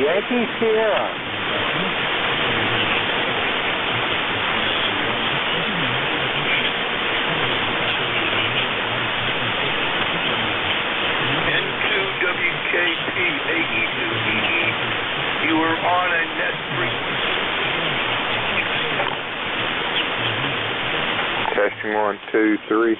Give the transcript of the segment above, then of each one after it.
Yankee Sierra. N2WKT AE2EE. You are on a net frequency. Testing 1, 2, 3.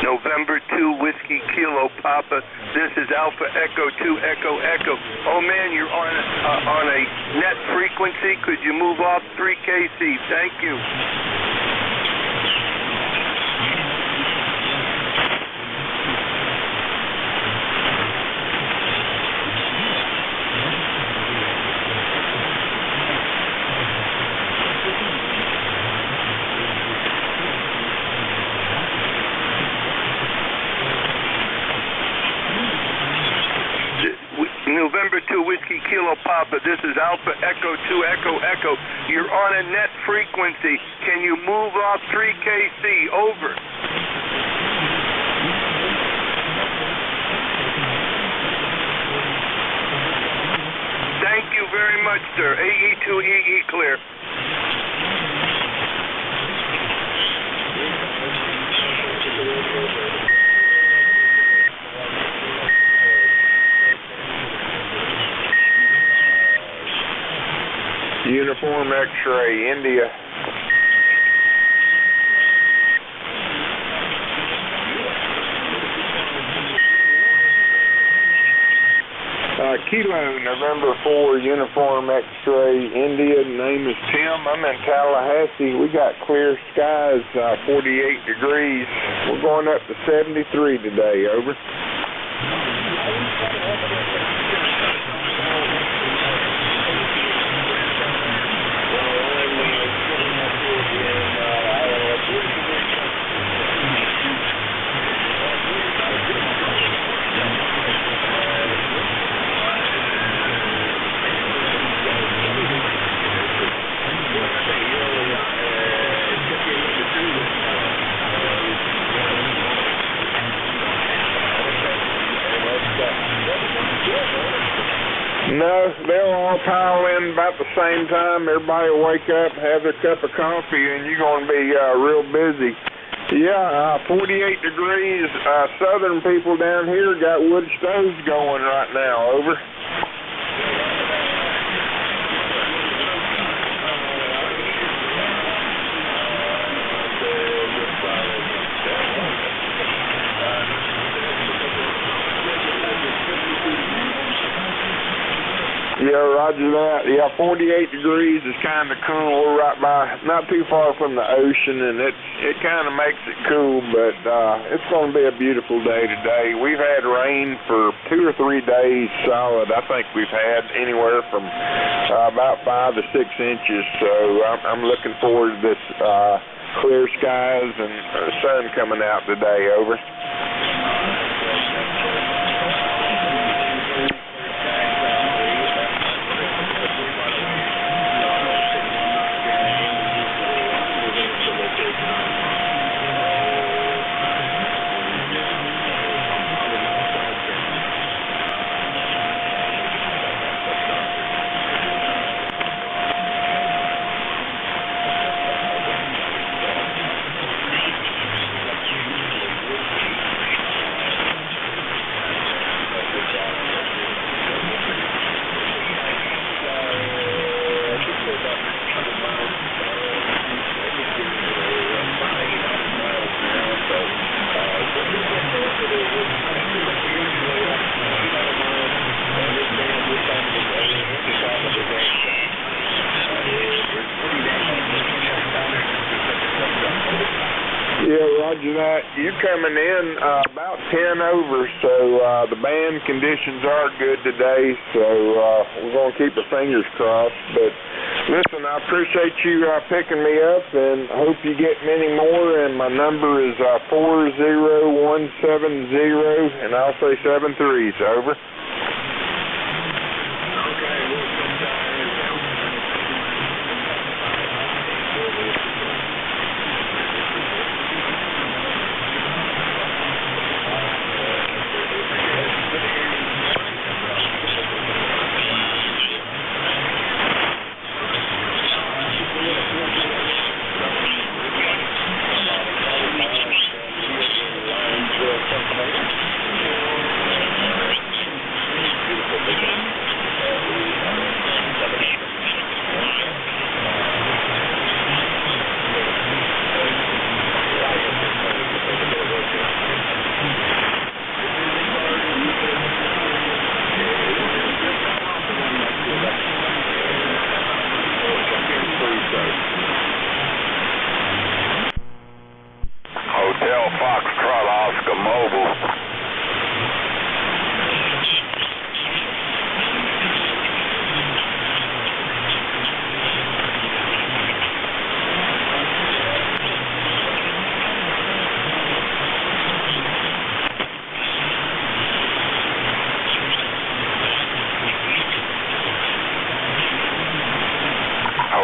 November 2 Whiskey Kilo Papa. This is Alpha Echo 2 Echo Echo. Oh man, you're on a net frequency. Could you move off 3KC? Thank you. November 2 Whiskey Kilo Papa, this is Alpha Echo 2 Echo Echo. You're on a net frequency. Can you move off 3KC? Over. Thank you very much, sir. AE2EE clear. Uniform X-ray, India. Kilo, November 4, Uniform X-ray, India. Name is Tim. I'm in Tallahassee. We got clear skies, 48 degrees. We're going up to 73 today. Over. No, they'll all pile in about the same time. Everybody will wake up, have their cup of coffee, and you're going to be real busy. Yeah, 48 degrees. Southern people down here got wood stoves going right now. Over. Yeah, roger that. Yeah, 48 degrees is kind of cool. We're right by, not too far from the ocean, and it kind of makes it cool, but it's going to be a beautiful day today. We've had rain for 2 or 3 days solid. I think we've had anywhere from about 5 to 6 inches, so I'm looking forward to this clear skies and sun coming out today. Over. you coming in about 10 over, so the band conditions are good today, so we're going to keep our fingers crossed. But listen, I appreciate you picking me up, and hope you get many more, and my number is 40170, and I'll say 73s, over. Hotel Foxtrot Oscar Mobile.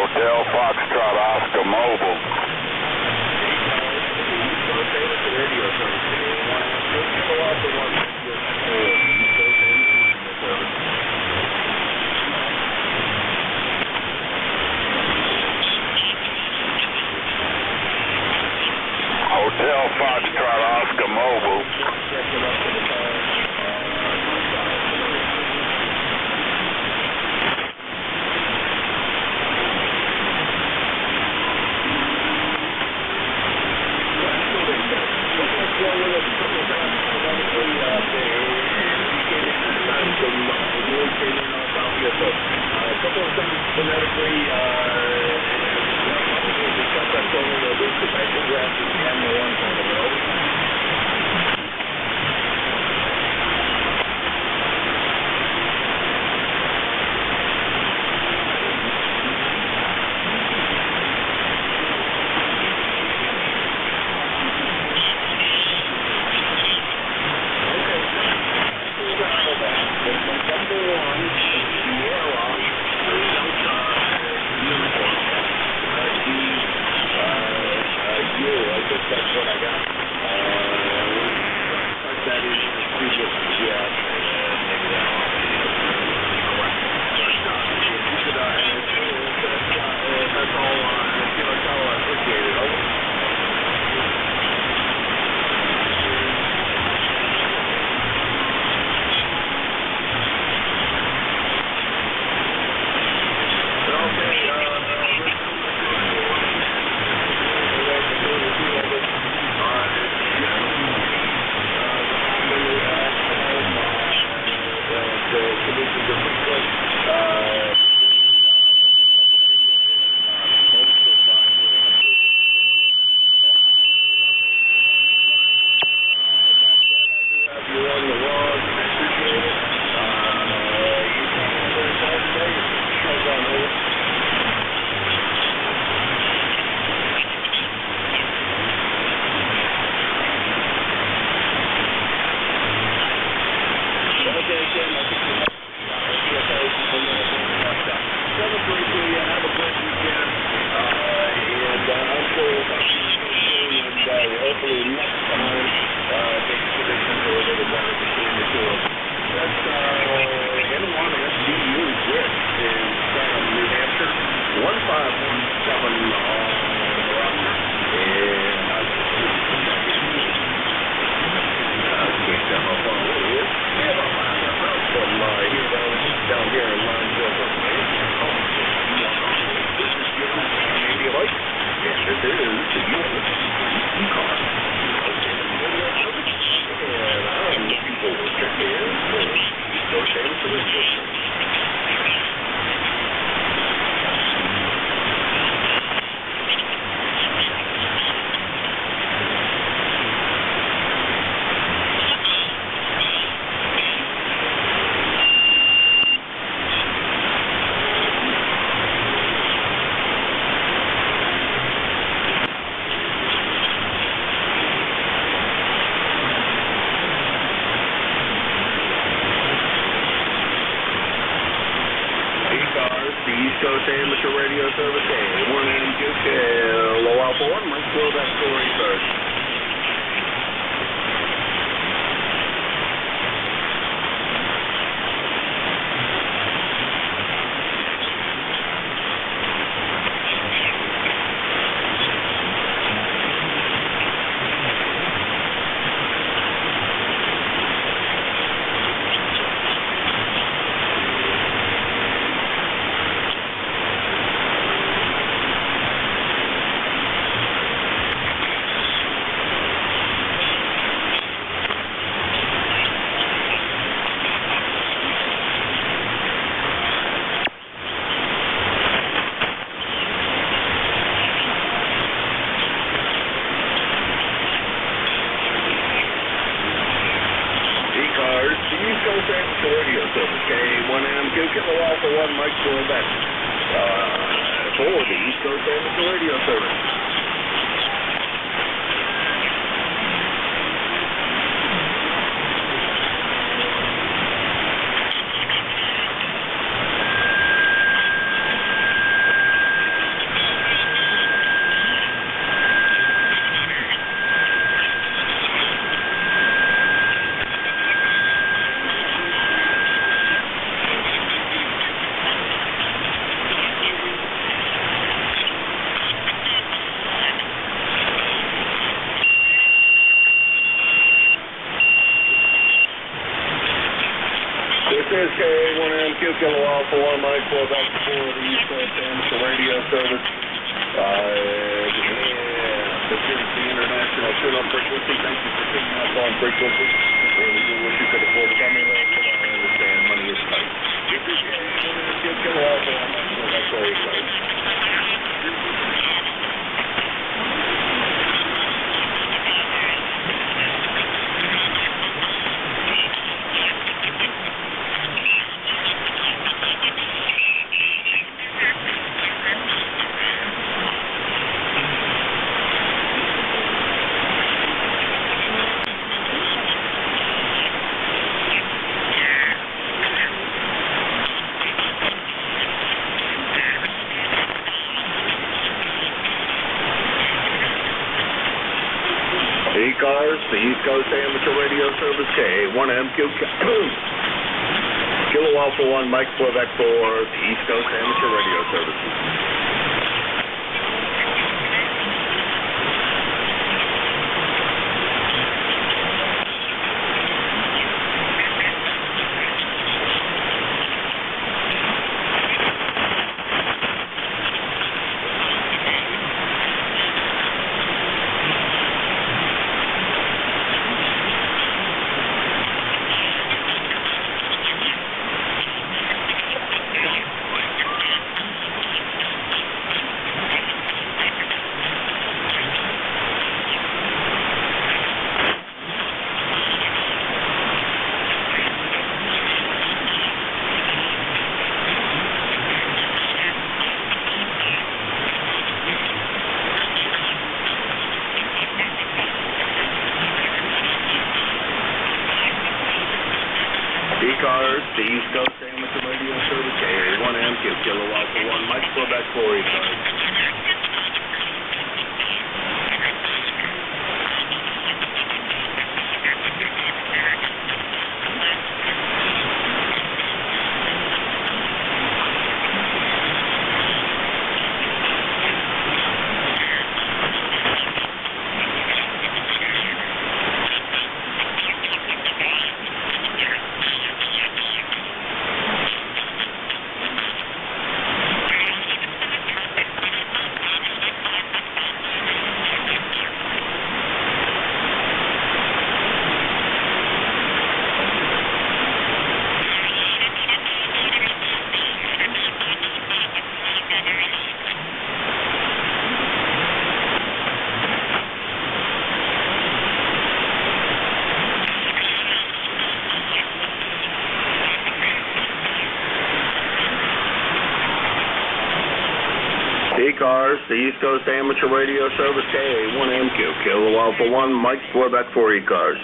Hotel Foxtrot Oscar Mobile. Hotel Foxtrot Oscar Mobile. Coast Amateur Radio Service, K1MQ, Kilo Alpha 1, Mike Quebec 4 Radio Service, K1MQ, Kilo Alpha 1, Mike Quebec 4, the East Coast Amateur Radio Service. This is K1MQ, Kilo Alpha 1, Mike Quebec 4, the East Coast Amateur Radio Service. This is the International Tune-Up Frequency. Thank you for tuning up on frequency. Really do wish you could afford to come in there, but I understand money is tight. This is K1MQ, Kilo Alpha 1, Mike Quebec 4, East Coast. E-Cars, the East Coast Amateur Radio Service, K1MQ, Kilo Alpha 1, Mike Quebec 4, the East Coast Amateur Radio Services. E-Cars, the East Coast Amateur Radio Service, K1MQ, Kilo Alpha 1, Mike Quebec 4, E-Cars. E-Cars, the East Coast Amateur Radio Service, K1MQ, Kilo Alpha 1, Mike Quebec 4, E-Cars.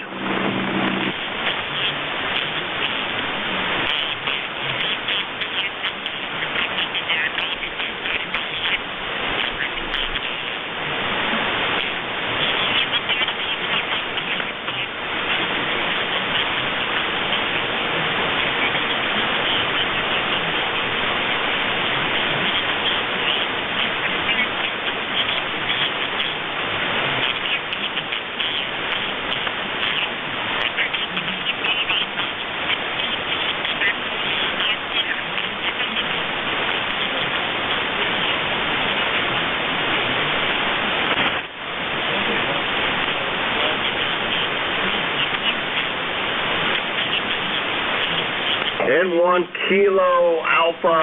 N1 Kilo Alpha,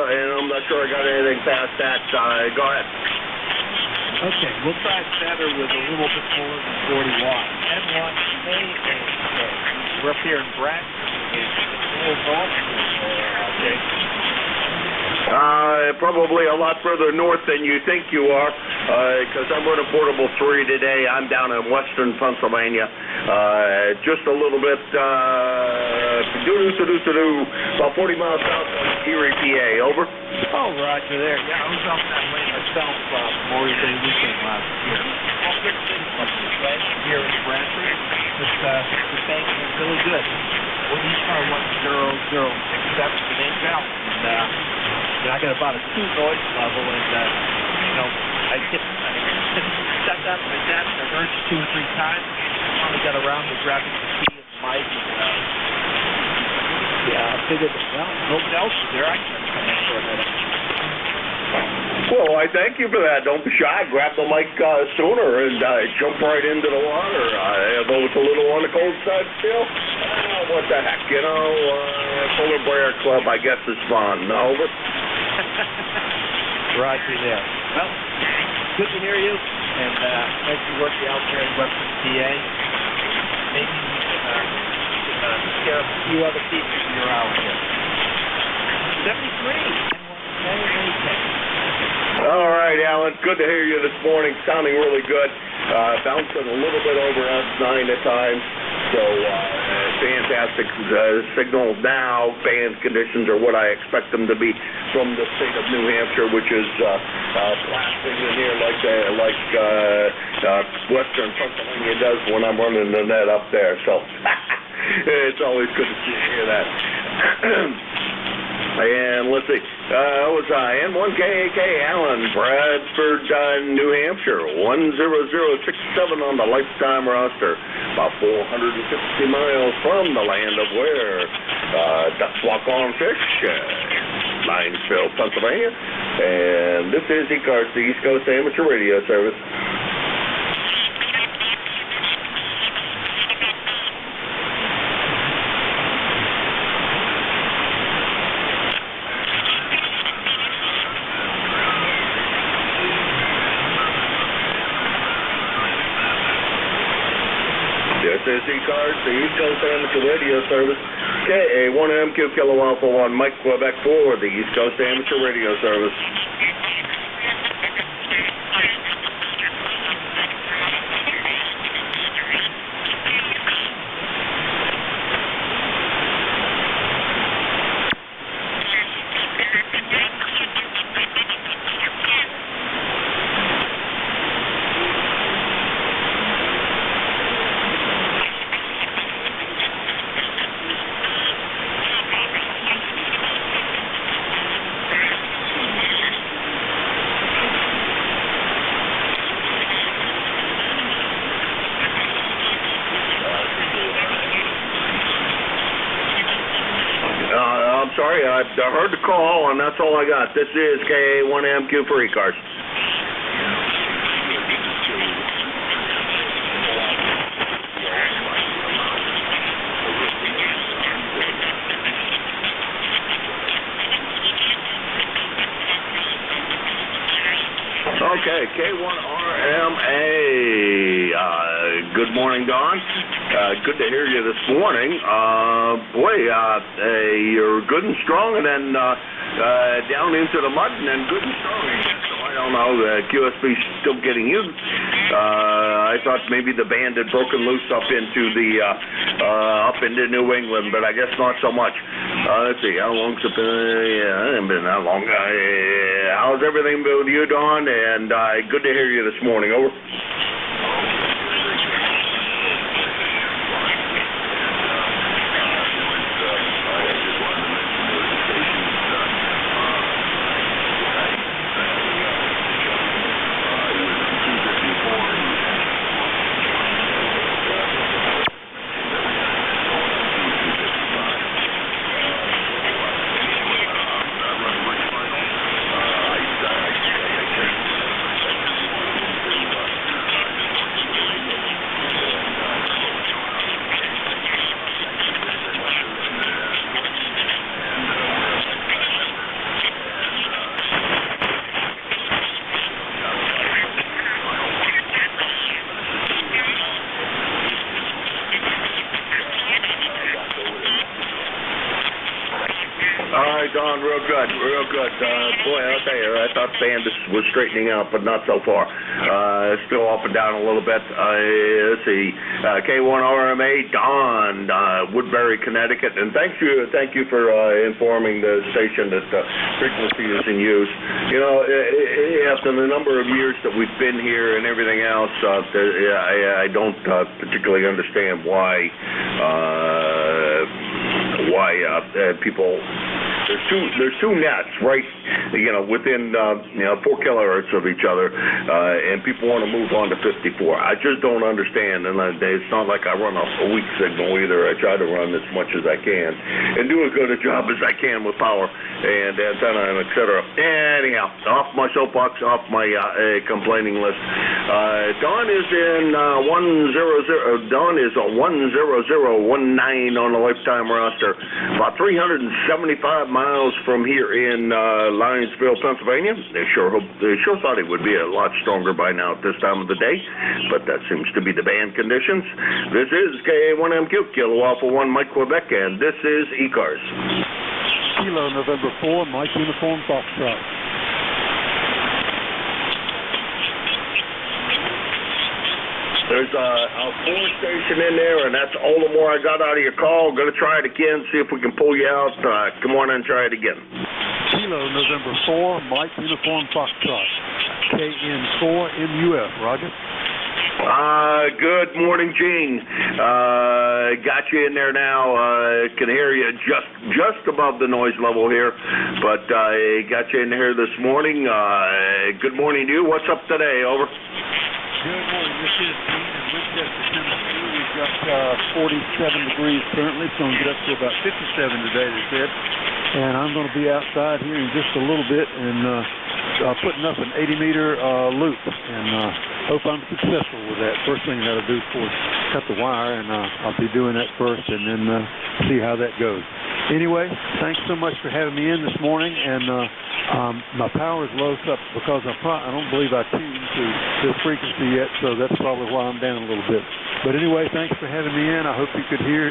and I'm not sure I got anything past that. Go ahead. Okay, we'll try it better with a little bit more than 40 watts. N1K. We're up here in Bradford. Okay. Probably a lot further north than you think you are, because I'm running Portable 3 today. I'm down in western Pennsylvania, just a little bit, about 40 miles south of Erie, PA. Over. Oh, roger there. Yeah, I was up that way myself Memorial Day weekend last year. All good things like this way here in Bradford. The bank is really good. Well, these are 10067 inch out, and I got about a 2 noise level, and I set that my dad and I heard it 2 or 3 times. Finally got around to grabbing the key and the mic, and I figured, well, nobody else is there. I can come in for a minute. Well, I thank you for that. Don't be shy. Grab the mic sooner and jump right into the water. Although it's a little on the cold side still, what the heck, Polar Bear Club, I guess, is fun. Over. Roger there. Well, good to hear you, and nice to work you out there in Western PA. Maybe we can scare up a few other people in your hour here. 73. All right, Alan. Good to hear you this morning. Sounding really good. Bouncing a little bit over S9 at times. So fantastic signal now. Band conditions are what I expect them to be from the state of New Hampshire, which is blasting in here like western Pennsylvania does when I'm running the net up there. So it's always good to hear that. And let's see, that was N1KAK Allen, Bradford, New Hampshire, 10067 on the lifetime roster, about 450 miles from the land of where ducks walk on fish, Linesville, Pennsylvania. And this is ECARS, the East Coast Amateur Radio Service. This is ECARS, the East Coast Amateur Radio Service, KA1MQ Kilo Alpha 1, Mike, Quebec 4, the East Coast Amateur Radio Service. Sorry, I heard the call, and that's all I got. This is KA1MQ for ECARS. Okay, K1RMA. Good morning, Don. Good to hear you this morning. You're good and strong, and then down into the mud, and then good and strong again. So I don't know. QSB's still getting you. I thought maybe the band had broken loose up into New England, but I guess not so much. Let's see, how long's it been? Yeah, it hasn't been that long. How's everything been with you, Don? And good to hear you this morning. Over. All right, Don, real good, real good. Boy, I'll tell you, I thought the band was straightening out, but not so far. Still up and down a little bit. Let's see, K1RMA, Don, Woodbury, Connecticut, and thank you for informing the station that frequency is in use. You know, after the number of years that we've been here and everything else, I don't particularly understand why people. There's two nets right, within 4 kilohertz of each other, and people want to move on to 54. I just don't understand, and it's not like I run a weak signal either. I try to run as much as I can and do as good a job as I can with power and antenna and etc. Anyhow, off my soapbox, off my complaining list. Don is in 100. Don is a 10019 on the lifetime roster, about 375 miles from here in Linesville, Pennsylvania. They sure thought it would be a lot stronger by now at this time of the day, but that seems to be the band conditions. This is KA1MQ, Kilo Alpha 1, Mike Quebec, and this is E-Cars. Kilo November 4, Mike Uniform Foxtrot. There's a 4 station in there, and that's all the more I got out of your call. Going to try it again, see if we can pull you out. Come on and try it again. Kilo November 4, Mike Uniform Foxtrot. KN4MUF, Roger. Good morning, Gene. Got you in there now. Can hear you just above the noise level here, but I got you in here this morning. Good morning to you. What's up today? Over. Good morning. This is Gene in Winchester, Tennessee. We've got 47 degrees currently. It's going to get up to about 57 today, they said. And I'm going to be outside here in just a little bit and putting up an 80-meter loop. And hope I'm successful with that. First thing that I'll do, of course, cut the wire, and I'll be doing that first and then see how that goes. Anyway, thanks so much for having me in this morning. And my power is low up because I don't believe I tuned to this frequency yet, so that's probably why I'm down a little bit. But anyway, thanks for having me in. I hope you could hear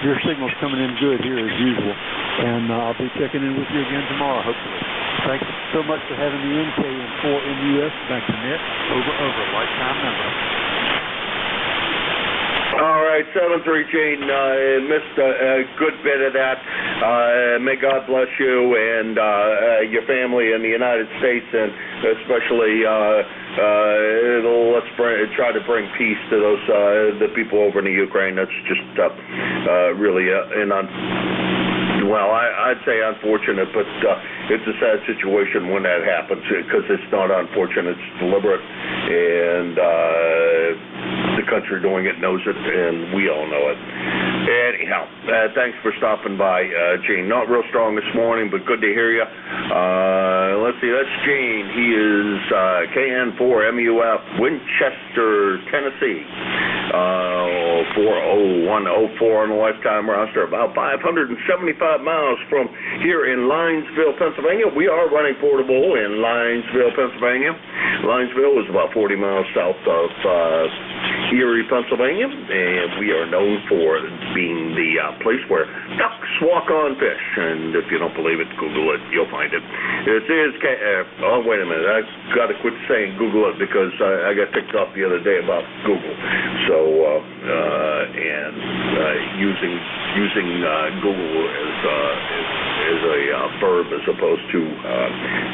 your signals coming in good here as usual. And I'll be checking in with you again tomorrow, hopefully. Thanks so much for having me in. KN4MUS, back to net. Over. Lifetime number. All right, 7-3 Gene, missed a good bit of that. May God bless you and your family in the United States, and especially let's try to bring peace to those the people over in the Ukraine. That's just really I'd say unfortunate, but it's a sad situation when that happens, because it's not unfortunate, it's deliberate, and the country doing it knows it, and we all know it. Anyhow, thanks for stopping by, Gene. Not real strong this morning, but good to hear you. Let's see, that's Gene. He is KN4MUF, Winchester, Tennessee. 40104 on the lifetime roster, about 575 miles from here in Linesville, Pennsylvania. We are running portable in Linesville, Pennsylvania. Linesville is about 40 miles south of Erie, Pennsylvania, and we are known for being the place where ducks walk on fish. And if you don't believe it, Google it. You'll find it. This is oh, wait a minute. I've got to quit saying Google it because I got ticked off the other day about Google. So, using Google as a verb as opposed to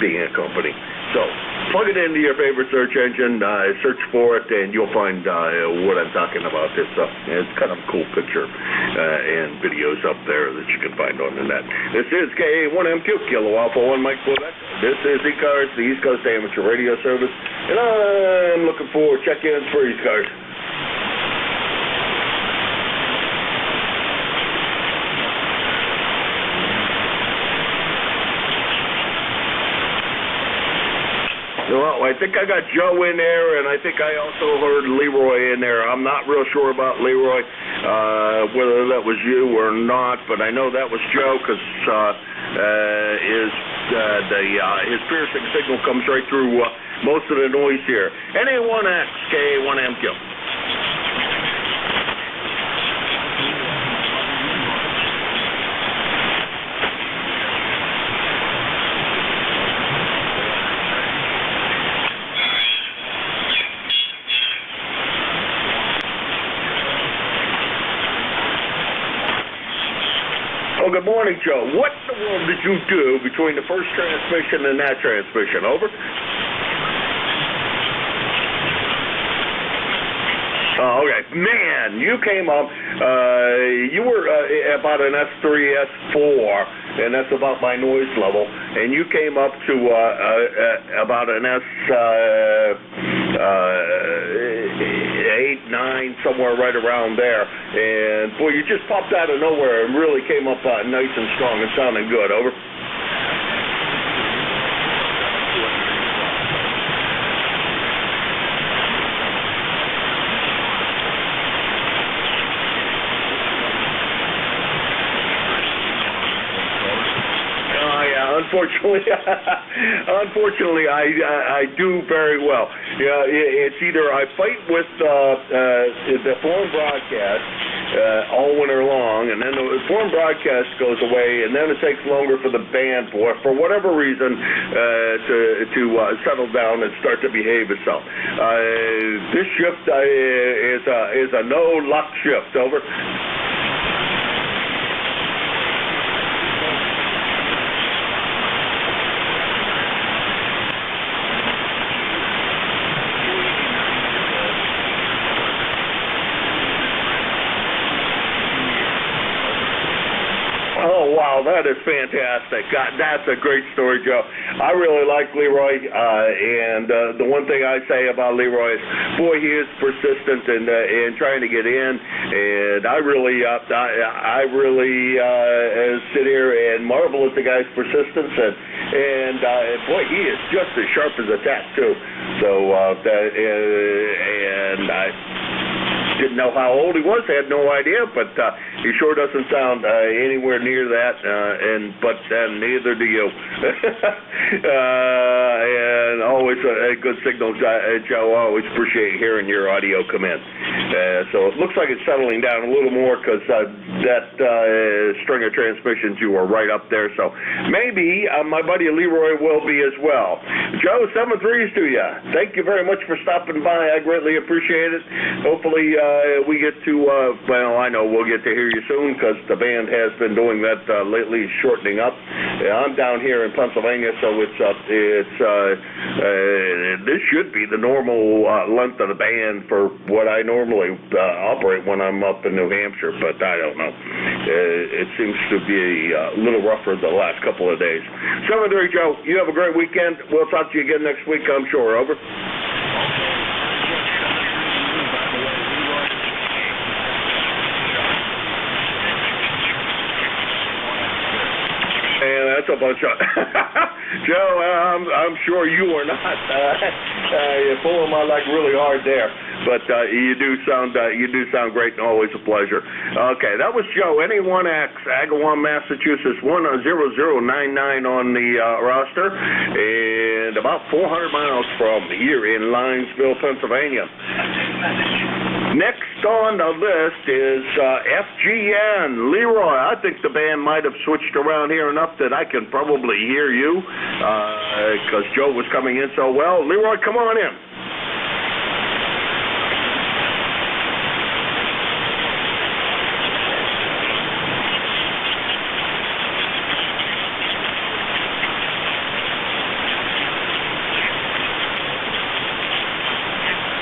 being a company. So, plug it into your favorite search engine, search for it, and you'll find what I'm talking about. It's kind of a cool picture and videos up there that you can find on the net. This is KA1MQ, Kilo Alpha 1, Mike Quebec. This is E-Cars, the East Coast Amateur Radio Service, and I'm looking for check-ins for E-Cars. Well, I think I got Joe in there, and I think I also heard Leroy in there. I'm not real sure about Leroy, whether that was you or not, but I know that was Joe because his piercing signal comes right through most of the noise here. NA1X, KA1MQ. Oh, good morning, Joe. What in the world did you do between the first transmission and that transmission? Over. Oh, okay. Man, you came up, you were about an S3, S4, and that's about my noise level, and you came up to about an S8, 9, somewhere right around there, and boy, you just popped out of nowhere and really came up nice and strong and sounding good. Over. Unfortunately, I do very well. Yeah, it's either I fight with the foreign broadcast all winter long, and then the foreign broadcast goes away, and then it takes longer for the band, for whatever reason, to settle down and start to behave itself. This shift is a no luck shift. Over. Wow, that is fantastic. God, that's a great story, Joe. I really like Leroy, and the one thing I say about Leroy is, boy, he is persistent in trying to get in, and I really sit here and marvel at the guy's persistence, and boy, he is just as sharp as a tack, too. So, and I didn't know how old he was, had no idea, but he sure doesn't sound anywhere near that, but neither do you. And always a good signal, Joe. I always appreciate hearing your audio come in. So it looks like it's settling down a little more because that string of transmissions, you were right up there. So maybe my buddy Leroy will be as well. Joe, 7-3s to you. Thank you very much for stopping by. I greatly appreciate it. Hopefully we get to, well, I know we'll get to hear you soon because the band has been doing that lately, shortening up. I'm down here in Pennsylvania, so this should be the normal length of the band for what I normally operate when I'm up in New Hampshire, but I don't know. It seems to be a little rougher the last couple of days. 7-3, Joe. You have a great weekend. We'll talk to you again next week, I'm sure. Over. And that's a bunch of Joe. I'm sure you are not. You're pulling my leg really hard there, but you do sound great and always a pleasure. Okay, that was Joe, NE1X, Agawam, Massachusetts, 10099 on the roster, and about 400 miles from here in Linesville, Pennsylvania. Next on the list is FGN. Leroy, I think the band might have switched around here enough that I can probably hear you because Joe was coming in so well. Leroy, come on in.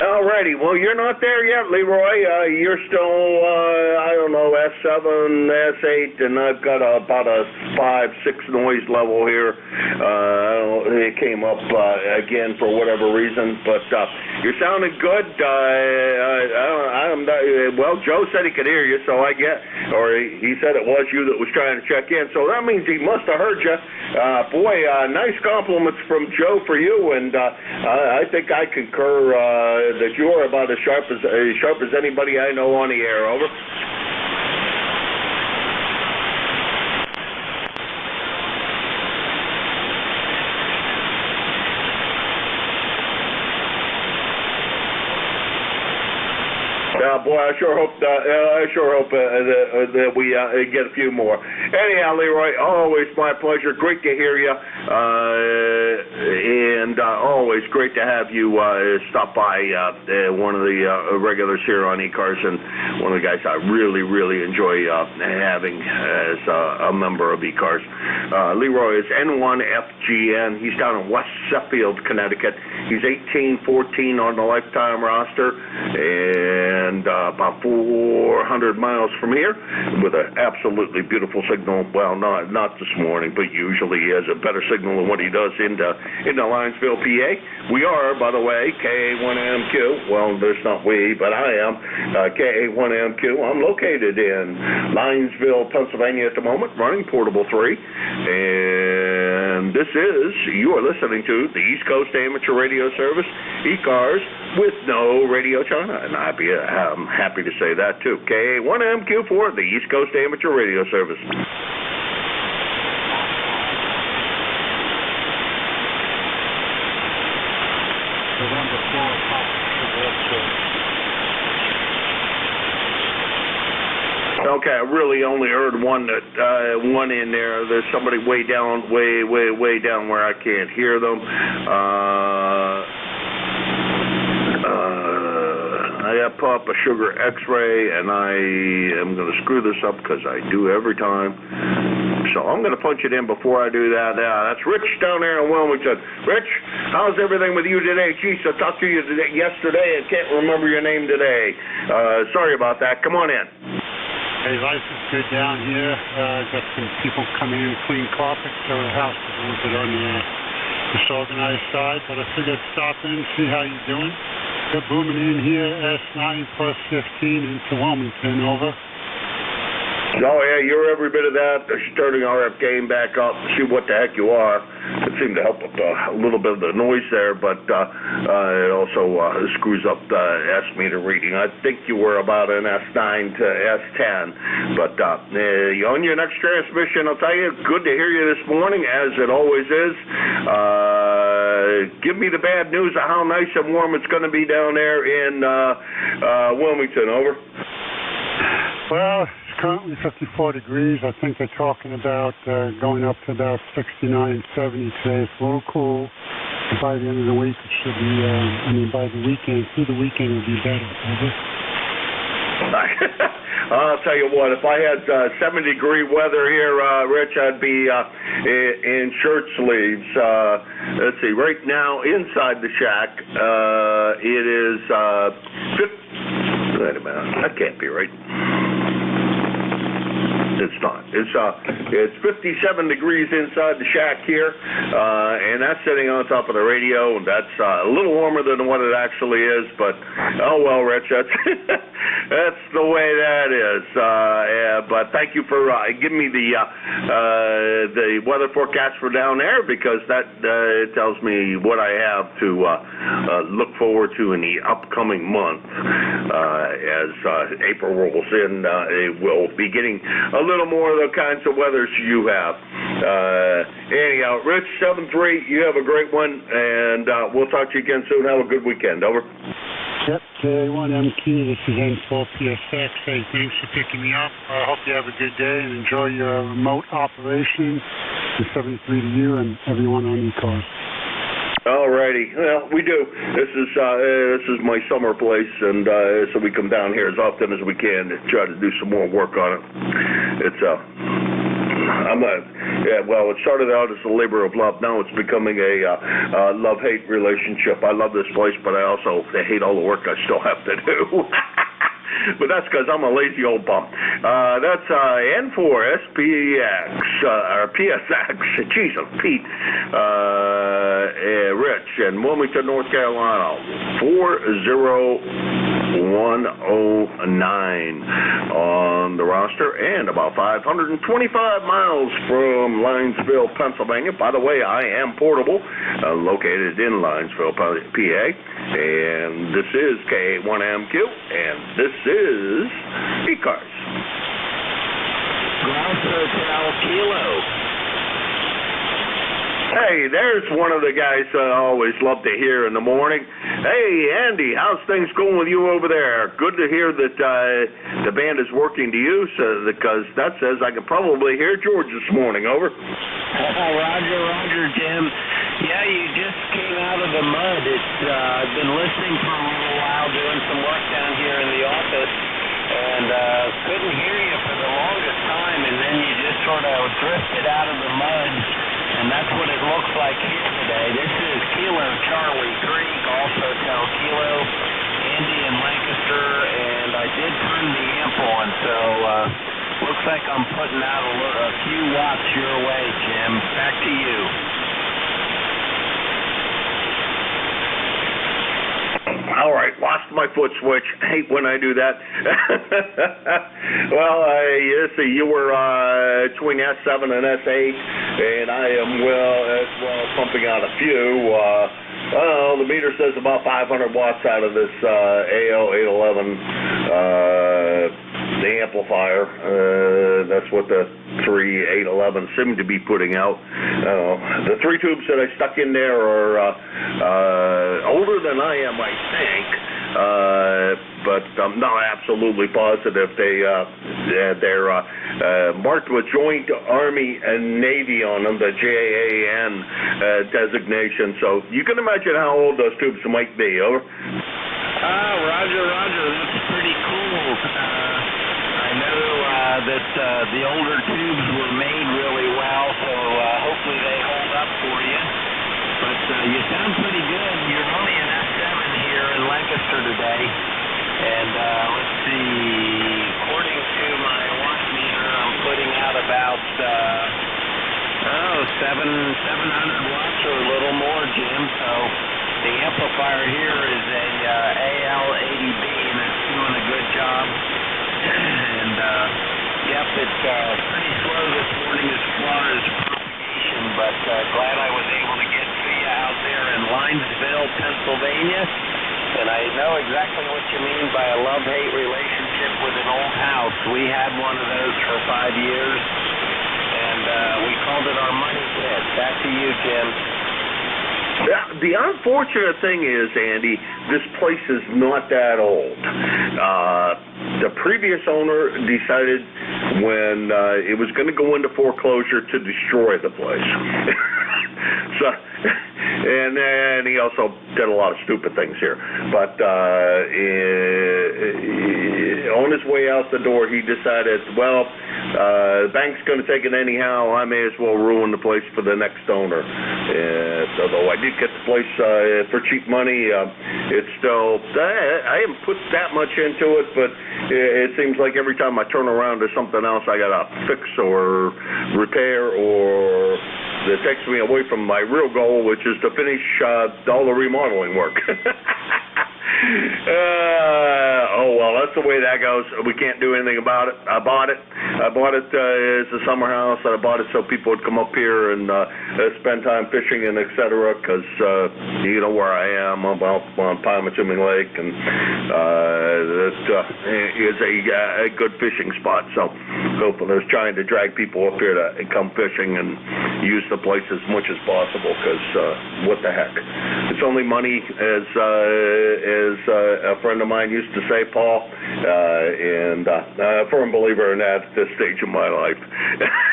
Alrighty, well, you're not there yet, Leroy. You're still, I don't know, S7, S8, and I've got about a 5-6 noise level here. It came up again for whatever reason, but you're sounding good. Well, Joe said he could hear you, so I get, or he said it was you that was trying to check in, so that means he must have heard you. Boy, nice compliments from Joe for you, and I think I concur that you're about as sharp as anybody I know on the air. Over. Boy, I sure hope that we get a few more. Anyhow, Leroy, always my pleasure. Great to hear you, and always great to have you stop by one of the regulars here on eCars and one of the guys I really, really enjoy having as a member of E-Cars. Leroy is N1FGN. He's down in West Sheffield, Connecticut. He's 1814 on the lifetime roster, and about 400 miles from here, with an absolutely beautiful signal. Well, not this morning, but usually he has a better signal than what he does into Linesville, PA. We are, by the way, KA1MQ. Well, there's not we, but I am KA1MQ. I'm located in Linesville, Pennsylvania at the moment, running Portable 3, and you are listening to the East Coast Amateur Radio Service, E-Cars, with no Radio China, and I'm happy to say that too. KA1MQ for the East Coast Amateur Radio Service. Okay, I really only heard one in there. There's somebody way down where I can't hear them. I got Papa Sugar X-Ray, and I am going to screw this up because I do every time. So I'm going to punch it in before I do that. That's Rich down there in Wilmington. Rich, how's everything with you today? Geez, I talked to you yesterday and can't remember your name today. Sorry about that. Come on in. Hey, life is good down here. Got some people coming in to clean carpet, so the house is a little bit on the disorganized side, but I figured I'd stop in and see how you're doing. They're booming in here, S9 plus 15 into Wilmington, over. Oh, yeah, you're every bit of that. They're starting RF game back up to see what the heck you are. It seemed to help with a little bit of the noise there, but it also screws up the S-meter reading. I think you were about an S9 to S10. But on your next transmission, I'll tell you, good to hear you this morning, as it always is. Give me the bad news of how nice and warm it's going to be down there in Wilmington, over. Well, it's currently 54 degrees. I think they're talking about going up to about 69, 70 today. It's a little cool. By the end of the week, it should be, by the weekend, through the weekend, it'll be better. I'll tell you what, if I had 70-degree weather here, Rich, I'd be in shirt sleeves. Let's see, right now, inside the shack, it is, wait a minute, that can't be right. It's not. It's 57 degrees inside the shack here, and that's sitting on top of the radio, and that's a little warmer than what it actually is, but oh well, Rich, that's the way that is. But thank you for giving me the weather forecast for down there, because that tells me what I have to look forward to in the upcoming month. As April rolls in, we'll be getting a little more of the kinds of weathers you have. Anyhow, Rich, 7-3, you have a great one, and we'll talk to you again soon. Have a good weekend. Over. Yep, K1MQ, this is N4PSX. Hey, thanks for picking me up. I hope you have a good day and enjoy your remote operation. The 73 to you and everyone on E-Cars. All righty. Well, we do. This is my summer place, and so we come down here as often as we can to try to do some more work on it. It's well, it started out as a labor of love. Now it's becoming a love-hate relationship. I love this place, but I also hate all the work I still have to do. But that's because I'm a lazy old bum. That's N4SPX, or PSX, Jesus, Pete, Rich, in Wilmington, North Carolina, 40109 on the roster, and about 525 miles from Linesville, Pennsylvania. By the way, I am portable, located in Linesville, PA, and this is K1MQ, and this is E-Cars. Ground Hotel Kilo. Hey, there's one of the guys I always love to hear in the morning. Hey, Andy, how's things going with you over there? Good to hear that the band is working to you, because that says I can probably hear George this morning. Over. Roger, Jim. Yeah, you just came out of the mud. I've been listening for a little while, doing some work down here in the office, and couldn't hear you for the longest time, and then you just sort of drifted out of the mud, and that's what it looks like here today. This is Kilo Charlie Creek, also tell Kilo, Andy, and Lancaster, and I did turn the amp on, so looks like I'm putting out a few watts your way, Jim. Back to you. All right, lost my foot switch. Hate when I do that. Well, let's see, you were between S7 and S8, and I am as well pumping out a few. Well, the meter says about 500 watts out of this AL811 the amplifier. That's what the 3811 seem to be putting out. The 3 tubes that I stuck in there are older than I am, I think, but I'm not absolutely positive. They're marked with Joint Army and Navy on them, the JAN designation. So you can imagine how old those tubes might be. Over. Roger. That's pretty cool. I know that the older tubes were made really well, so hopefully they hold up for you. But you sound pretty good. You're only in S7 here in Lancaster today. And let's see, according to my watt meter, I'm putting out about 700 watts or a little more, Jim. So the amplifier here is a AL80B, and it's doing a good job. And yep, it's pretty slow this morning as far as propagation, but glad I was able to get to you out there in Linesville, Pennsylvania. And I know exactly what you mean by a love-hate relationship with an old house. We had one of those for 5 years, and we called it our money pit. Back to you, Jim. The unfortunate thing is, Andy, this place is not that old. The previous owner decided when it was going to go into foreclosure to destroy the place. So, and then he also did a lot of stupid things here. But on his way out the door, he decided, well, the bank's going to take it anyhow. I may as well ruin the place for the next owner. Although I did get the place for cheap money, it's still, I haven't put that much into it, but it seems like every time I turn around, there's something else I got to fix or repair, or that takes me away from my real goal, which is to finish all the remodeling work. Oh, well, that's the way that goes. We can't do anything about it. I bought it as a summer house. I bought it so people would come up here and spend time fishing and et cetera, because you know where I am. I'm out on Pymatuming Lake, and it is a good fishing spot. So hopefully I was trying to drag people up here to come fishing and use the place as much as possible, because what the heck. It's only money, as a friend of mine used to say, Paul, and a firm believer in that at this stage of my life.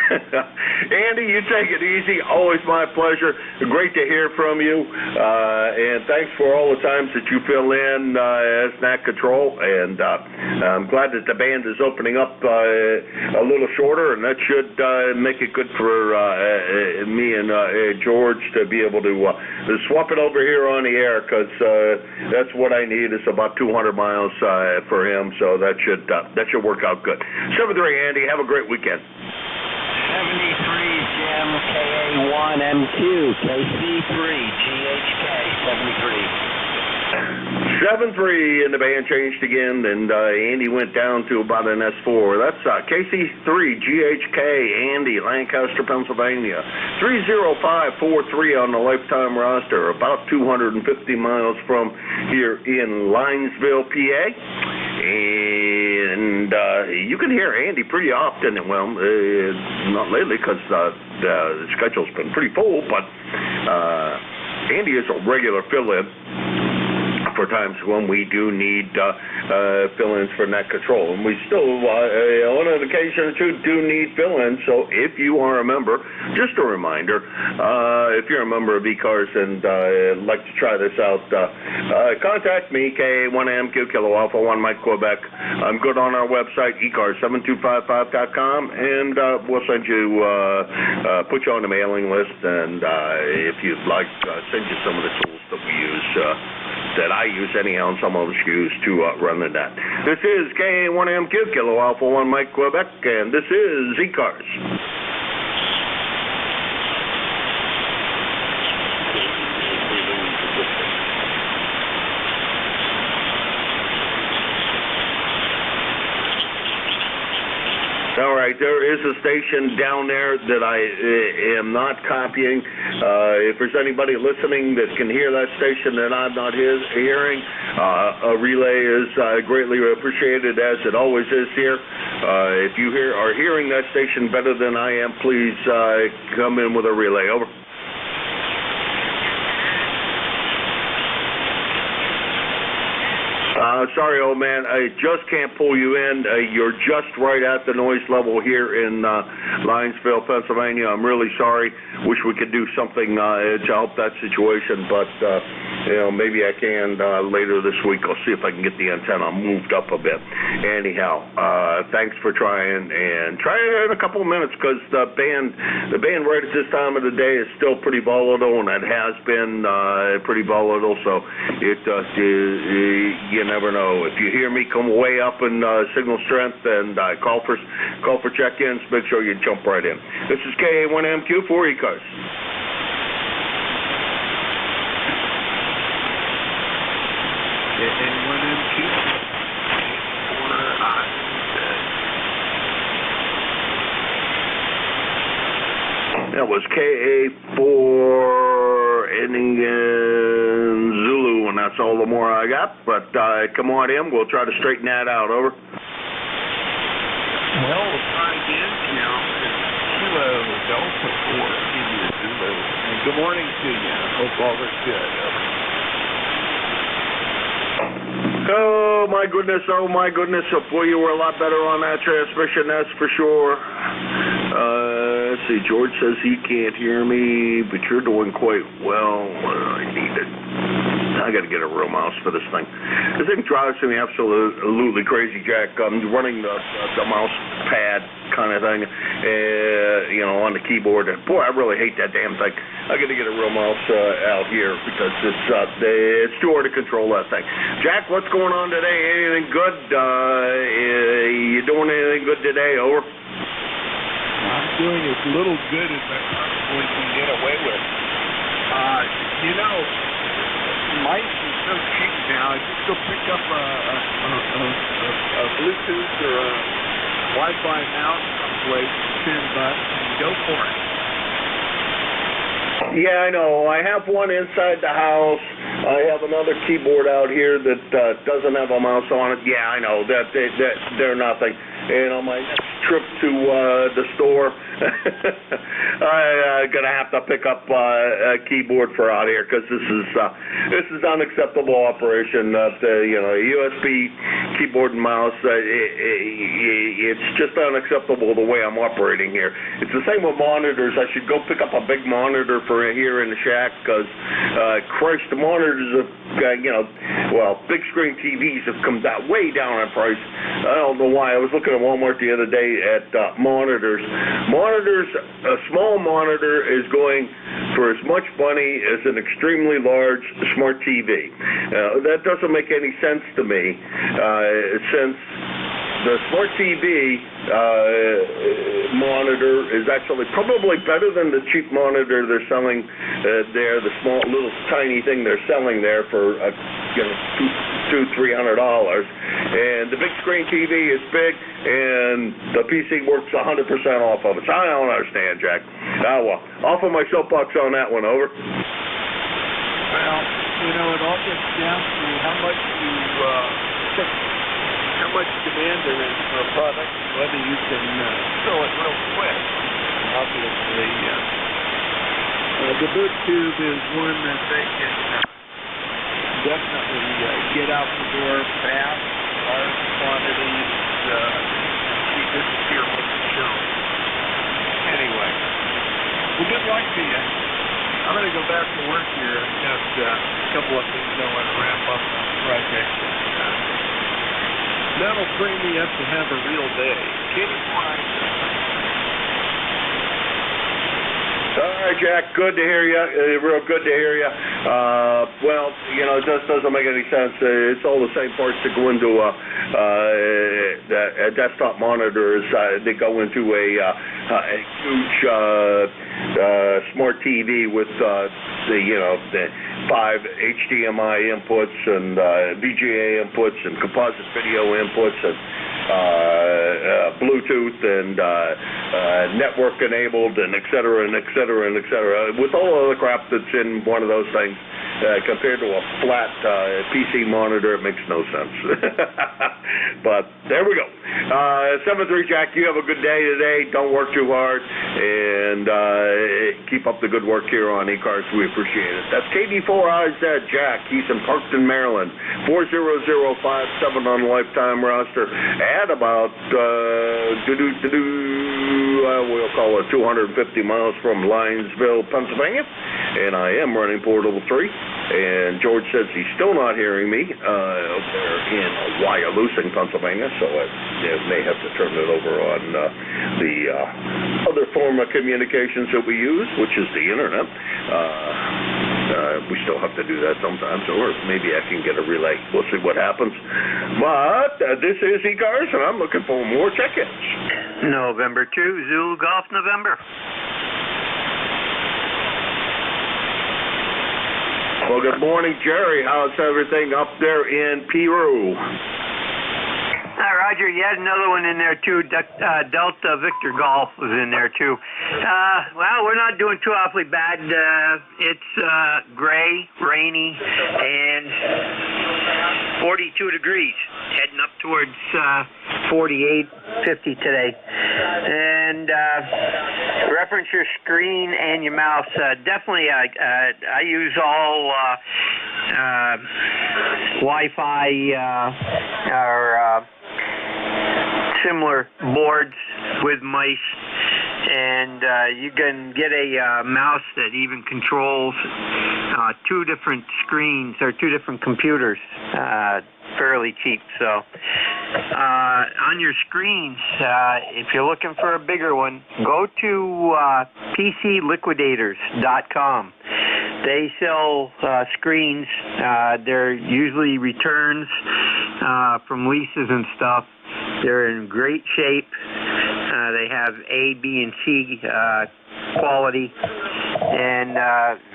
Andy, you take it easy. Always my pleasure. Great to hear from you, and thanks for all the times that you fill in as Nat Control, and I'm glad that the band is opening up a little shorter, and that should make it good for me and George to be able to swap it over here on the air, because that's what I need. Is about 200 miles for him, so that should work out good. 7-3, Andy. Have a great weekend. 73 Jim, KA1MQ, KC3 GHK 73. 7-3, and the band changed again, and Andy went down to about an S4. That's KC3 GHK, Andy, Lancaster, Pennsylvania. 30543 on the lifetime roster, about 250 miles from here in Linesville, PA. And you can hear Andy pretty often. Well, not lately, because the schedule's been pretty full, but Andy is a regular fill-in for times when we do need fill-ins for net control. And we still, on an occasion or two, do need fill-ins. So if you are a member, just a reminder, if you're a member of eCars and like to try this out, contact me, K1MQ Kilo Alpha 1 Mike Quebec. I'm good on our website, ecars7255.com, and we'll send you, put you on the mailing list, and if you'd like, send you some of the tools that we use, that I use anyhow, and some of us use to run the net. This is K1MQ Kilo Alpha 1 Mike Quebec, and this is eCars. All right, there is a station down there that I am not copying. If there's anybody listening that can hear that station that I'm not hearing, a relay is greatly appreciated, as it always is here. If you are hearing that station better than I am, please come in with a relay. Over. Sorry, old man, I just can't pull you in. You're just right at the noise level here in Linesville, Pennsylvania. I'm really sorry. Wish we could do something to help that situation, but maybe I can later this week. I'll see if I can get the antenna moved up a bit. Anyhow, thanks for trying, and try it in a couple of minutes, because the band right at this time of the day is still pretty volatile, and it has been pretty volatile. So you never know. If you hear me come way up in signal strength and call for check-ins, make sure you jump right in. This is KA1MQ for eCars. KA1MQ. That was KA4 ending in Zulu, and that's all the more I got. But come on in. We'll try to straighten that out. Over. Well, we'll try again. Kilo Delta 4, India Zulu. And good morning to you. Hope all is good. Oh my goodness! Oh my goodness! Boy, you were a lot better on that transmission. That's for sure. Let's see, George says he can't hear me, but you're doing quite well. I need it. I got to get a real mouse for this thing. This thing drives me absolutely crazy, Jack. I'm running the mouse pad kind of thing, on the keyboard. And boy, I really hate that damn thing. I got to get a real mouse out here, because it's too hard to control that thing. Jack, what's going on today? Anything good? You doing anything good today? Over. I'm doing as little good as I possibly can get away with. Mice are so cheap now. Just go pick up a Bluetooth or a Wi-Fi mouse someplace, $10, and go for it. Yeah, I know. I have one inside the house. I have another keyboard out here that doesn't have a mouse on it. Yeah, I know. They're nothing. And on my next trip to the store, I'm gonna have to pick up a keyboard for out here, because this is unacceptable operation. USB keyboard and mouse. It's just unacceptable the way I'm operating here. It's the same with monitors. I should go pick up a big monitor for here in the shack, because Christ, the monitors have big screen TVs have come way down in price. I don't know why. I was looking at Walmart the other day at monitors. A small monitor is going for as much money as an extremely large smart TV. That doesn't make any sense to me, since the smart TV monitor is actually probably better than the cheap monitor they're selling there, the small little tiny thing they're selling there for $200-300, and the big screen TV is big, and the PC works 100% off of it. So I don't understand, Jack. Well, off of my soapbox on that one. Over. Well, it all gets down to how much demand there is for a product, whether you can sell it real quick. Obviously, the BootTube is one that they can definitely get out the door fast, large quantities, we disappear from the show. Anyway, well, good luck to you. I'm going to go back to work here. I've got a couple of things I want to wrap up on the project. That'll bring me up to have a real day. Katie Price. All right, Jack, good to hear you. Real good to hear you. Well, you know, it just doesn't make any sense. It's all the same parts that go into a desktop monitors. They go into a huge smart TV with the 5 HDMI inputs and VGA inputs and composite video inputs and Bluetooth and network enabled and et cetera and et cetera and et cetera. With all of the crap that's in one of those things, compared to a flat PC monitor, it makes no sense. But there we go. 7-3 Jack, you have a good day today. Don't work too hard and keep up the good work here on eCars. We appreciate it. That's KD4IZ Jack. He's in Parkton, Maryland. 40057 on the lifetime roster. At about we'll call it 250 miles from Linesville, Pennsylvania. And I am running Portable 3. And George says he's still not hearing me up there in Wyalusing, Pennsylvania, so I may have to turn it over on the other form of communications that we use, which is the internet. We still have to do that sometimes, or maybe I can get a relay. We'll see what happens. But this is eCars, and I'm looking for more check-ins. November 2, Zulu Golf November. Well, good morning, Jerry. How's everything up there in Peru? Roger, you had another one in there, too. Delta Victor Golf was in there, too. Well, we're not doing too awfully bad. It's gray, rainy, and 42 degrees, heading up towards 48, 50 today. And reference your screen and your mouse. Definitely, I use all Wi-Fi or similar boards with mice, and you can get a mouse that even controls 2 different screens or 2 different computers fairly cheap. So on your screens, if you're looking for a bigger one, go to PCLiquidators.com. They sell screens. They're usually returns from leases and stuff. They're in great shape. They have A, B, and C quality, and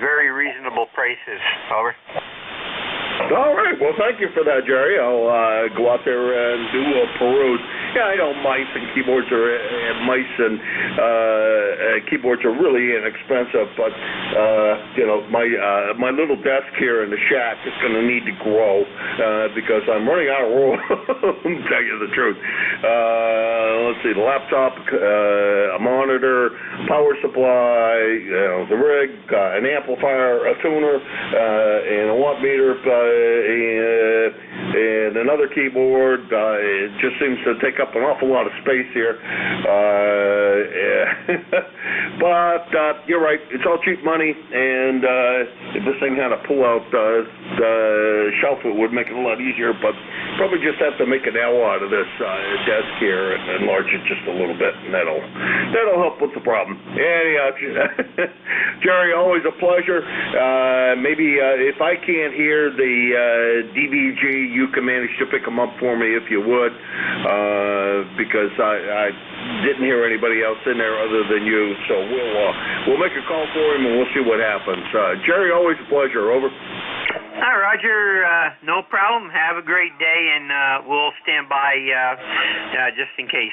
very reasonable prices. Over. All right. Well, thank you for that, Jerry. I'll go out there and do a peruse. Yeah, I know mice and keyboards are keyboards are really inexpensive, but my little desk here in the shack is going to need to grow because I'm running out of room. To tell you the truth. Let's see, the laptop, a monitor, power supply, the rig, an amplifier, a tuner, and a watt meter, and another keyboard. It just seems to take up an awful lot of space here. But you're right, it's all cheap money, and if this thing had a pull-out shelf, it would make it a lot easier, but probably just have to make an L out of this desk here and enlarge it just a little bit, and that'll help with the problem. Anyhow, Jerry, always a pleasure. Maybe if I can't hear the DVG, you can manage to pick them up for me if you would, because I didn't hear anybody else in there other than you, so we'll make a call for him and we'll see what happens. Jerry, always a pleasure. Over. Hi, Roger. No problem. Have a great day, and we'll stand by just in case.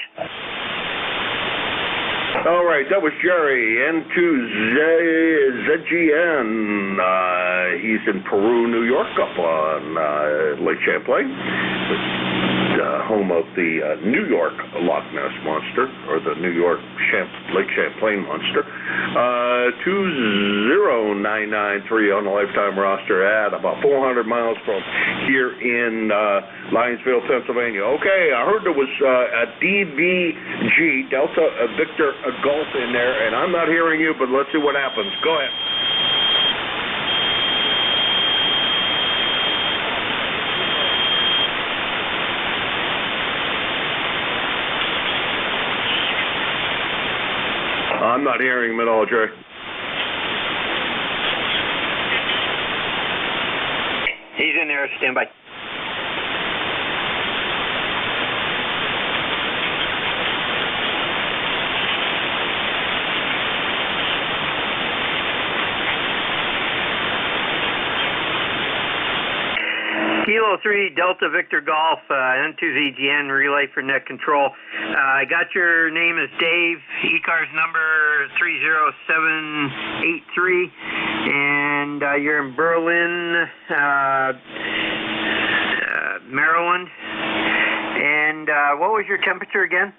All right, that was Jerry, N2ZGN. He's in Peru, New York, up on Lake Champlain. home of the New York Loch Ness Monster, or the New York Lake Champlain Monster. 20993 on the lifetime roster at about 400 miles from here in Lionsville, Pennsylvania. Okay, I heard there was a DVG, Delta Victor Golf in there, and I'm not hearing you, but let's see what happens. Go ahead. I'm not hearing him at all, Jerry. He's in there. Stand by. Kilo 3 Delta Victor Golf, N2ZGN relay for net control. I got your name as Dave, E-Car's number 30783, and you're in Berlin, Maryland. And what was your temperature again?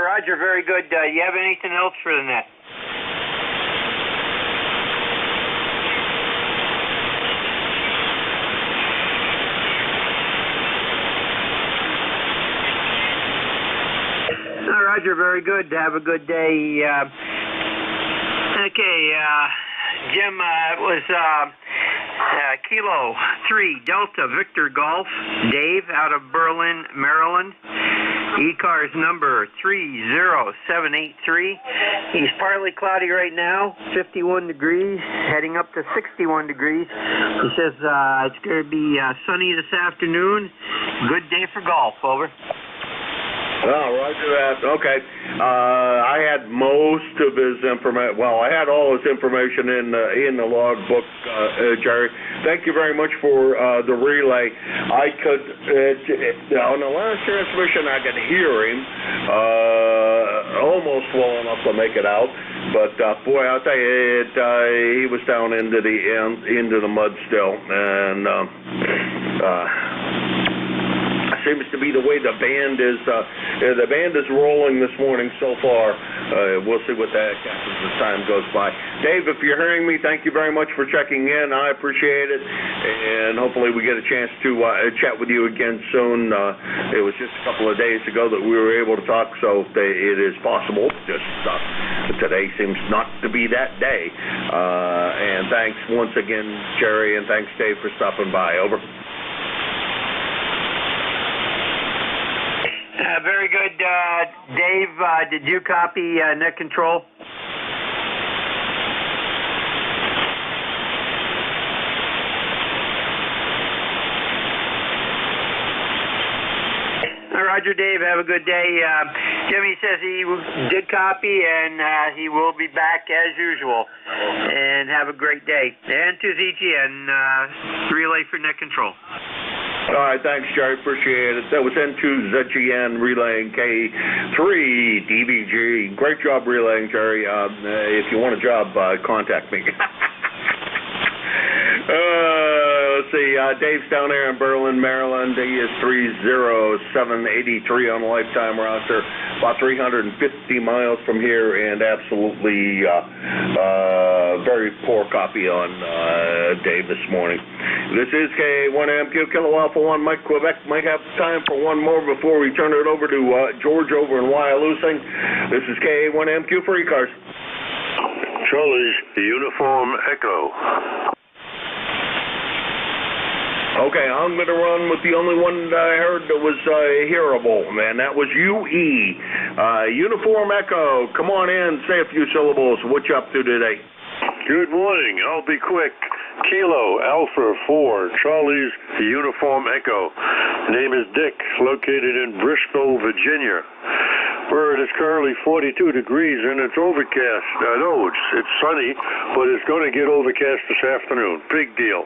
Roger, very good. You have anything else for the net? Roger, very good. Have a good day. Okay, Jim, it was Kilo 3 Delta Victor Golf, Dave out of Berlin, Maryland. E-Car's number 30783. He's partly cloudy right now, 51 degrees, heading up to 61 degrees. He says it's going to be sunny this afternoon. Good day for golf. Over. Oh, roger that. Okay. I had most of his information. Well, I had all his information in the log book, Jerry. Thank you very much for the relay. I could, on the last transmission, I could hear him almost well enough to make it out. But boy, I'll tell you, he was down into the mud still, and seems to be the way the band is rolling this morning so far. We'll see what that happens as time goes by. Dave, if you're hearing me, thank you very much for checking in. I appreciate it, and hopefully we get a chance to chat with you again soon. It was just a couple of days ago that we were able to talk, so it is possible. Just today seems not to be that day. And thanks once again, Jerry, and thanks, Dave, for stopping by. Over. Very good. Dave, did you copy net control? Roger, Dave. Have a good day. Jimmy says he did copy, and he will be back as usual. And have a great day. And to ZGN, relay for net control. All right, thanks, Jerry. Appreciate it. That was N2ZGN relaying K3 DVG. Great job relaying, Jerry. If you want a job, contact me. Let's see. Dave's down there in Berlin, Maryland. He is 30783 on the lifetime roster. About 350 miles from here, and absolutely very poor copy on Dave this morning. This is K1MQ Kilo Alpha 1 Mike Quebec. Might have time for one more before we turn it over to George over in Wyalusing. This is K1MQ for E-Cars. Charlie's Uniform Echo. Okay, I'm going to run with the only one that I heard that was hearable, man. That was UE. Uniform Echo. Come on in, say a few syllables. What you up to today? Good morning. I'll be quick. Kilo Alpha 4, Charlie's Uniform Echo. Name is Dick, located in Bristol, Virginia. Where it is currently 42 degrees and it's overcast. I know it's sunny, but it's going to get overcast this afternoon. Big deal.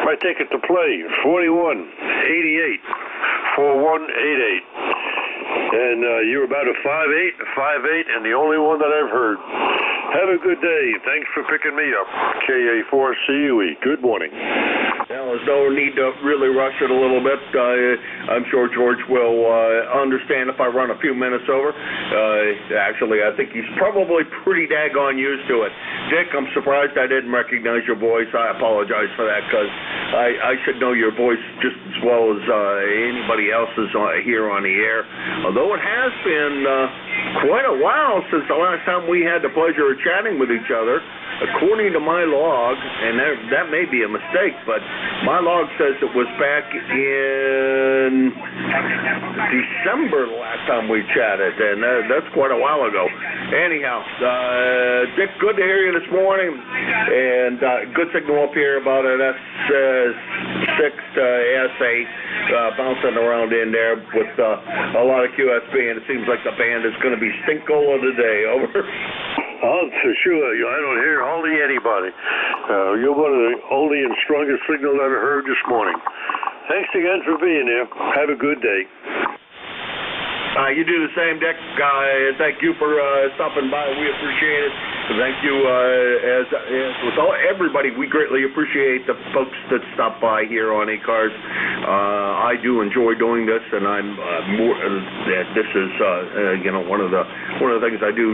My ticket to play, 4188, 4188. And you're about a 5'8", and the only one that I've heard. Have a good day. Thanks for picking me up. KA4CUE. Good morning. Well, there's no need to really rush it a little bit. I'm sure George will understand if I run a few minutes over. Actually, I think he's probably pretty daggone used to it. Dick, I'm surprised I didn't recognize your voice. I apologize for that, because I should know your voice just as well as anybody else's here on the air. Although it has been quite a while since the last time we had the pleasure of chatting with each other. According to my log, and that may be a mistake, but my log says it was back in December the last time we chatted, and that's quite a while ago. Anyhow, Dick, good to hear you this morning, and good signal up here about an S6 to S8 bouncing around in there with a lot of QSB, and it seems like the band is going to be Stinko of the day. Over. Oh, for sure. I don't hear hardly anybody. You're one of the only and strongest signals I've heard this morning. Thanks again for being there. Have a good day. You do the same, Dick. Thank you for stopping by. We appreciate it. Thank you, as with everybody, we greatly appreciate the folks that stop by here on A-Cars. I do enjoy doing this, and I'm more. This is one of the things I do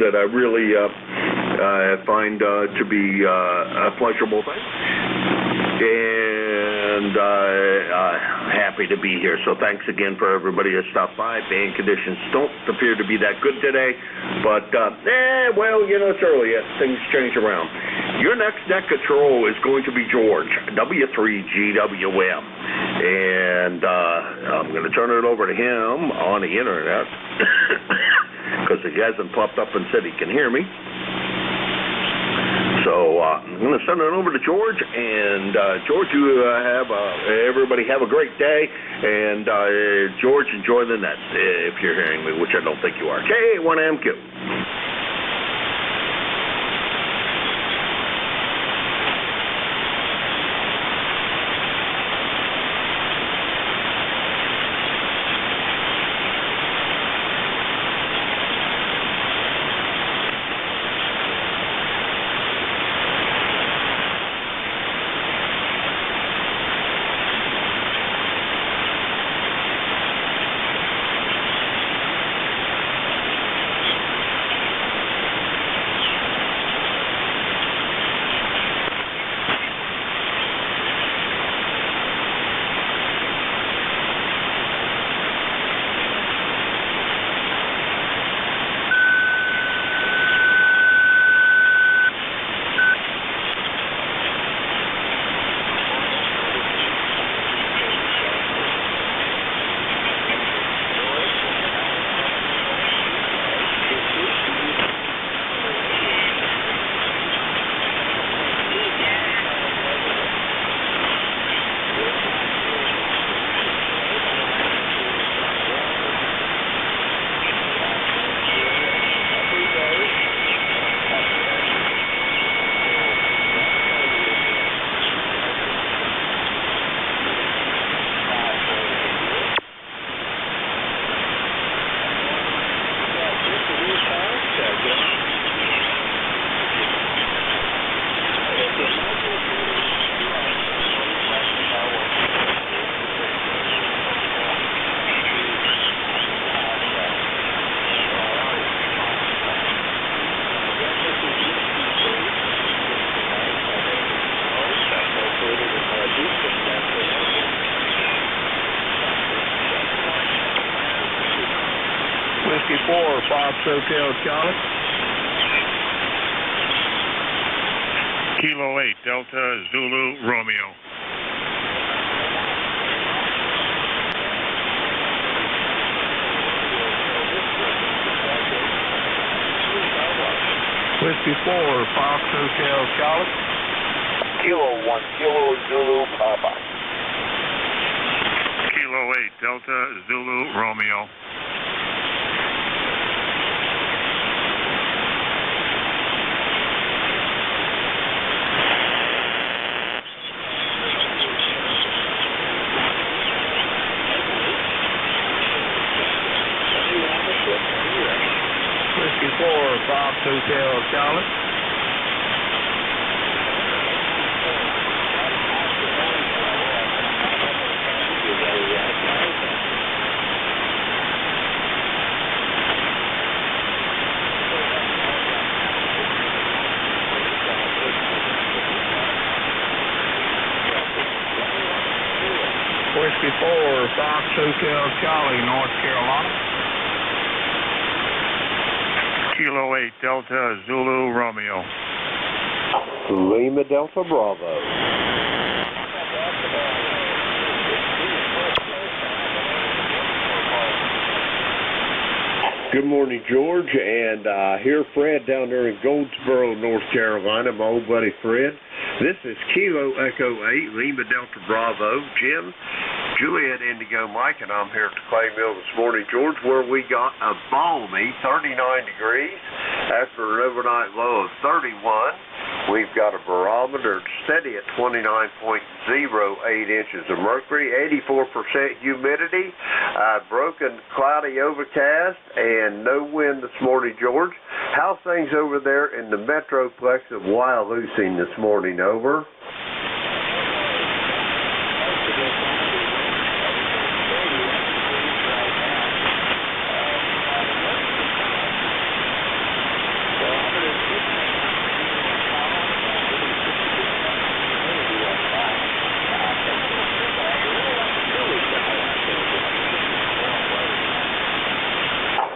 that I really find to be a pleasurable thing. And happy to be here. So thanks again for everybody that stopped by. Band conditions don't appear to be that good today, but it's early. Things change around. Your next net control is going to be George, W3GWM, and I'm going to turn it over to him on the internet because he hasn't popped up and said he can hear me. So I'm going to send it over to George, and George, you everybody have a great day, and George, enjoy the net if you're hearing me, which I don't think you are. K1MQ. Whiskey 4, Fox Hotel Charlie. Kilo 8, Delta Zulu Romeo. Whiskey 4, Fox Hotel Charlie. Kilo 1, Kilo Zulu Papa. Kilo 8, Delta Zulu Romeo. Whiskey 4, Fox Hotel Charlie, North Carolina. Kilo 8 Delta Zulu Romeo. Lima Delta Bravo. Good morning, George, and here Fred down there in Goldsboro, North Carolina, my old buddy Fred. This is Kilo Echo 8, Lima Delta Bravo, Jim, Juliet Indigo Mike, and I'm here at the Clay Mill this morning, George, where we got a balmy 39 degrees after an overnight low of 31. We've got a barometer steady at 29.08 inches of mercury, 84% humidity, broken, cloudy, overcast, and no wind this morning, George. How's things over there in the metroplex of Wyalusing this morning? Over.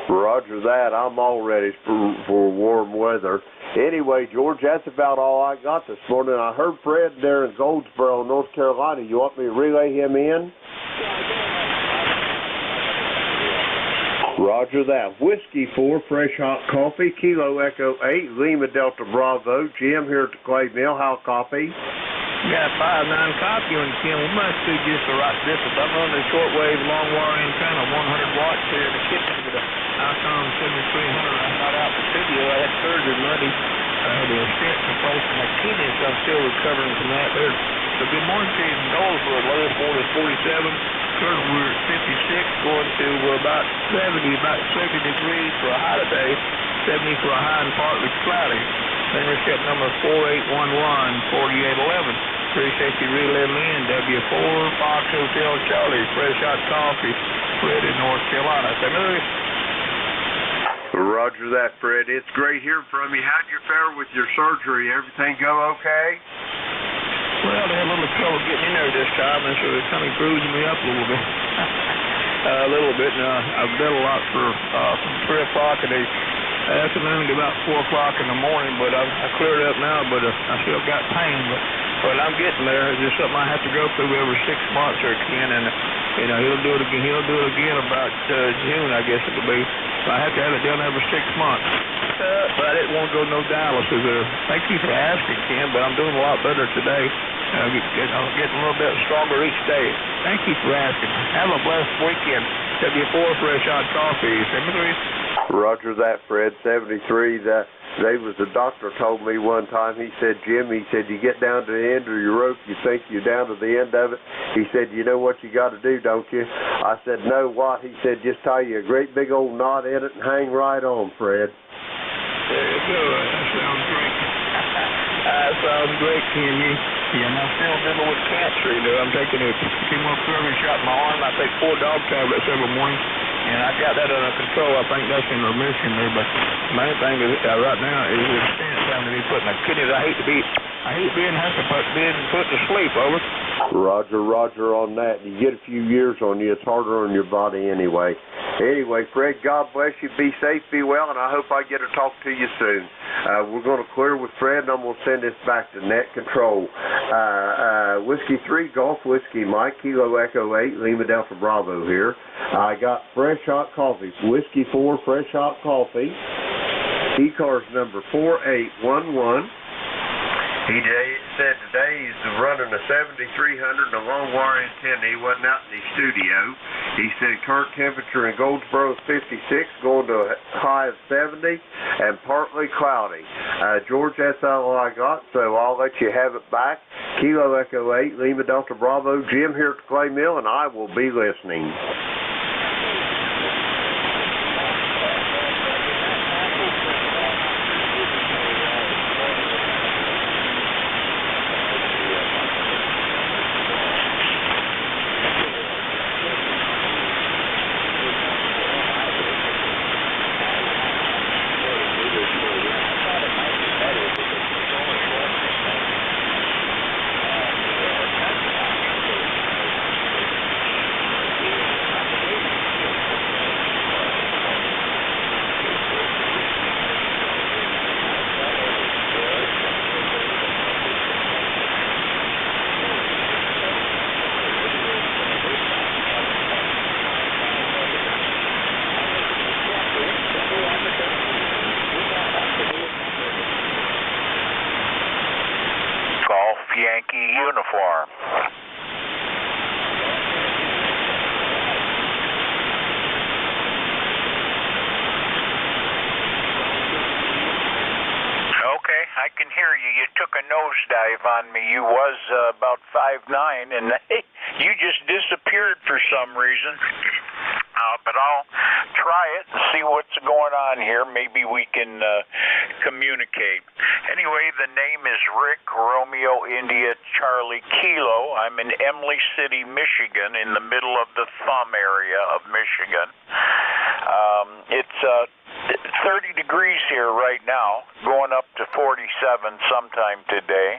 Roger that. I'm all ready for warm weather. Anyway, George, that's about all I got this morning. I heard Fred there in Goldsboro, North Carolina. You want me to relay him in? Roger that. Whiskey 4, fresh hot coffee, Kilo Echo 8, Lima Delta Bravo. Jim here at the Clay Mill. How copy? Got 5-9 copy on the Kim. We must do just the right distance. I'm running a shortwave long wire antenna, 100 watts here in the kitchen with a Icon 7300. I got out the studio. I had surgery Monday. I had a stent replaced in my kidney, so I'm still recovering from that there. So good morning to you. Goldsboro, low 47. Currently we're at 56, going to about 70, about 70 degrees for a high today, 70 for a high and partly cloudy. Intercept number 4811, 4811. Appreciate you relaying me in. W4, Fox Hotel Charlie, fresh hot coffee, Fred in North Carolina. St. Louis. Roger that, Fred. It's great hearing from you. How'd you fare with your surgery? Everything go okay? Well, they had a little trouble getting in there this time, and so they're kind of bruising me up a little bit. A little bit. Now, I've been a lot from 3 o'clock in the afternoon to about 4 o'clock in the morning, but I cleared up now, but I still got pain. But I'm getting there. It's just something I have to go through every 6 months or Ken, and you know he'll do it again. He'll do it again about June, I guess it'll be. So I have to have it done every 6 months. But I didn't want to go no dialysis. Thank you for asking, Ken, but I'm doing a lot better today. I'm getting a little bit stronger each day. Thank you for asking. Have a blessed weekend. W4 fresh hot coffee. 73. Roger that, Fred. 73. There was a doctor told me one time. He said, Jim, he said, you get down to the end of your rope, you think you're down to the end of it. He said, you know what you got to do, don't you? I said, no, what? He said, just tie you a great big old knot in it and hang right on, Fred. There you go. That sounds great. That sounds great, Ken. And I'm still dealing with cancer. You know, I'm taking a chemotherapy shot in my arm. I take 4 dog tablets every morning, and I got that under control. I think that's in remission there. But the main thing is right now is the stent time to be put in the kidneys. I hate being put to sleep. Over. Roger on that. You get a few years on you, it's harder on your body anyway. Anyway, Fred, God bless you. Be safe, be well, and I hope I get to talk to you soon. We're going to clear with Fred, and I'm going to send this back to net control. Whiskey 3, Golf Whiskey Mike, Kilo Echo 8, Lima Delta Bravo here. I got fresh hot coffee. Whiskey 4, fresh hot coffee. E-car's number 4811. He said today he's running a 7300 and a long wire antenna. He wasn't out in the studio. He said current temperature in Goldsboro is 56, going to a high of 70, and partly cloudy. George, that's all I got, so I'll let you have it back. Kilo Echo 8, Lima Delta Bravo. Jim here at the Clay Mill, and I will be listening. uniform. Okay, I can hear you. You took a nosedive on me. You was about 5'9", and you just disappeared for some reason. But I'll try it and see what's going on here. Maybe we can communicate. Anyway, the name is Rick, Romeo, India, Charlie, Kilo. I'm in Emily City, Michigan, in the middle of the thumb area of Michigan. It's 30 degrees here right now, going up to 47 sometime today.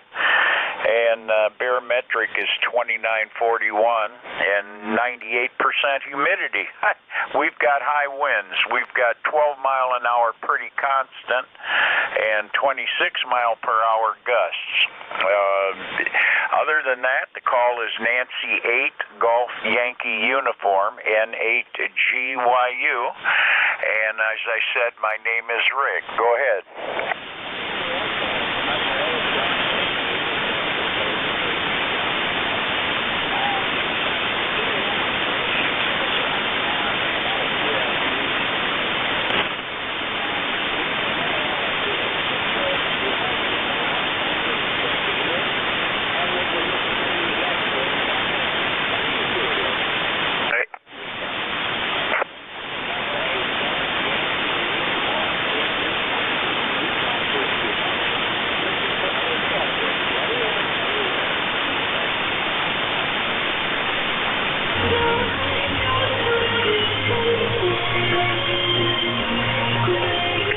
And barometric is 2941 and 98% humidity. We've got high winds. We've got 12 mile an hour pretty constant and 26 mile per hour gusts. Other than that, the call is Nancy 8 Golf Yankee Uniform N8GYU. And as I said, my name is Rick. Go ahead.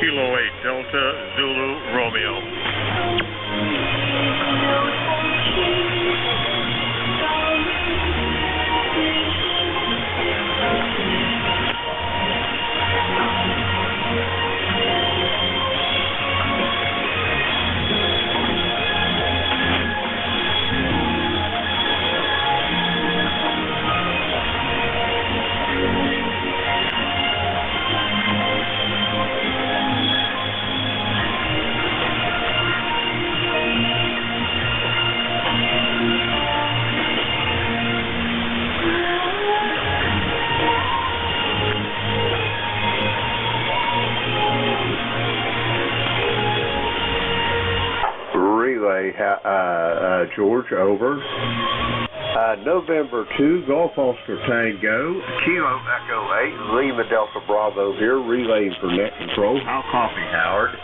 Kilo 8 Delta Zulu Romeo. Relay, George, over. November 2, Golf Oscar Tango, Kilo Echo 8, Lima Delta Bravo here, relaying for net control. How copy, Howard?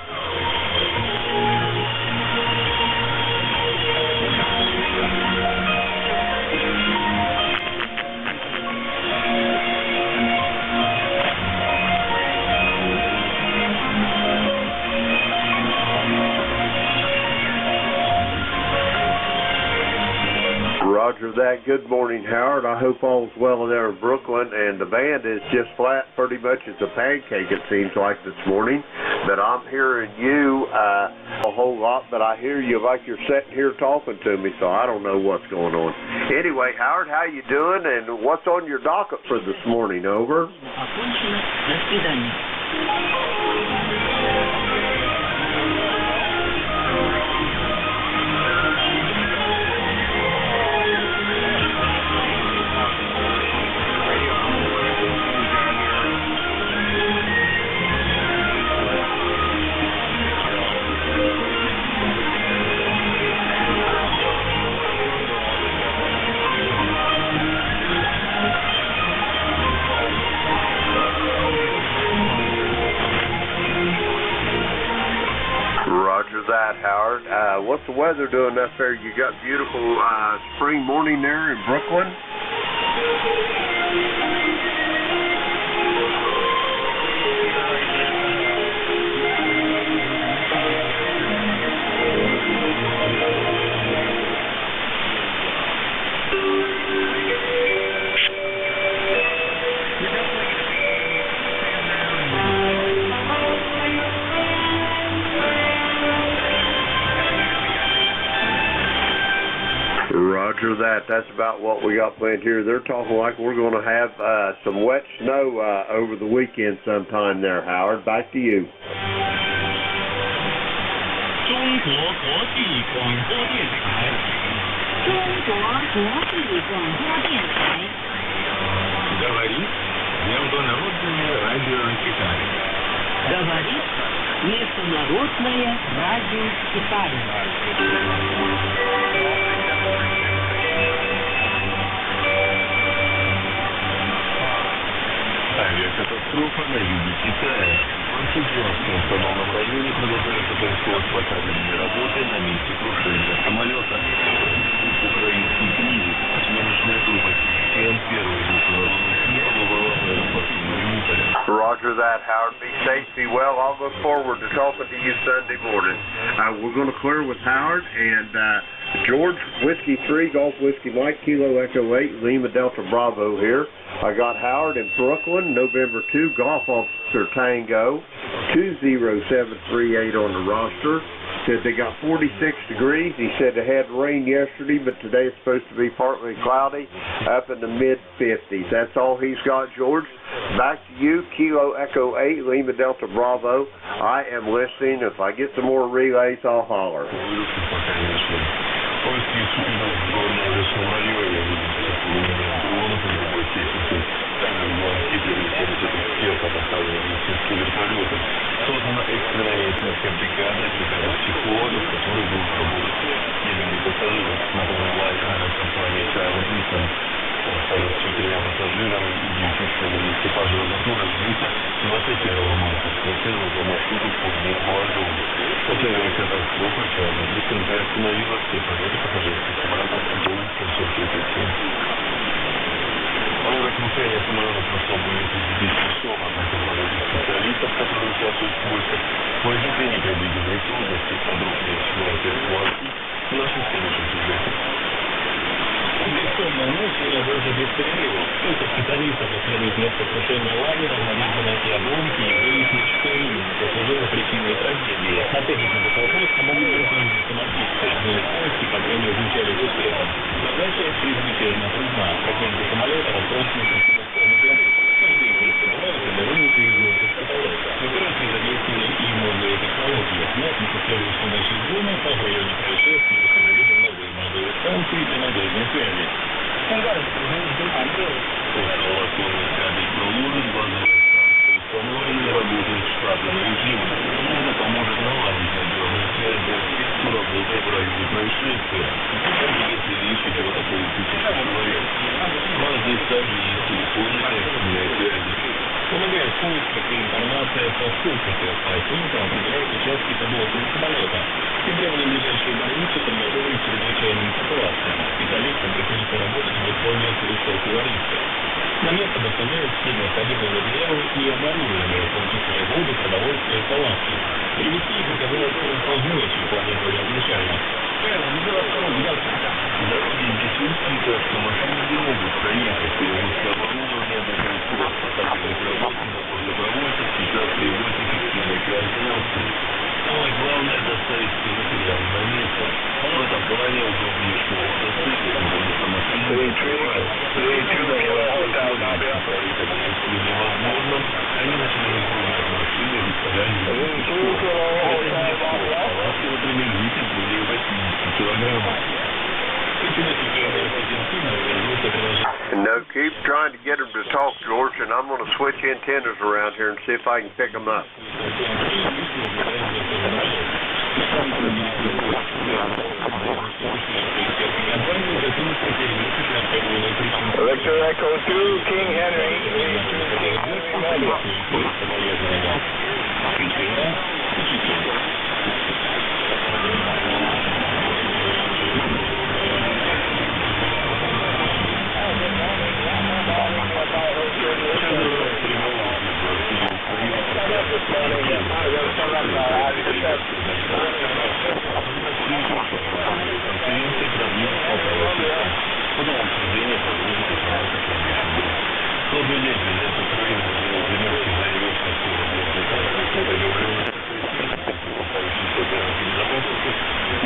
Roger that. Good morning, Howard. I hope all's well in there in Brooklyn, and the band is just flat pretty much as a pancake, it seems like, this morning. But I'm hearing you a whole lot, but I hear you like you're sitting here talking to me, so I don't know what's going on. Anyway, Howard, how you doing, and what's on your docket for this morning? Over. Roger that, Howard. What's the weather doing up there? You got beautiful spring morning there in Brooklyn? Roger that. That's about what we got planned here. They're talking like we're going to have some wet snow over the weekend sometime there, Howard. Back to you. 中国国际广播电台。中国国际广播电台。Говорит Международное радио Китая. Говорит Международное радио Китая. Авиакатастрофа на юге Китая. В Антигуанском автономном районе продолжаются поисково-спасательные работы на месте крушения самолета. Украинский кризис. Съемочная группа КН первой международных СМИ побывала в аэропорту Мариуполя. Roger that, Howard. Be safe, be well. I'll look forward to talking to you Sunday morning. We're going to clear with Howard and George, Whiskey 3, Golf Whiskey Mike, Kilo Echo 8, Lima Delta Bravo here. I got Howard in Brooklyn, November 2, Golf Officer Tango, 20738 on the roster. Said they got 46 degrees. He said they had rain yesterday, but today it's supposed to be partly cloudy, up in the mid-50s. That's all he's got, George. Back to you, Kilo Echo 8, Lima Delta Bravo. I am listening. If I get some more relays, I'll holler. Создана экстренная медицинская бригада психологов, которые будут работать с семьями пассажиров. Например, авиальная компания Travel Eastern с 4 пассажирами и 9 членами экипажа разослала сбыта 21 марта стартировал по маршруту Пулмон-Молодежь. После авиакатастрофы Travel Eastern приостановила все полеты пассажирских самолетов Boeing 737. Крушение самолета прошло более 30 часов, однако благодаря специалистов, которые участвуют в поисках, возникли непредвиденные трудности. Подробнее ситуации в нашем следующем сюжете. Бессонная ночь продолжается без перерывов. Только специалисты обследуют место крушения лайнера, надежда найти обломки и выяснить, что именно послужило причиной трагедии. Ответить на этот вопрос помогут только самолетисты, но их поиски пока не увенчались успехом. Задача чрезвычайно трудна. Противники самолета разбросаны по всему полу земли. Каждый из них собираются для вынуса из воздуха самолета. В операции задействовали и новые технологии. Начали следующей ночной зоны в районе происшествия установили новые модули станции для надежной связи. Операционный кабель проложен, базовая станция установлена и работает в штатном режиме. Это поможет наладить надежную связь для всех, кто работает в районе происшествия. Если речь идет о полутысячи человек. Здесь также есть телефоны экстренной связи. Помогает поиск и информация по ссылке по снимкам определяют участки подводного самолета. Тем временем ближайшие больницы подготовлены к чрезвычайным ситуациям. Специалистам приходится работать в условиях высокого риска. На место доставляют все необходимые материалы и оборудование, в том числе воду, продовольствие и палатки. Привезти их оказалось сложнее, чем планировали изначально. Дороги здесь узкие, так что машины не могут проехать. Перевозка оборудования для городских спасательных работников и добровольцев сейчас требует эффективной координации. Самое главное – доставить все материалы на место. В этом плане удобнее всего мотоциклы, потому что машины не открывают. Если невозможно, они начали разгружать машины, выставлять палатки, например, весит более 80 килограммов. No, keep trying to get them to talk, George, and I'm going to switch antennas around here and see if I can pick them up. Victor Echo 2, King Henry,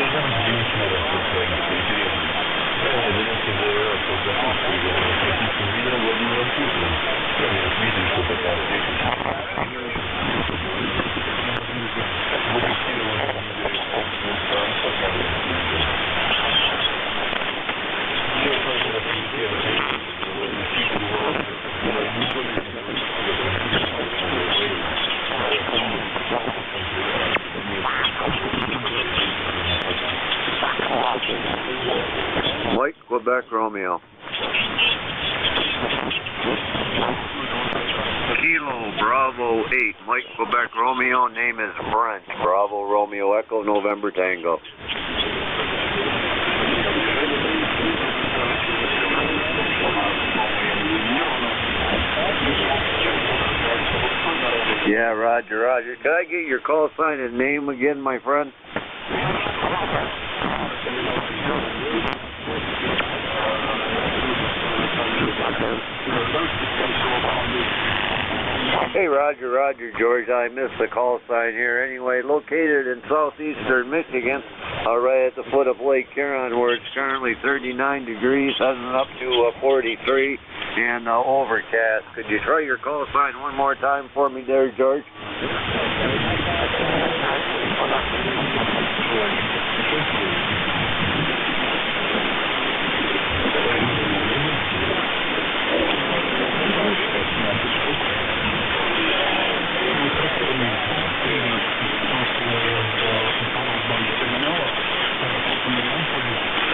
Должна быть женщина, своих Mike, Quebec, Romeo. Kilo, Bravo 8, Mike, Quebec, Romeo, name is Brent. Bravo, Romeo, Echo, November, Tango. Yeah, Roger, Roger. Can I get your call sign and name again, my friend? Hey, Roger, Roger, George. I missed the call sign here. Anyway, located in southeastern Michigan, right at the foot of Lake Huron, where it's currently 39 degrees, heading up to 43, and overcast. Could you try your call sign one more time for me there, George?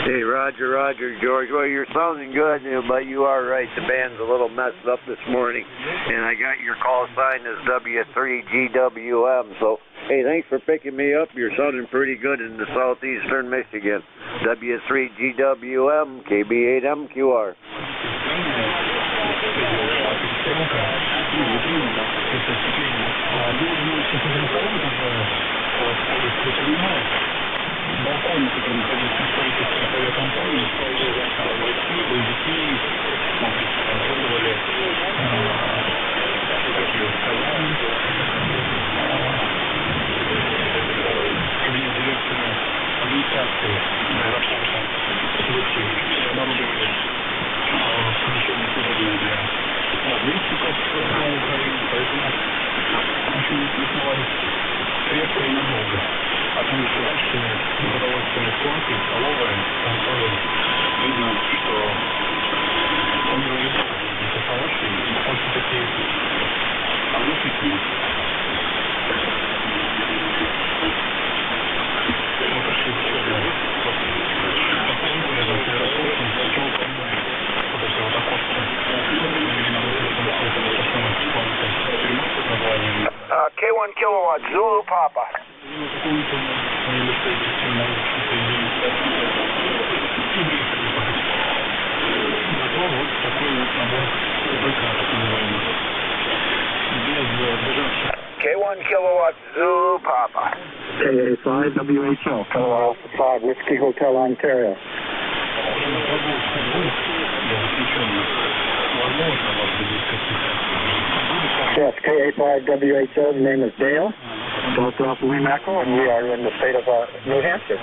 Hey, Roger, Roger, George. Well, you're sounding good, but you are right. The band's a little messed up this morning, and I got your call sign as W3GWM. So, hey, thanks for picking me up. You're sounding pretty good in the southeastern Michigan. W3GWM, KB8MQR. K1 kilowatt, Zulu Papa. K1 kilowatt, Zulu Papa. KA5 WHO, kilowatt 5, Whiskey Hotel, Ontario. Yes, KA5 WHO, the name is Dale, Delta Alpha Lima Echo, and we are in the state of New Hampshire.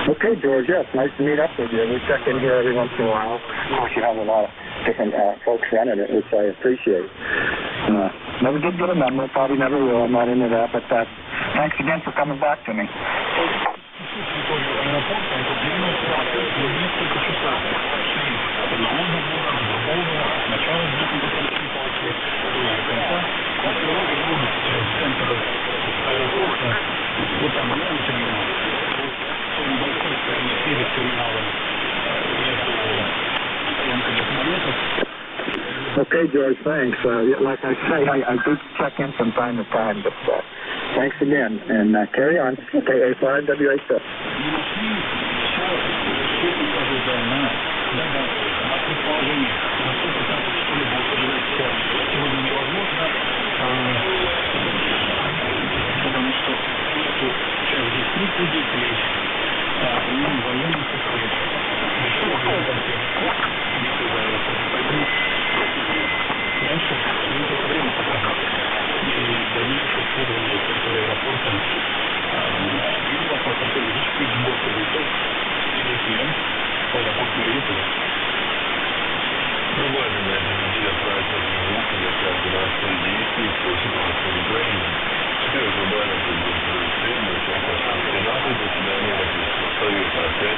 Okay, George, yes, nice to meet up with you. We check in here every once in a while. Of course, you have a lot of different folks running it, which I appreciate. Never did get a number, probably never will. I'm not into that, but thanks again for coming back to me. Okay, George, thanks. Like I say, I do check in from time to time, but thanks again, and carry on. KA5 WHO. Deus,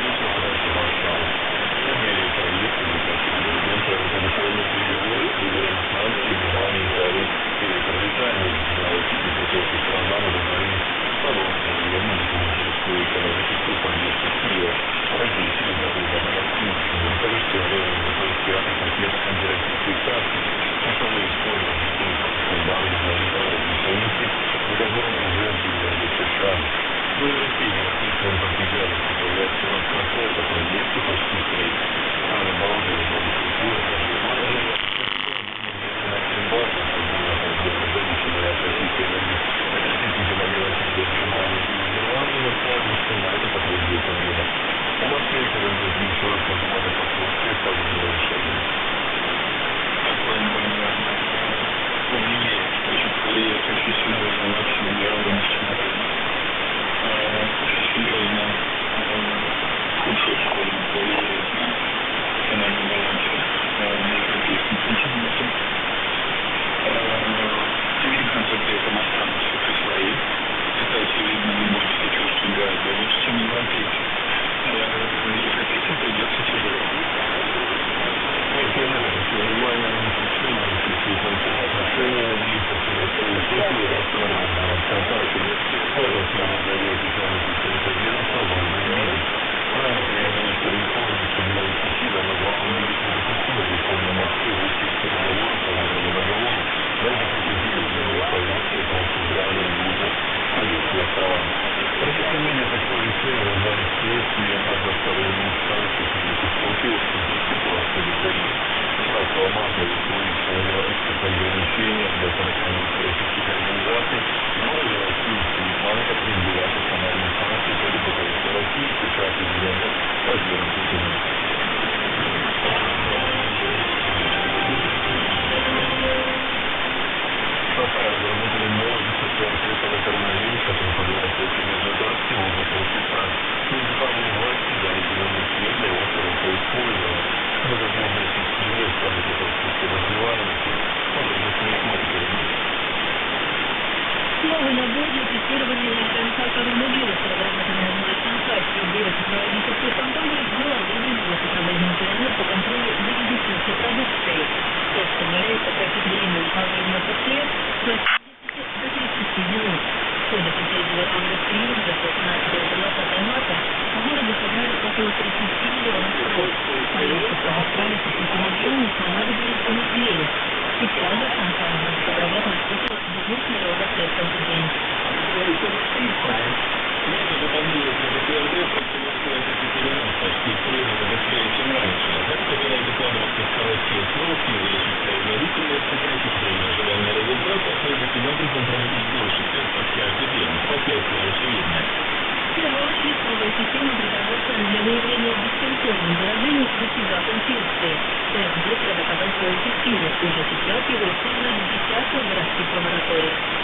effettivo uso associati e versione dedicato a grassi lavoratori.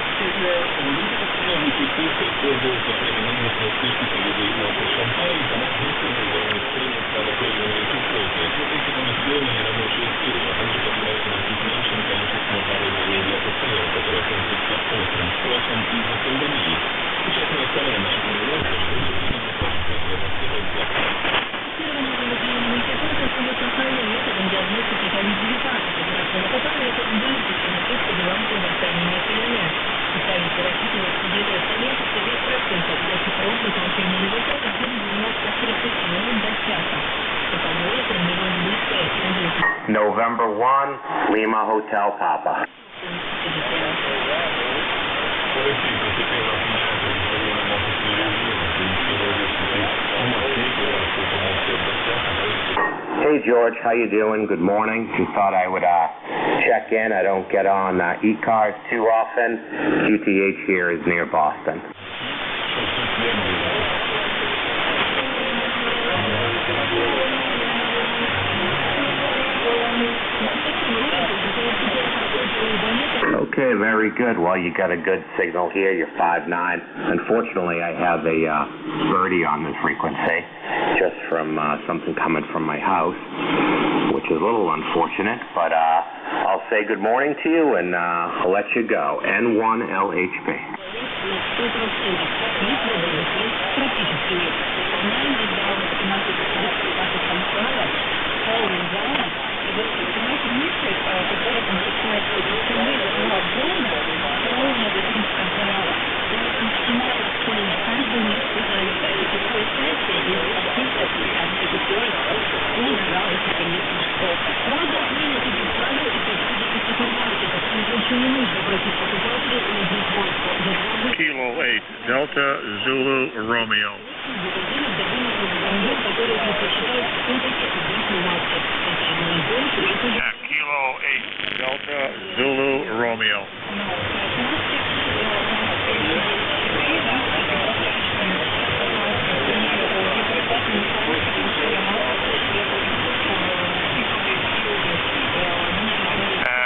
November 1, Lima Hotel Papa. Hey George, how you doing? Good morning. Just thought I would check in. I don't get on e-cars too often. QTH here is near Boston. Okay, very good. Well, you got a good signal here. You're 5'9". Unfortunately, I have a birdie on this frequency, just from something coming from my house, which is a little unfortunate. But I'll say good morning to you, and I'll let you go. N1LHP. Kilo 8, Delta Zulu Romeo. Yeah, Kilo 8, Delta Zulu Romeo.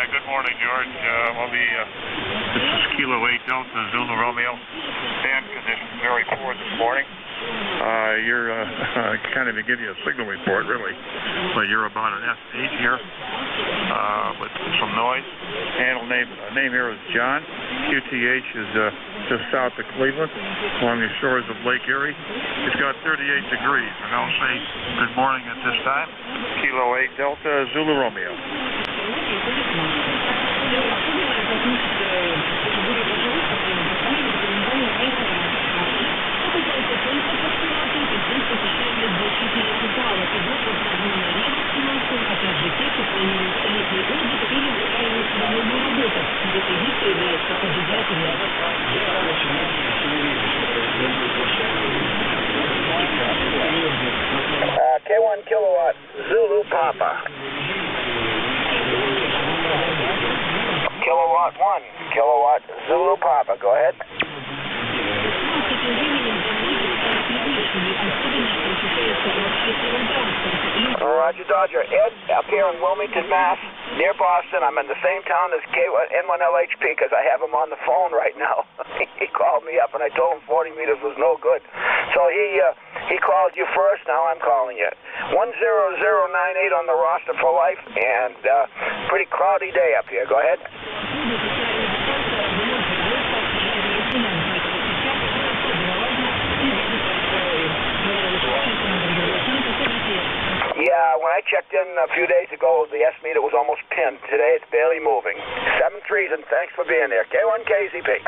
Good morning, George. This is Kilo 8 Delta Zulu Romeo. Band conditions very poor this morning. You're can't even give you a signal report, really. But you're about an S8 here with some noise. Handle name here is John. QTH is just south of Cleveland, along the shores of Lake Erie. It's got 38 degrees, and I'll say good morning at this time. Kilo 8 Delta Zulu Romeo. K1 kilowatt Zulu Papa. Kilowatt 1, kilowatt Zulu Papa. Go ahead. Roger Dodger. Ed, up here in Wilmington, Mass, near Boston. I'm in the same town as N1LHP because I have him on the phone right now. He called me up and I told him 40 meters was no good. So he called you first, now I'm calling you. 10098 on the roster for life, and pretty cloudy day up here. Go ahead. Yeah, when I checked in a few days ago, the S meter was almost pinned. Today it's barely moving. 7-3s, and thanks for being there. K1 KZP.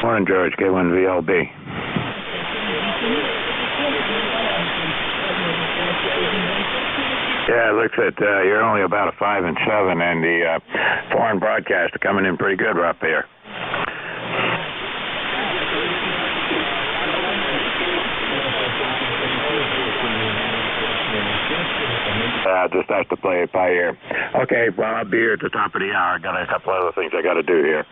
Morning, George. K1VLB. Yeah, it looks at you're only about a 5 and 7, and the foreign broadcasts are coming in pretty good up here. Just has to play it by ear. Okay, well, I'll be here at the top of the hour. I got a couple other things I got to do here.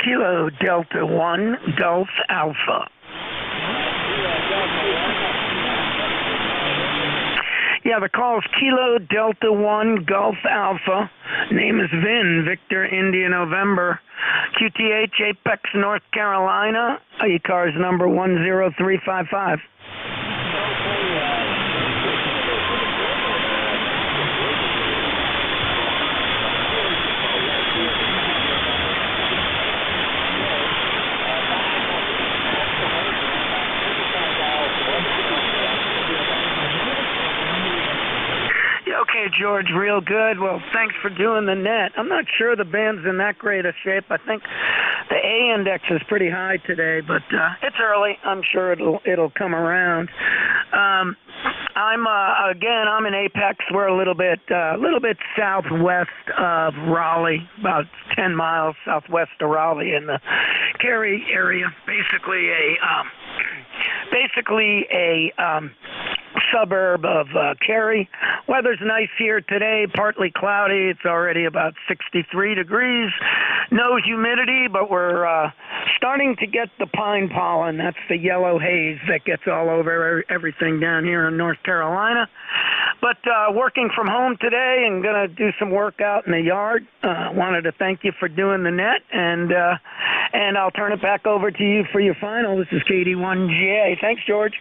Kilo Delta 1 Golf Alpha. Yeah, the call is Kilo Delta 1 Golf Alpha. Name is Vin, Victor India November. QTH Apex, North Carolina. Your car's number 10355. Okay, George, real good. Well, thanks for doing the net. I'm not sure the band's in that great a shape. I think the A index is pretty high today, but it's early. I'm sure it'll come around. I'm in Apex. We're a little bit southwest of Raleigh, about 10 miles southwest of Raleigh in the Cary area. Basically a suburb of Cary. Weather's nice here today, partly cloudy. It's already about 63 degrees. No humidity, but we're starting to get the pine pollen. That's the yellow haze that gets all over everything down here in North Carolina. But working from home today and going to do some work out in the yard. Wanted to thank you for doing the net, and I'll turn it back over to you for your final. This is KD1GA. Thanks, George.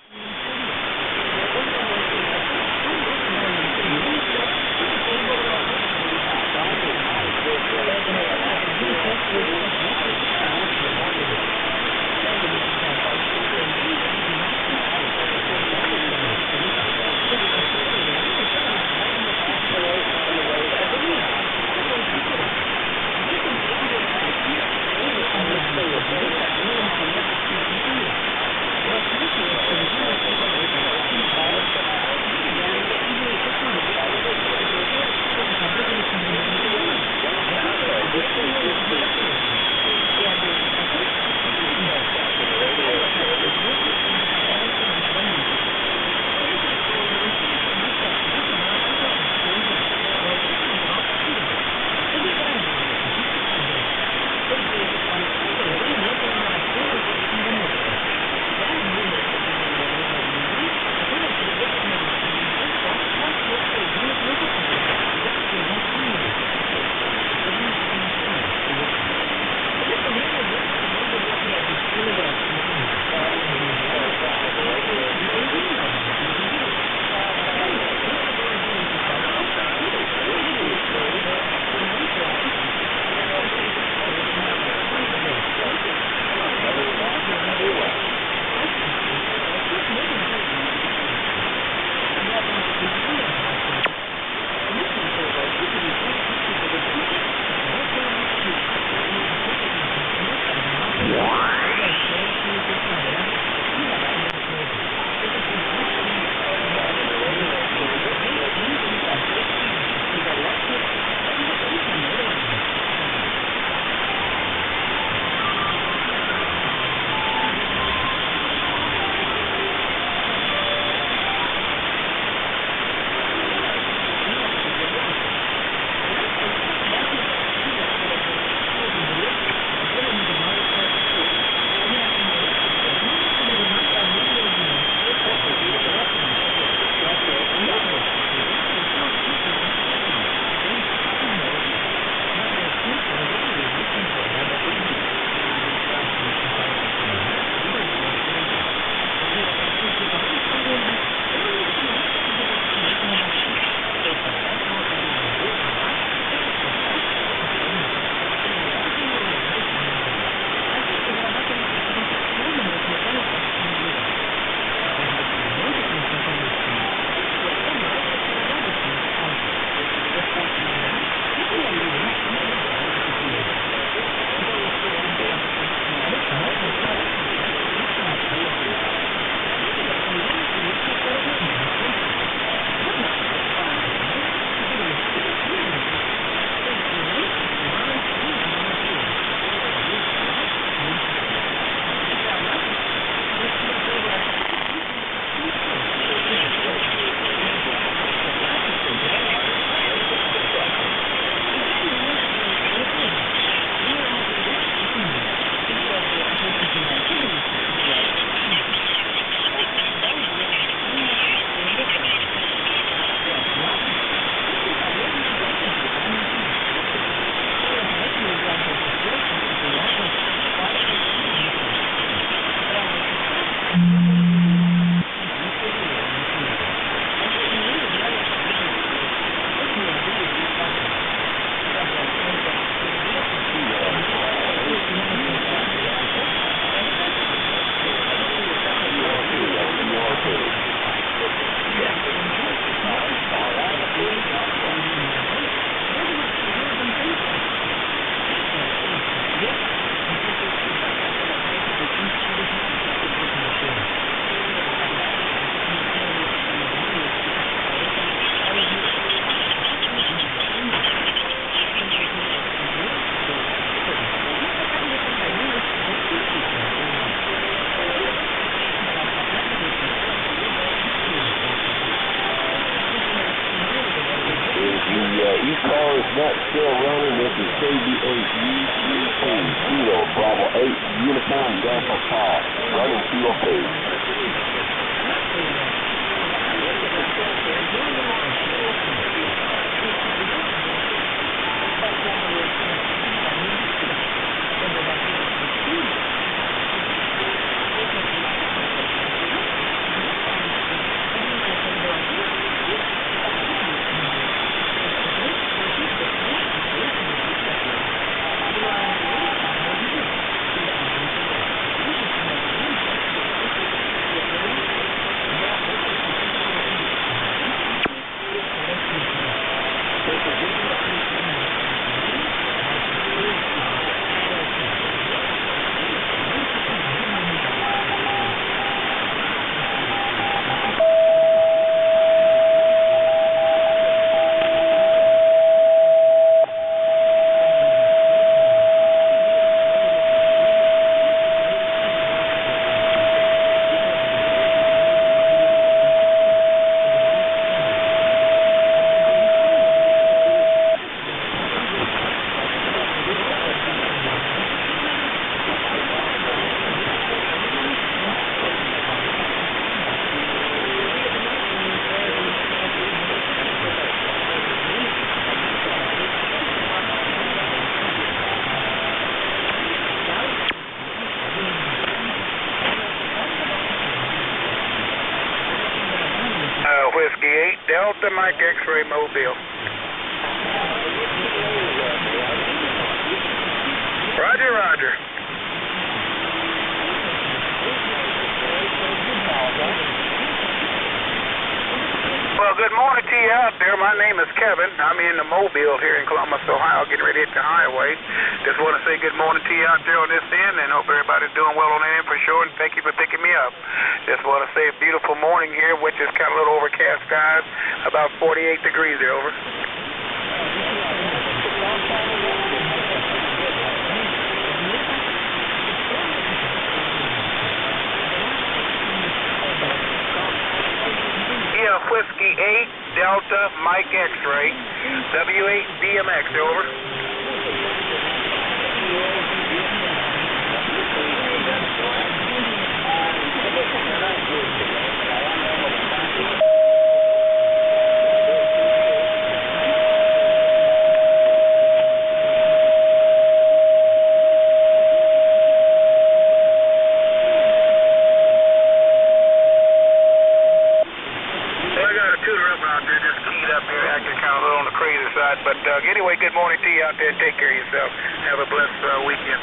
running kilo 8. Whiskey 8 Delta Mike X-Ray Mobile. Roger, roger. Well, good morning to you out there. My name is Kevin. I'm in the Mobile here in Columbus, Ohio, getting ready to hit the highway. Just want to say good morning to you out there on this end, and hope everybody's doing well on that end for sure, and thank you for picking me up. Just want to say a beautiful morning here, which is kind of a little overcast skies, about 48 degrees there, over. Yeah, Whiskey 8 Delta Mike X-Ray, W8 DMX, over. But anyway, good morning to you out there. Take care of yourself. Have a blessed weekend.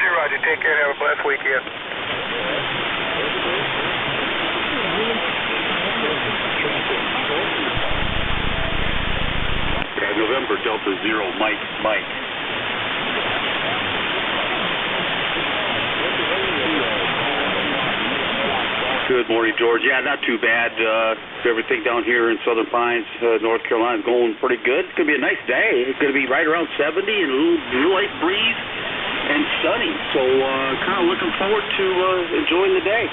Roger, take care and have a blessed weekend. November Delta 0, Mike. Good morning, George. Yeah, not too bad. Everything down here in Southern Pines, North Carolina, is going pretty good. It's going to be a nice day. It's going to be right around 70 and a little light breeze and sunny. So kind of looking forward to enjoying the day.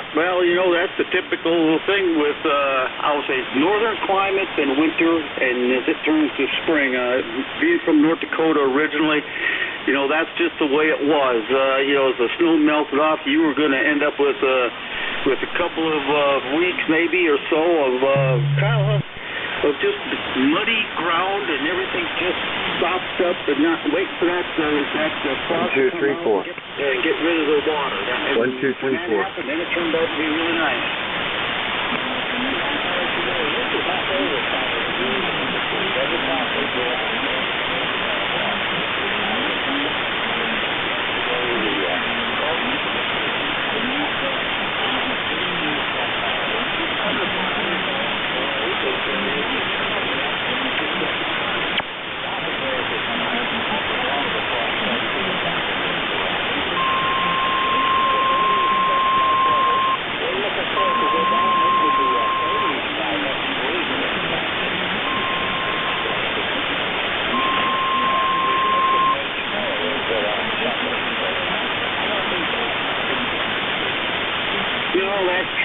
Well, you know, that's the typical thing with, I would say, northern climates and winter, and as it turns to spring. Being from North Dakota originally, you know, that's just the way it was. You know, as the snow melted off, you were going to end up with a couple of weeks maybe or so of kind of of just muddy ground and everything just stops up and not wait for that frost 1, 2, 3, 4. And get rid of the water. 1, 2, 3, 4. When that happened, then it turned out to be really nice.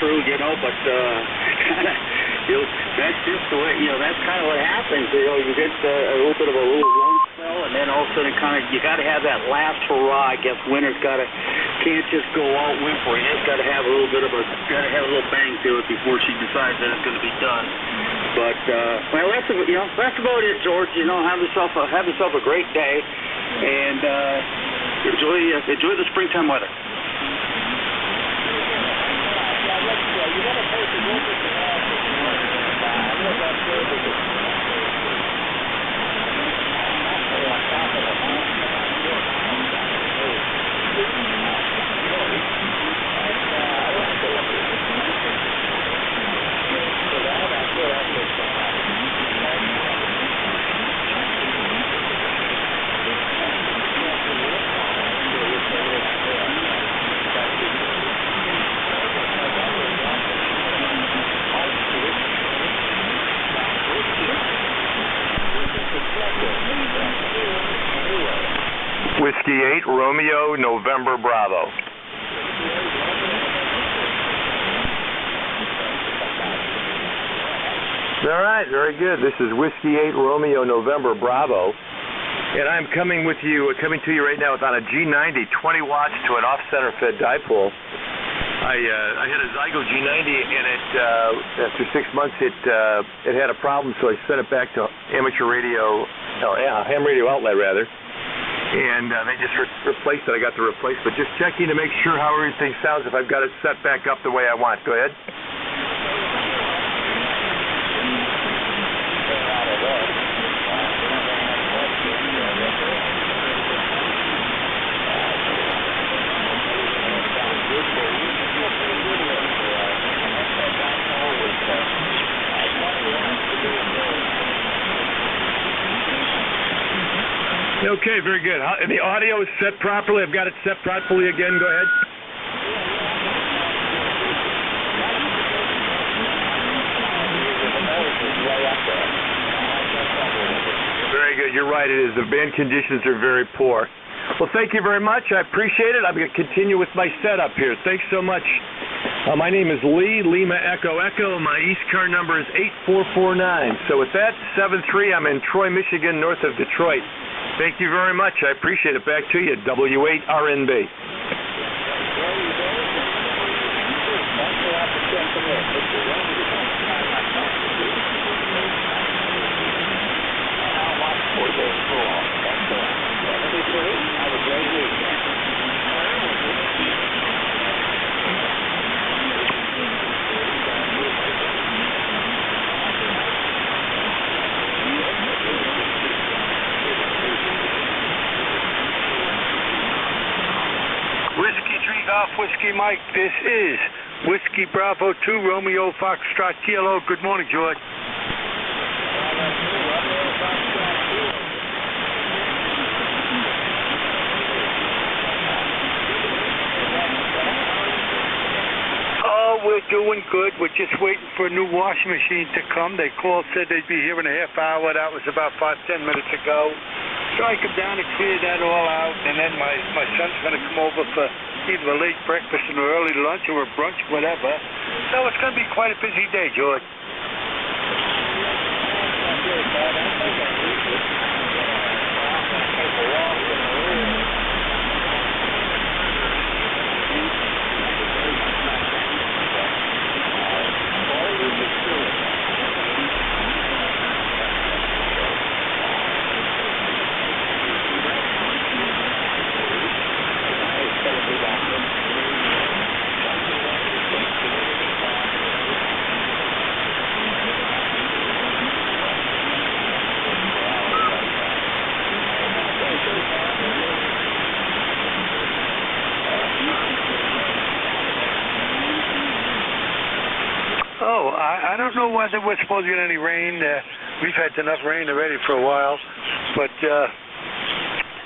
True, but kind of, that's just the way, that's kind of what happens. You get a little bit of a little warm spell, and then all of a sudden, you got to have that last hurrah. I guess winter's can't just go out whimpering. It's got to have a little bit of a little bang to it before she decides that it's going to be done. But well, that's about it, George. Have yourself a great day, and enjoy the springtime weather. Whiskey 8, Romeo, November, Bravo. All right, very good. This is Whiskey 8, Romeo, November, Bravo. And I'm coming to you right now on a G90, 20 watts to an off-center fed dipole. I had a Zygo G90, and after 6 months, it had a problem, so I sent it back to amateur radio, ham radio outlet rather. And they just replaced it. I got the replacement. Just checking to make sure how everything sounds if I've got it set back up the way I want. Go ahead. Okay, very good. The audio is set properly. I've got it set properly again. Go ahead. Very good. You're right. It is. The band conditions are very poor. Well, thank you very much. I appreciate it. I'm going to continue with my setup here. Thanks so much. My name is Lee, Lima Echo Echo. My East car number is 8449. So with that, 73, I'm in Troy, Michigan, north of Detroit. Thank you very much. I appreciate it. Back to you, W8RNB. Whiskey Mike, this is Whiskey Bravo 2, Romeo Foxtrot Kilo. Good morning, George. Oh, we're doing good. We're just waiting for a new washing machine to come. They called, said they'd be here in a half hour. That was about 5-10 minutes ago. So I come down and clear that all out, and then my son's going to come over for either a late breakfast and an early lunch or a brunch, whatever. So it's going to be quite a busy day, George. whether we're supposed to get any rain. We've had enough rain already for a while, but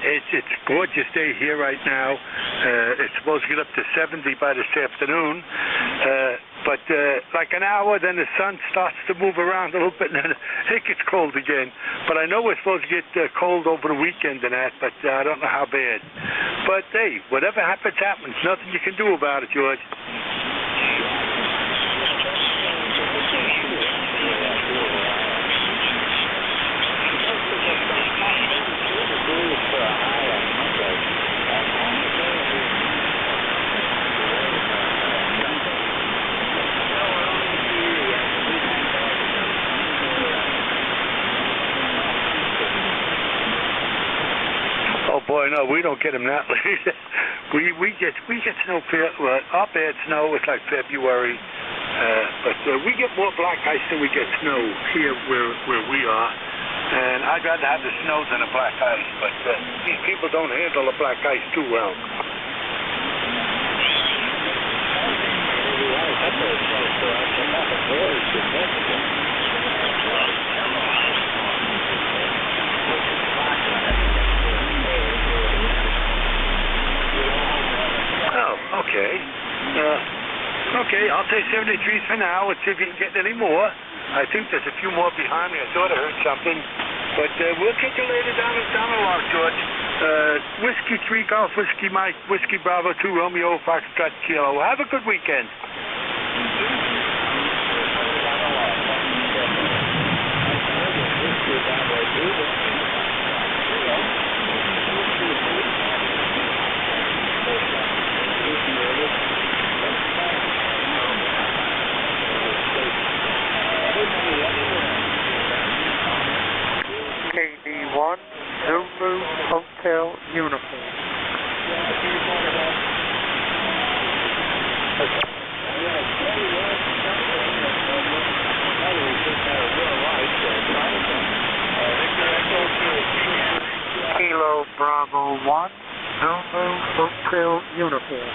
it's a gorgeous day here right now. It's supposed to get up to 70 by this afternoon, but like an hour, then the sun starts to move around a little bit, and then it gets cold again. But I know we're supposed to get cold over the weekend and that, but I don't know how bad. But hey, whatever happens, happens. Nothing you can do about it, George. Oh boy, no, we don't get them that late. we get snow. Our bad snow is like February, but we get more black ice than we get snow here where we are. And I'd rather have the snow than the black ice, but these people don't handle the black ice too well. Oh, okay. Okay, I'll take 73s for now. Let's see if you can get any more. I think there's a few more behind me. I thought I heard something. But we'll catch you later down the walk, George. Whiskey 3 Golf, Whiskey Mike, Whiskey Bravo 2 Romeo, Foxtrot Kilo. Have a good weekend. KD1 Zulu Hotel Uniform. Kilo Bravo 1 Zulu Hotel Uniform.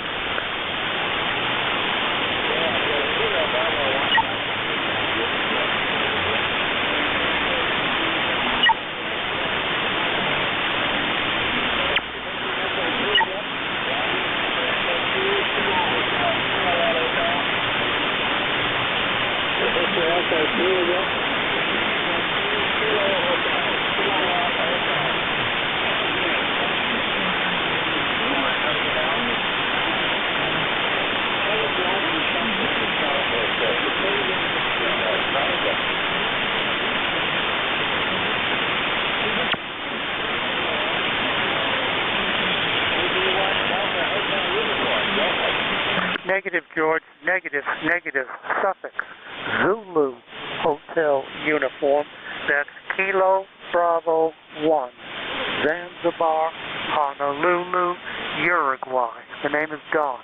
Negative, George. Negative. Suffix. Zulu Hotel Uniform. That's Kilo Bravo 1. Zanzibar, Honolulu, Uruguay. The name is Don.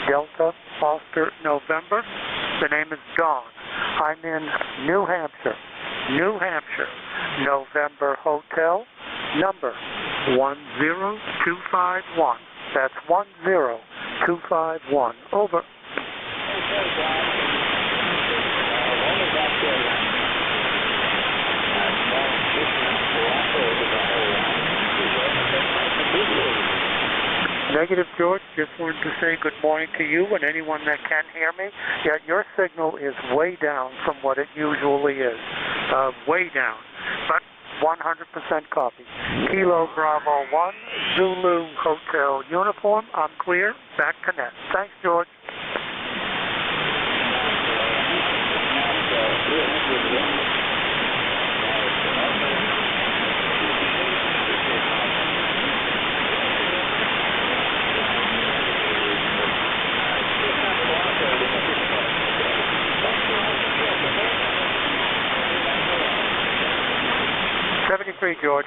Delta Foster November. The name is Don. I'm in New Hampshire. November Hotel. Number 10251. That's 10251. Over. Negative, George. Just wanted to say good morning to you and anyone that can hear me. Yeah, your signal is way down from what it usually is. Way down. But 100% copy. Kilo Bravo 1, Zulu Hotel Uniform. I'm clear. Back to net. Thanks, George. George.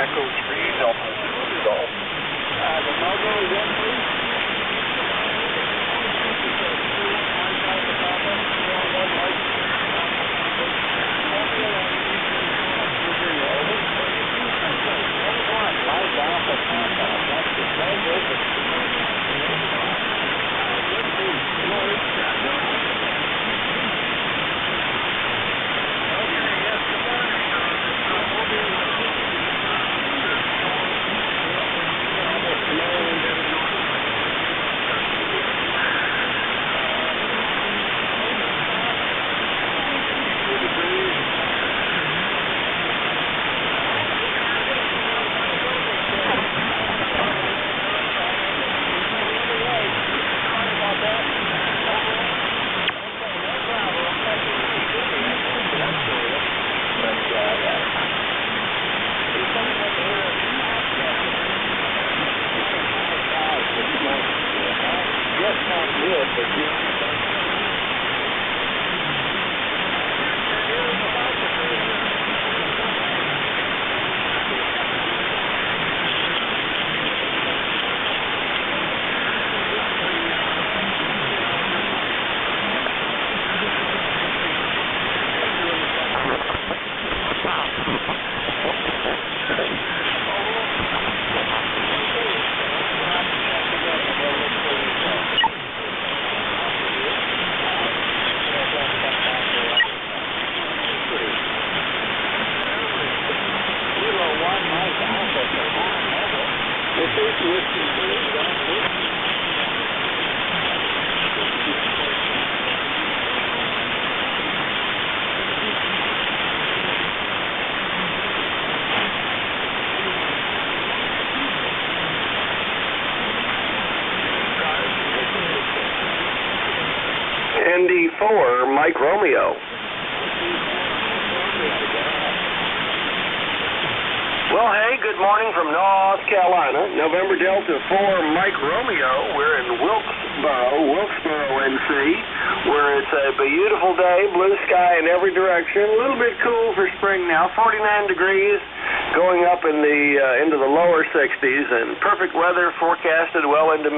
Echo 3 Delta Zulu Golf. The logo again, please. ND4 Mike Romeo. Well, hey, good morning from North Carolina. November Delta 4 Mike Romeo. We're in Wilkesboro, NC, where it's a beautiful day, blue sky in every direction. A little bit cool for spring now, 49 degrees, going up in the into the lower 60s, and perfect weather forecasted well into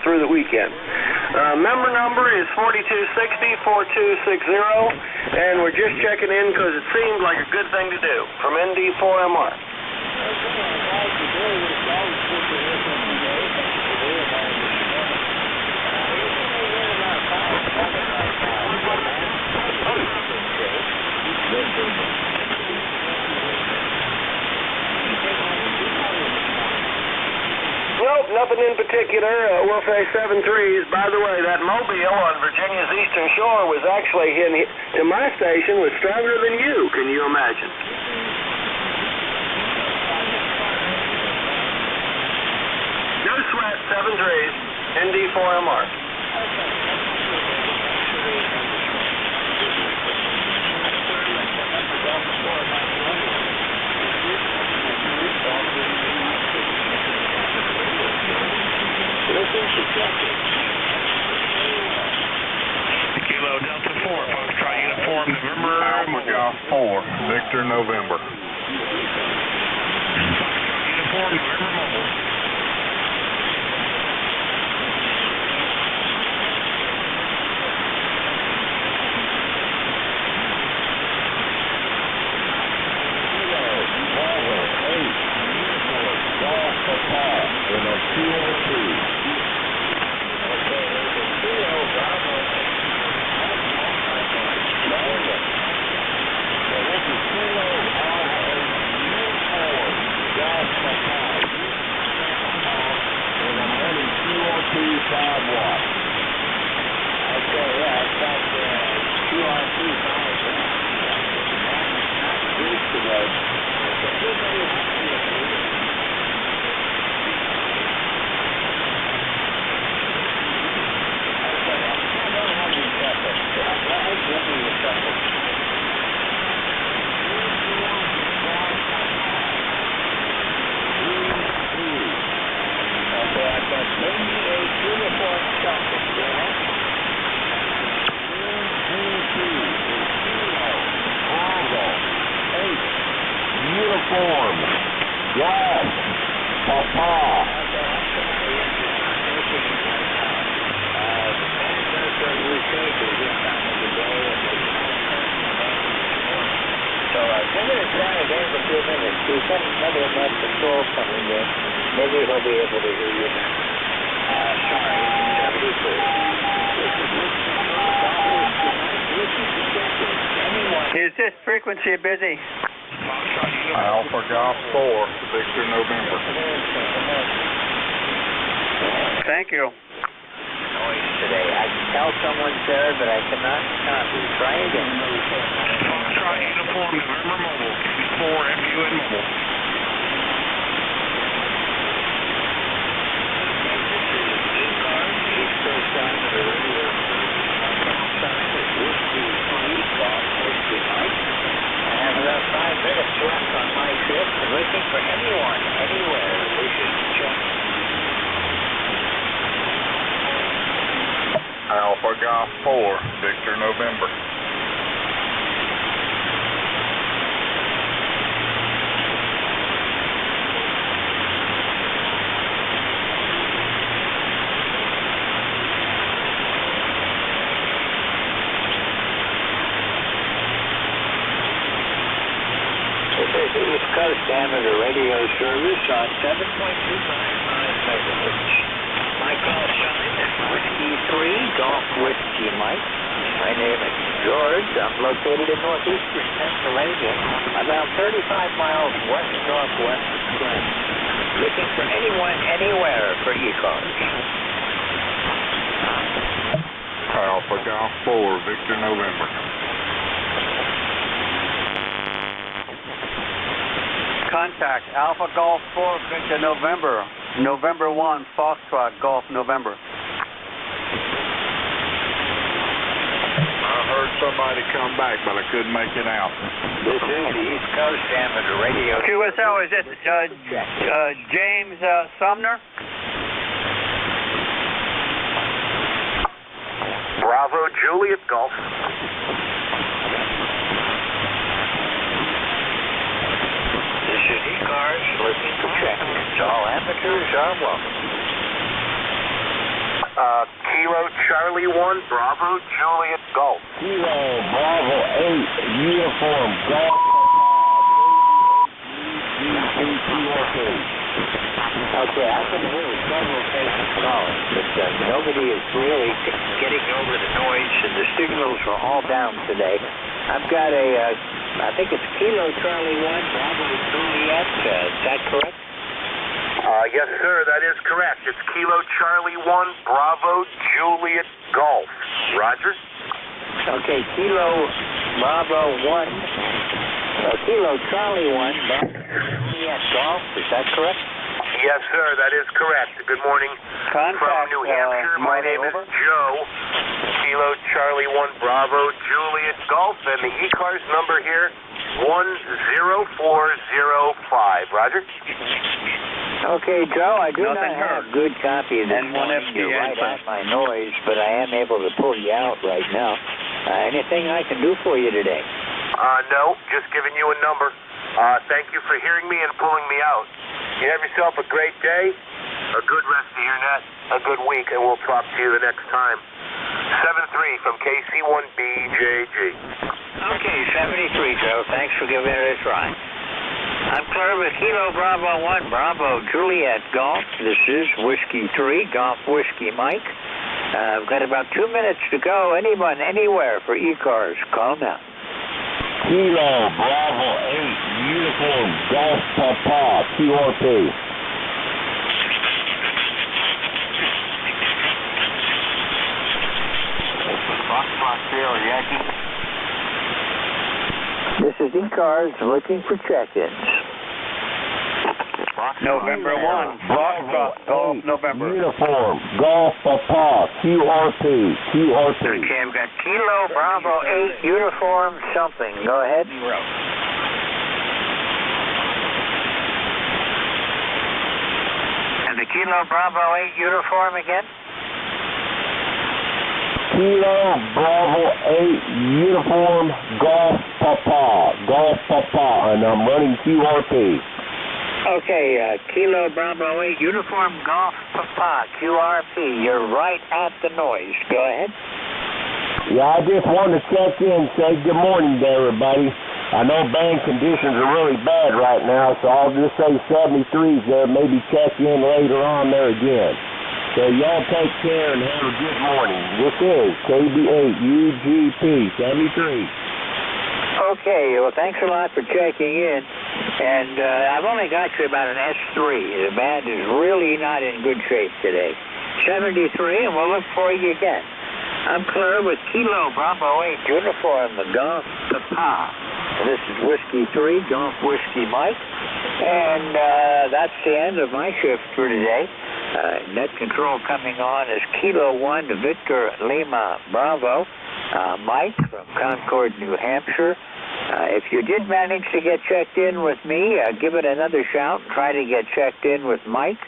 through the weekend. Member number is 4260-4260, and we're just checking in because it seemed like a good thing to do from ND4MR. Nope, nothing in particular. We'll say 7-3s. By the way, that mobile on Virginia's eastern shore was actually to my station was stronger than you. Can you imagine? No sweat, 7-3s, ND4MR. Kilo Delta 4, Foxtrot Uniform, November. Alpha Golf 4, Victor, November. Foxtrot Uniform, November Mobile. He's got another patrol coming in. Maybe he'll be able to hear you now. Sorry, 73. Is this frequency busy? Alpha Golf 4, Victor November. Thank you. Noise today. I can tell someone's there, but I cannot copy. Try again. Foxtrot Uniform November Mobile. 4 MUN Mobile. I have about 5 minutes left on my trip. I'm looking for anyone, anywhere who wishes to check. Alpha Golf 4, Victor November. This is East Coast Amateur Radio Service on 7.25 megahertz. My call sign is Whiskey 3, Golf Whiskey Mike. My name is George. I'm located in northeastern Pennsylvania, about 35 miles west-northwest of Trenton. Looking for anyone, anywhere for e-cars. Alpha Golf 4, Victor November. Contact Alpha Golf 4 Victor November. November 1 Foxtrot Golf November. I heard somebody come back, but I couldn't make it out. This is the East Coast Amateur Radio. QSL, is it James Sumner? Bravo Juliet Golf. This is E-Cars looking for check-ins. All amateurs are welcome. Kilo Charlie 1, Bravo Juliet Golf. Kilo Bravo 8, Uniform Golf. Okay, I can hear several patients calling, but nobody is really getting over the noise, and the signals are all down today. I've got I think it's Kilo Charlie 1, Bravo Juliet. Is that correct? Yes, sir, that is correct. It's Kilo Charlie 1, Bravo Juliet Golf. Roger? Okay, Kilo Bravo 1, Kilo Charlie 1, Bravo Juliet Golf. Is that correct? Yes, sir, that is correct. Good morning from New Hampshire. My name is Joe. Kilo Charlie 1, Bravo Juliet Golf, and the E-Cars number here, 10405. Roger? Okay, Joe, I do not have good copy of this morning. You're right at my noise, but I am able to pull you out right now. Anything I can do for you today? No, just giving you a number. Thank you for hearing me and pulling me out. You have yourself a great day, a good rest of your net, a good week, and we'll talk to you the next time. 73 from KC1BJG. Okay, 73, Joe. Thanks for giving it a try. I'm clear with Kilo Bravo 1, Bravo Juliet Golf. This is Whiskey 3, Golf Whiskey Mike. I've got about 2 minutes to go. Anyone, anywhere for E-Cars, call now. Kilo Bravo 8, Uniform Golf Papa, QRP. This is E-Cars looking for check-ins. November 1, Foxtrot Golf November. Uniform Golf Papa, QRP. Okay, I've got Kilo Bravo 8, Uniform something. Go ahead. And the Kilo Bravo 8 uniform again? Kilo Bravo 8 Uniform Golf Papa, and I'm running QRP. Okay, Kilo Bravo 8 Uniform Golf Papa, QRP. You're right at the noise. Go ahead. Yeah, I just wanted to check in and say good morning to everybody. I know band conditions are really bad right now, so I'll just say 73's there. Maybe check in later on there again. So y'all take care and have a good morning. This is KB8UGP 73. Okay, well, thanks a lot for checking in. And I've only got you about an S3. The band is really not in good shape today. 73, and we'll look for you again. I'm Claire with Kilo Bravo 8 Uniform, the Golf Papa. This is Whiskey 3, Golf Whiskey Mike. And that's the end of my shift for today. Net control coming on is Kilo 1 to Victor Lima Bravo. Mike from Concord, New Hampshire. If you did manage to get checked in with me, give it another shout and try to get checked in with Mike.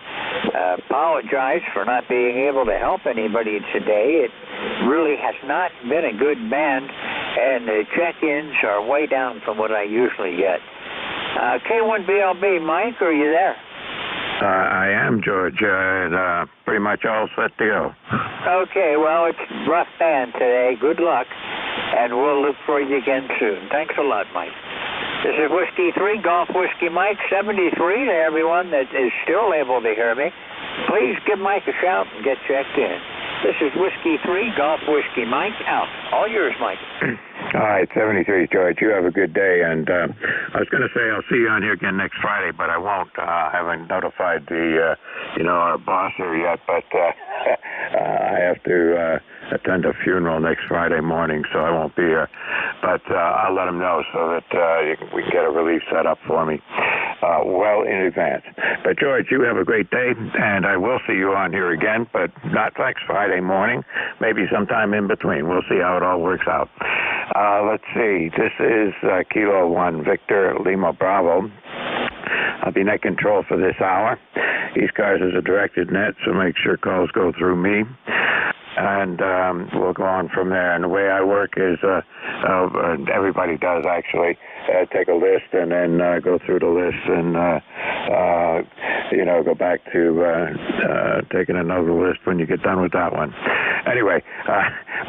Apologize for not being able to help anybody today. It really has not been a good band, and the check-ins are way down from what I usually get. K1BLB, Mike, are you there? I am, George. Pretty much all set to go. Okay, well, it's a rough band today. Good luck, and we'll look for you again soon. Thanks a lot, Mike. This is Whiskey 3, Golf Whiskey Mike 73. To everyone that is still able to hear me, please give Mike a shout and get checked in. This is Whiskey 3, Golf Whiskey Mike out. All yours, Mike. All right, 73, George. You have a good day. And I was going to say I'll see you on here again next Friday, but I won't. I haven't notified the, our boss here yet, but I have to attend a funeral next Friday morning, so I won't be here. But I'll let him know so that we can get a relief set up for me well in advance. But, George, you have a great day, and I will see you on here again, but not next Friday morning, maybe sometime in between. We'll see how it all works out. Let's see. This is Kilo 1 Victor Lima Bravo. I'll be net control for this hour. East Cars is a directed net, so make sure calls go through me. And we'll go on from there. And the way I work is, everybody does actually, take a list and then go through the list and, go back to taking another list when you get done with that one. Anyway,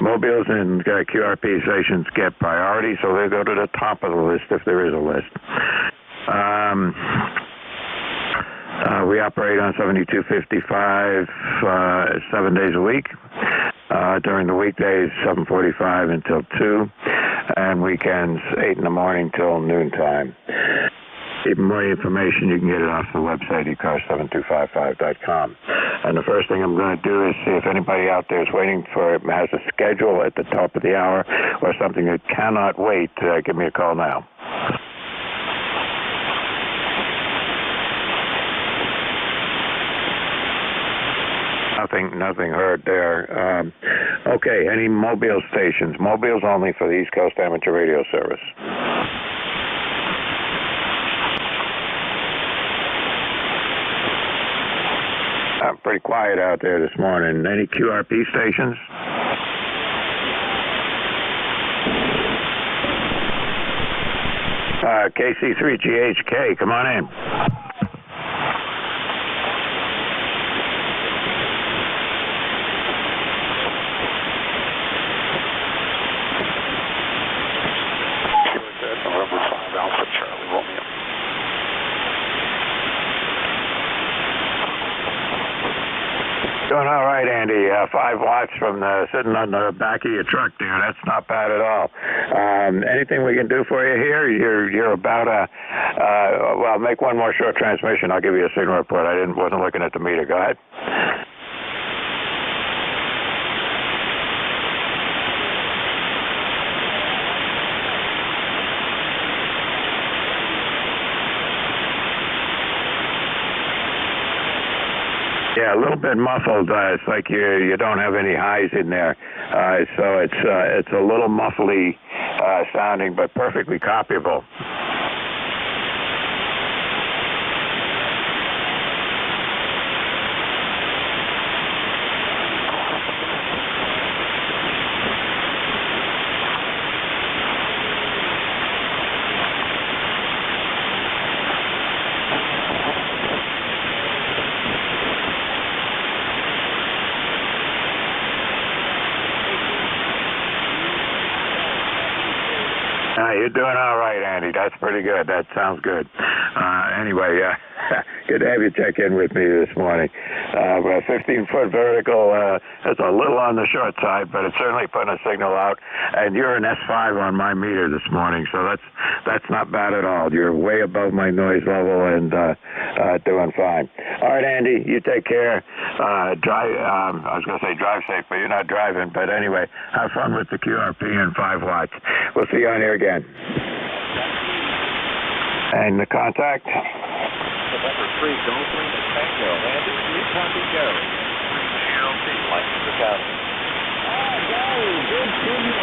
mobiles and QRP stations get priority, so they go to the top of the list if there is a list. We operate on 7255 7 days a week. During the weekdays, 7:45 until 2, and weekends, 8 in the morning till noon time. Even more information, you can get it off the website, ecar7255.com. And the first thing I'm going to do is see if anybody out there is waiting for it, has a schedule at the top of the hour, or something that cannot wait. Give me a call now. Nothing heard there. Okay, any mobile stations? Mobiles only for the East Coast Amateur Radio Service. Pretty quiet out there this morning. Any QRP stations? KC3GHK, come on in. Doing all right, Andy. 5 watts from sitting on the back of your truck there. That's not bad at all. Anything we can do for you here? You're about well, make one more short transmission. I'll give you a signal report. I wasn't looking at the meter. Go ahead. Yeah, a little bit muffled. It's like you don't have any highs in there, so it's a little muffly sounding, but perfectly copyable. You're doing all right, Andy. That's pretty good. That sounds good. Anyway, good to have you check in with me this morning. 15-foot vertical, that's a little on the short side, but it's certainly putting a signal out. And you're an S5 on my meter this morning, so that's not bad at all. You're way above my noise level and doing fine. All right, Andy, you take care. Drive. I was going to say drive safe, but you're not driving. But anyway, have fun with the QRP and 5 watts. We'll see you on here again. And the contact? November 3, Golf Lima Tango. Andy, you copy Gary. GLT, license to County. Gary, good signal.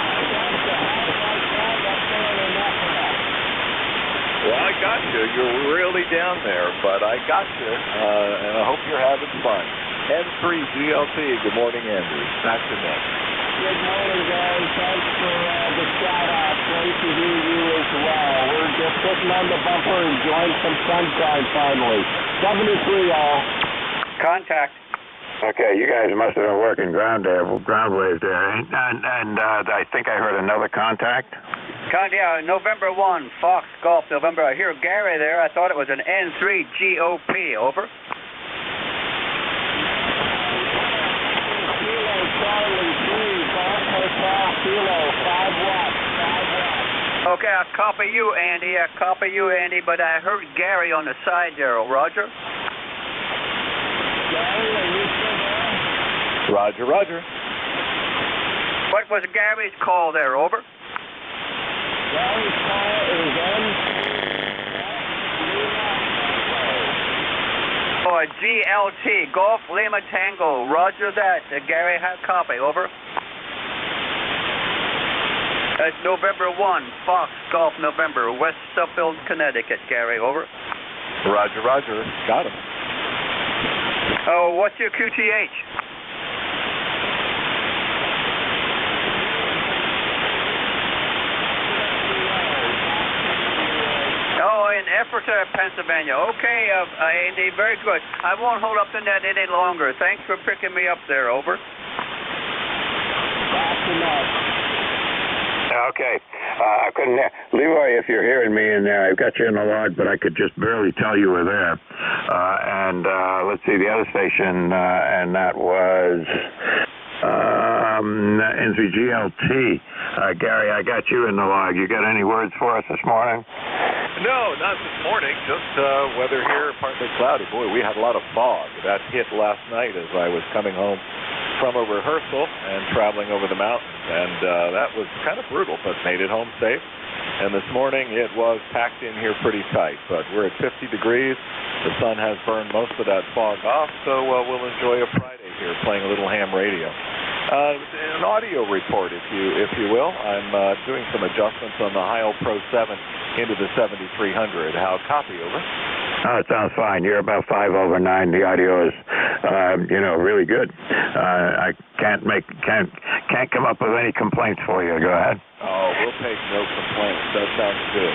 Well, I got you. You're really down there, but I got you, and I hope you're having fun. N3 GLT, good morning, Andrew. Back to Nick. Good morning, guys. Thanks for the shout-out. Great to hear you as well. We're just sitting on the bumper enjoying some sunshine finally. 73, all. Contact. Okay, you guys must have been working ground waves there. And I think I heard another contact. Yeah, November 1, Fox Golf, November. I hear Gary there. I thought it was an N3 GOP. Over. Okay, I copy you, Andy, but I heard Gary on the side there. Roger? Roger. What was Gary's call there? Over. Gary's call is Oh, GLT, Golf Lima Tango. Roger that. Gary, copy. Over. That's November 1, Fox Golf November, West Suffield, Connecticut. Gary, over. Roger. Got him. Oh, what's your QTH? Oh, in Ephrata, Pennsylvania. Okay, Andy, very good. I won't hold up the net any longer. Thanks for picking me up there. Over. Okay. I couldn't hear. Leroy, if you're hearing me in there, I've got you in the log, but I could just barely tell you were there. Let's see, the other station, and that was NZ-GLT. Gary, I got you in the log. You got any words for us this morning? No, not this morning. Just weather here, partly cloudy. Boy, we had a lot of fog. That hit last night as I was coming home from a rehearsal and traveling over the mountains, and that was kind of brutal, but made it home safe. And this morning it was packed in here pretty tight, but we're at 50 degrees. The sun has burned most of that fog off, so we'll enjoy a Friday here playing a little ham radio. An audio report, if you will. I'm doing some adjustments on the Heil Pro 7 into the 7300. How copy? Over. Oh, it sounds fine. You're about 5 over 9. The audio is, really good. I can't come up with any complaints for you. Go ahead. Oh, we'll take no complaints. That sounds good.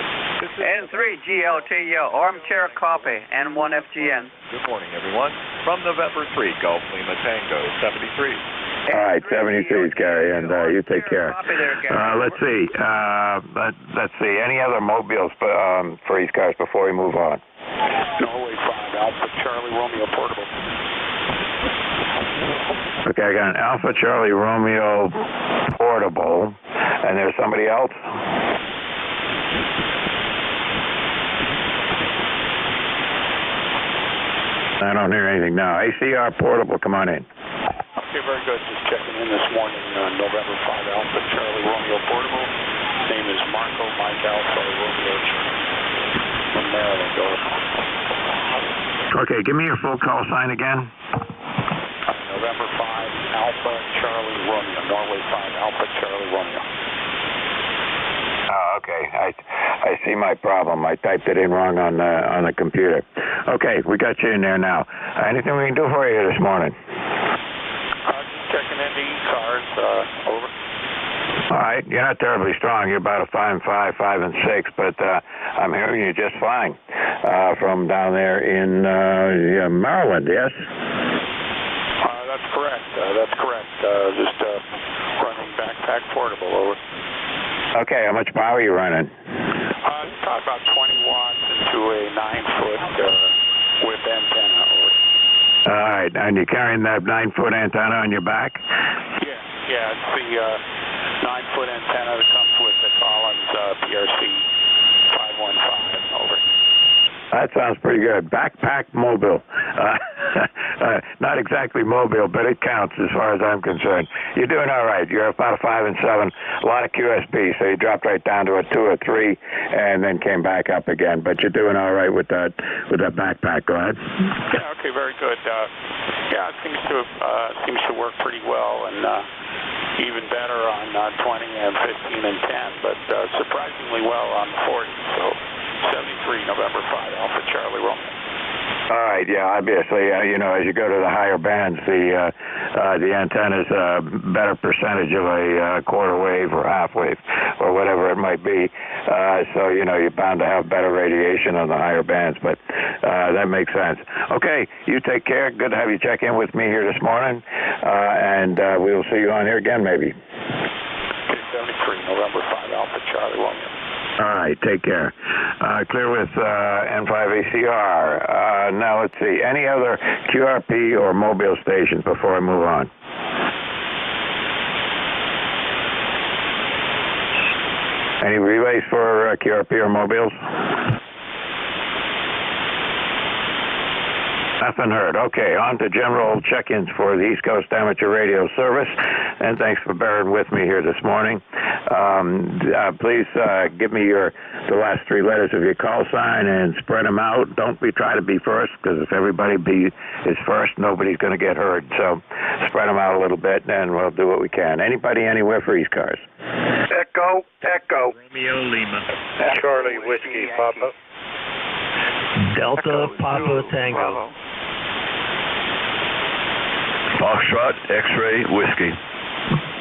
N3 GLT, armchair copy, N1FGN. Good morning, everyone. From November 3, Golf Lima Tango, 73. All right, 73s, Gary, and you take care. Let's see. Let's see. Any other mobiles for these cars before we move on? Norway 5, Alpha Charlie Romeo Portable. Okay, I got an Alpha Charlie Romeo Portable, and there's somebody else? I don't hear anything now. ACR Portable, come on in. Okay, very good. Just checking in this morning, November 5, Alpha Charlie Romeo Portable. Name is Marco Mike Alpha Romeo from Maryland. Over. Okay, give me your full call sign again. November 5, Alpha Charlie Romeo. Norway 5, Alpha Charlie Romeo. Oh, okay. I see my problem. I typed it in wrong on the computer. Okay, we got you in there now. Anything we can do for you this morning? Just checking in the E-cars. Over. All right. You're not terribly strong. You're about a 5 and 5, 5 and 6, but I'm hearing you just fine from down there in Maryland, yes? That's correct. Just running backpack portable. Over. Okay, how much power are you running? About 20 watts into a 9-foot whip antenna. All right, and you're carrying that 9-foot antenna on your back? Yeah, it's the 9-foot antenna that comes with the Collins PRC 515. Over. That sounds pretty good. Backpack mobile. Not exactly mobile, but it counts as far as I'm concerned. You're doing all right. You're about a 5 and 7, a lot of QSB, so you dropped right down to a 2 or 3, and then came back up again. But you're doing all right with that backpack. Go ahead. Yeah. Okay. Very good. Yeah, it seems to work pretty well, and even better on 20 and 15 and 10, but surprisingly well on the 40. So 73 November 5 Alpha Charlie Romeo. All right, yeah, obviously, as you go to the higher bands, the antenna's a better percentage of a quarter wave or half wave or whatever it might be. So, you're bound to have better radiation on the higher bands, but that makes sense. Okay, you take care. Good to have you check in with me here this morning, and we'll see you on here again maybe. 73 November 5 Alpha Charlie Romeo. All right, take care. Clear with N5ACR. Now, let's see. Any other QRP or mobile stations before I move on? Any relays for QRP or mobiles? Nothing heard. Okay, on to general check-ins for the East Coast Amateur Radio Service, and thanks for bearing with me here this morning. Please give me the last 3 letters of your call sign and spread them out. Don't try to be first, because if everybody is first, nobody's going to get heard. So spread them out a little bit, and we'll do what we can. Anybody, anywhere for East Cars? Echo. Romeo Lima. Charlie Whiskey Papa. Delta Papa Tango. Foxtrot X-Ray Whiskey.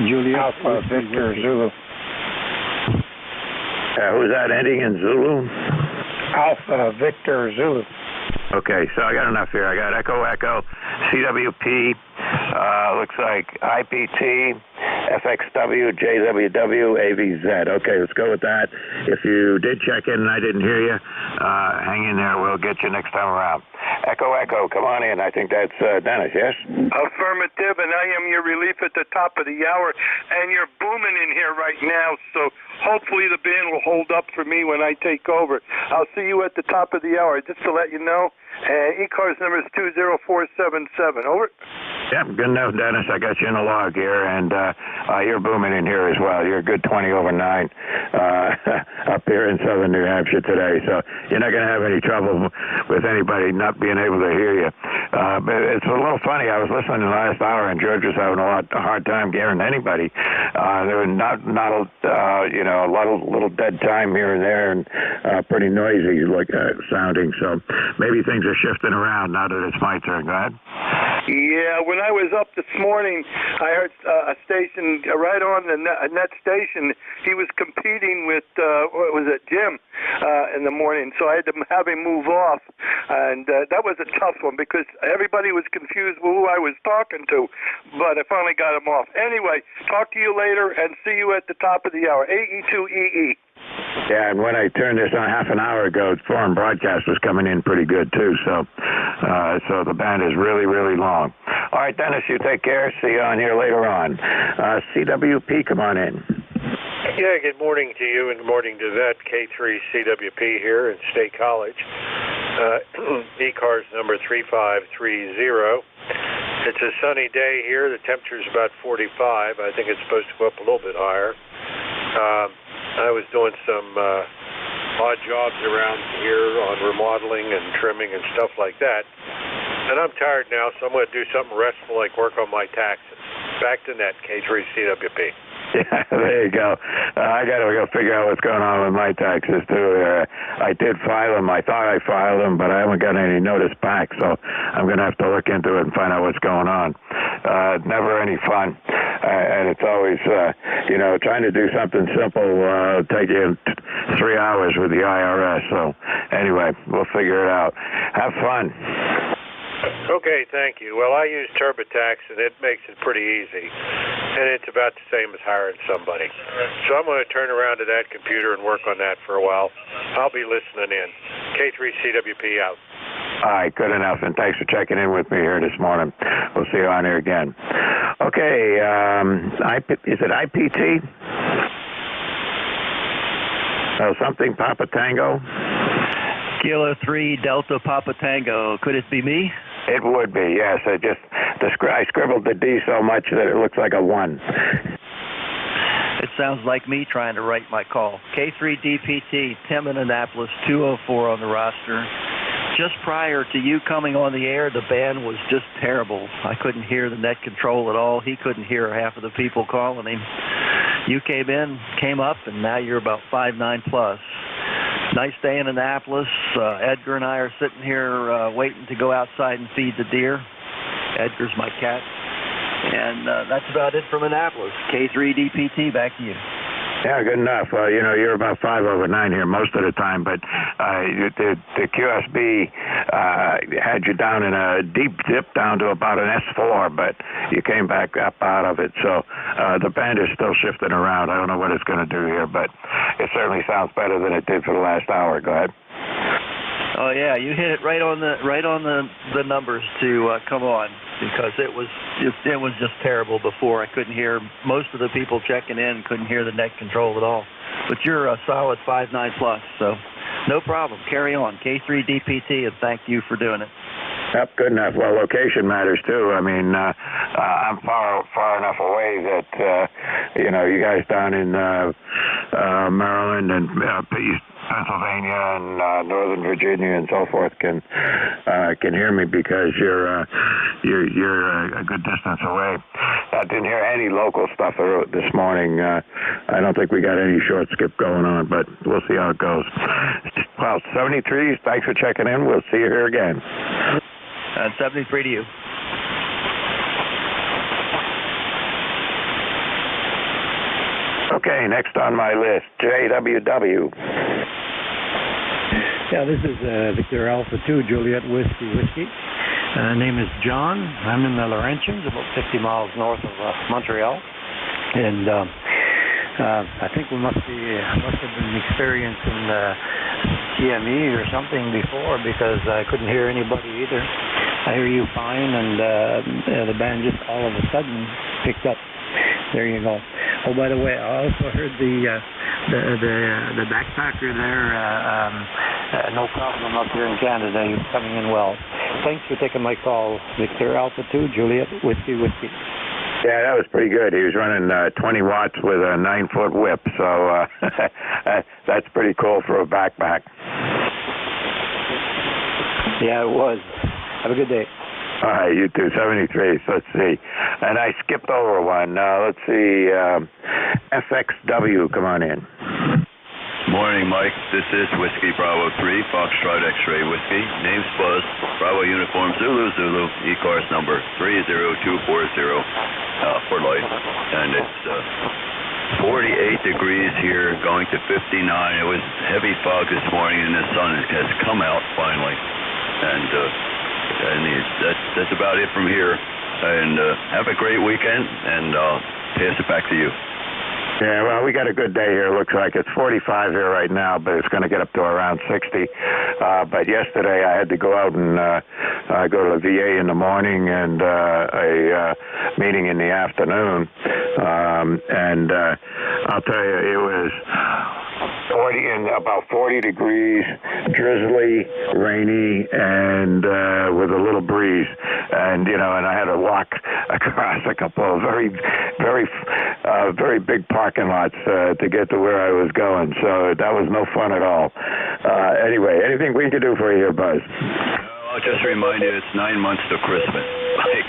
Julia Alpha Victor Zulu. Who's that ending in Zulu? Alpha Victor Zulu. Okay, so I got enough here. I got Echo, CWP, looks like IPT, FXW, JWW, AVZ. Okay, let's go with that. If you did check in and I didn't hear you, hang in there. We'll get you next time around. Echo, come on in. I think that's Dennis, yes? Affirmative, and I am your relief at the top of the hour, and you're booming in here right now, so hopefully the band will hold up for me when I take over. I'll see you at the top of the hour. Just to let you know, E-Cars number is 20477. Over. Yep, good enough, Dennis. I got you in the log here, and you're booming in here as well. You're a good 20 over 9 up here in southern New Hampshire today, so you're not going to have any trouble with anybody not being able to hear you. But it's a little funny. I was listening the last hour, and George was having a hard time hearing anybody. There was not a lot of little dead time here and there, and pretty noisy sounding. So maybe things are shifting around now that it's my turn. Go ahead. Yeah, when I was up this morning, I heard a station right on a net station. He was competing with, Jim, in the morning, so I had to have him move off. And that was a tough one because everybody was confused with who I was talking to, but I finally got him off. Anyway, talk to you later and see you at the top of the hour. AE2EE. Yeah, and when I turned this on half an hour ago, foreign broadcast was coming in pretty good, too. So the band is really, really long. All right, Dennis, you take care. See you on here later on. CWP, come on in. Yeah, good morning to you and good morning to that K3CWP here at State College. E-Cars number 3530. It's a sunny day here. The temperature's about 45. I think it's supposed to go up a little bit higher. I was doing some odd jobs around here on remodeling and trimming and stuff like that. And I'm tired now, so I'm going to do something restful like work on my taxes. Back to net, K3CWP. Yeah, there you go. I got to go figure out what's going on with my taxes, too. I did file them. I thought I filed them, but I haven't got any notice back, so I'm going to have to look into it and find out what's going on. Never any fun. And it's always, trying to do something simple take you 3 hours with the IRS. So anyway, we'll figure it out. Have fun. Okay, thank you. Well, I use TurboTax, and it makes it pretty easy. And it's about the same as hiring somebody. So I'm going to turn around to that computer and work on that for a while. I'll be listening in. K3CWP out. All right, good enough, and thanks for checking in with me here this morning. We'll see you on here again. Okay, is it IPT? Oh, something Papa Tango? Kilo 3 Delta Papa Tango. Could it be me? It would be, yes. I scribbled the D so much that it looks like a 1. It sounds like me trying to write my call. K3DPT, Tim in Annapolis, 204 on the roster. Just prior to you coming on the air, the band was just terrible. I couldn't hear the net control at all. He couldn't hear half of the people calling him. You came up, and now you're about 5'9" plus. Nice day in Annapolis. Edgar and I are sitting here waiting to go outside and feed the deer. Edgar's my cat. And that's about it from Annapolis. K3DPT, back to you. Yeah, good enough. Well, you're about 5 over 9 here most of the time, but the QSB had you down in a deep dip down to about an S4, but you came back up out of it. So the band is still shifting around. I don't know what it's going to do here, but it certainly sounds better than it did for the last hour. Go ahead. Oh yeah, you hit it right on the numbers to come on, because it was just terrible before. I couldn't hear most of the people checking in, couldn't hear the net control at all. But you're a solid 5'9" plus, so no problem. Carry on, K3DPT, and thank you for doing it. Yep, good enough. Well, location matters too. I mean, I'm far enough away that you guys down in Maryland and East Pennsylvania and Northern Virginia and so forth can hear me, because you're a good distance away. I didn't hear any local stuff this morning. I don't think we got any short skip going on, but we'll see how it goes. Well, 73, thanks for checking in. We'll see you here again. 73 to you. Okay, next on my list, JWW. Yeah, this is Victor Alpha 2, Juliet Whiskey. Name is John. I'm in the Laurentians, about 50 miles north of Montreal. And I think we must have been experiencing TME or something before, because I couldn't hear anybody either. I hear you fine, and the band just all of a sudden picked up. There you go. Oh, by the way, I also heard the backpacker there. No problem up here in Canada. He's coming in well. Thanks for taking my call, Victor Alpha 2, Juliet Whiskey. Yeah, that was pretty good. He was running 20 watts with a 9-foot whip, so that's pretty cool for a backpack. Yeah, it was. Have a good day. All right, you too. 73. So let's see. And I skipped over one. Let's see. FXW, come on in. Morning, Mike. This is Whiskey Bravo 3, Foxtrot X-Ray Whiskey. Name's Buzz. Bravo Uniform Zulu. E-Cars number 30240 for life. And it's 48 degrees here, going to 59. It was heavy fog this morning, and the sun has come out finally. And that's about it from here. And have a great weekend, and I'll pass it back to you. Yeah, well, we got a good day here. Looks like it's 45 here right now, but it's going to get up to around 60. But yesterday I had to go out and go to the VA in the morning and a meeting in the afternoon. And I'll tell you, it was about 40 degrees, drizzly, rainy, and with a little breeze. And and I had to walk across a couple of very big parking lots to get to where I was going. So that was no fun at all. Anyway, anything we can do for you here, Buzz? I'll just remind you, it's 9 months to Christmas.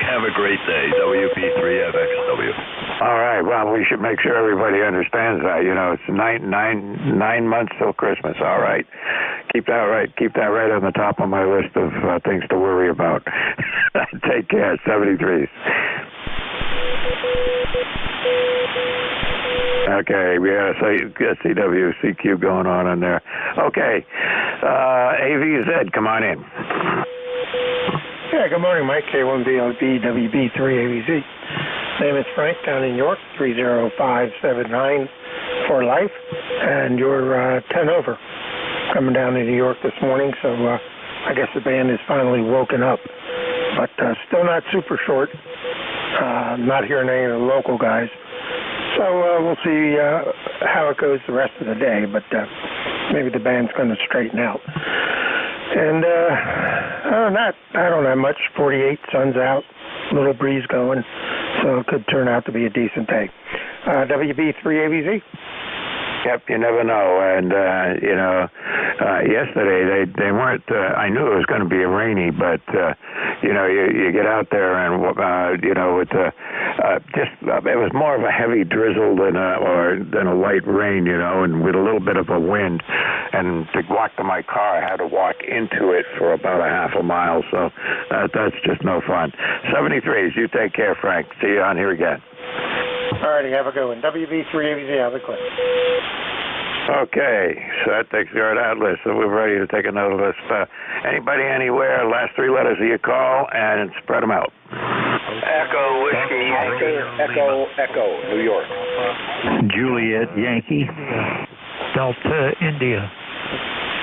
Have a great day. WP3FXW. All right. Well, we should make sure everybody understands that. It's nine months till Christmas. All right. Keep that right on the top of my list of things to worry about. Take care. 73s. Okay, we had a CWCQ going on there. Okay, AVZ, come on in. Yeah, Hi, good morning, Mike. K1BLB WB3ABZ. Name is Frank, down in York, 30579 for life, and you're 10 over. Coming down to New York this morning, so I guess the band is finally woken up, but still not super short. Not hearing any of the local guys, so we'll see how it goes the rest of the day, but maybe the band's going to straighten out. And I don't have much. 48, sun's out, little breeze going, so it could turn out to be a decent day. WB3ABZ. Yep, you never know. And, yesterday they weren't, I knew it was going to be rainy, but, you get out there and, with it was more of a heavy drizzle than a light rain, and with a little bit of a wind. And to walk to my car, I had to walk into it for about a half a mile, so that's just no fun. 73s, you take care, Frank. See you on here again. All righty, have a good one. WB3ABZ, have a clip. Okay, so that takes care of that list. So we're ready to take another list. Anybody, anywhere, last three letters of your call, and spread them out. Echo, Whiskey, Echo, New York. Juliet, Yankee. Delta, India.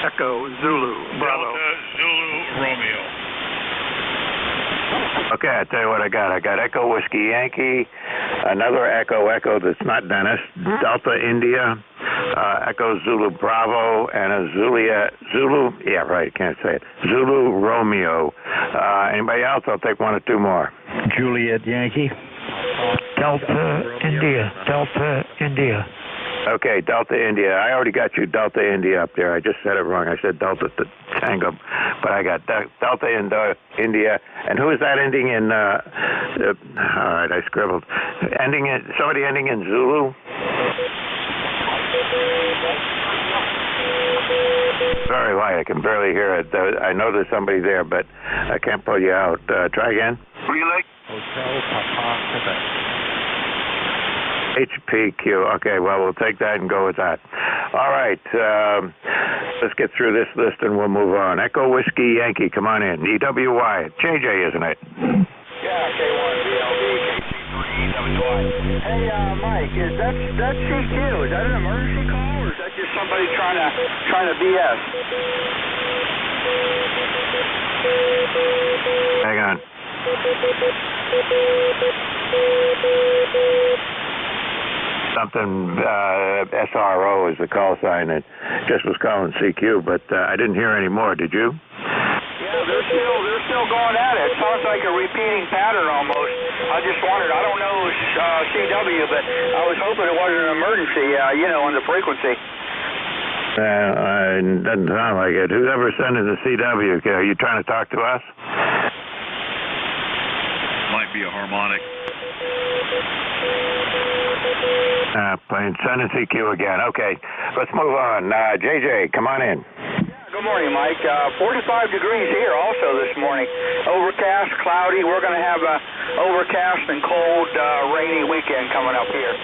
Echo, Zulu, Bravo. Delta, Zulu, Romeo. Okay, I'll tell you what I got. I got Echo Whiskey Yankee, another Echo that's not Dennis, Delta India, Echo Zulu Bravo, and a Zulu, yeah, right, can't say it, Zulu Romeo. Anybody else? I'll take one or two more. Juliet Yankee. Delta India. Delta India. Okay, Delta India. I already got you Delta India up there. I just said it wrong. I said Delta Tango, but I got Delta India. And who is that ending in? All right, I scribbled. Somebody ending in Zulu. Very light. I can barely hear it. I know there's somebody there, but I can't pull you out. Try again. Relay. Hotel Papa Quebec. HPQ. Okay, well, we'll take that and go with that. All right, let's get through this list and we'll move on. Echo Whiskey Yankee, come on in. EWY. JJ, isn't it? Yeah, K1, BLB, KC3, EWY. Hey, Mike, is that CQ? Is that an emergency call, or is that just somebody trying to BS? Hang on. Something, SRO is the call sign. It just was calling CQ, but I didn't hear any more. Did you? Yeah, they're still going at it. It sounds like a repeating pattern almost. I just wondered. I don't know CW, but I was hoping it wasn't an emergency, on the frequency. It doesn't sound like it. Who's ever sending the CW? Are you trying to talk to us? Might be a harmonic. Playing sending CQ again. Okay, let's move on. JJ, come on in. Good morning, Mike. 45 degrees here also this morning. Overcast, cloudy. We're going to have a overcast and cold, rainy weekend coming up here.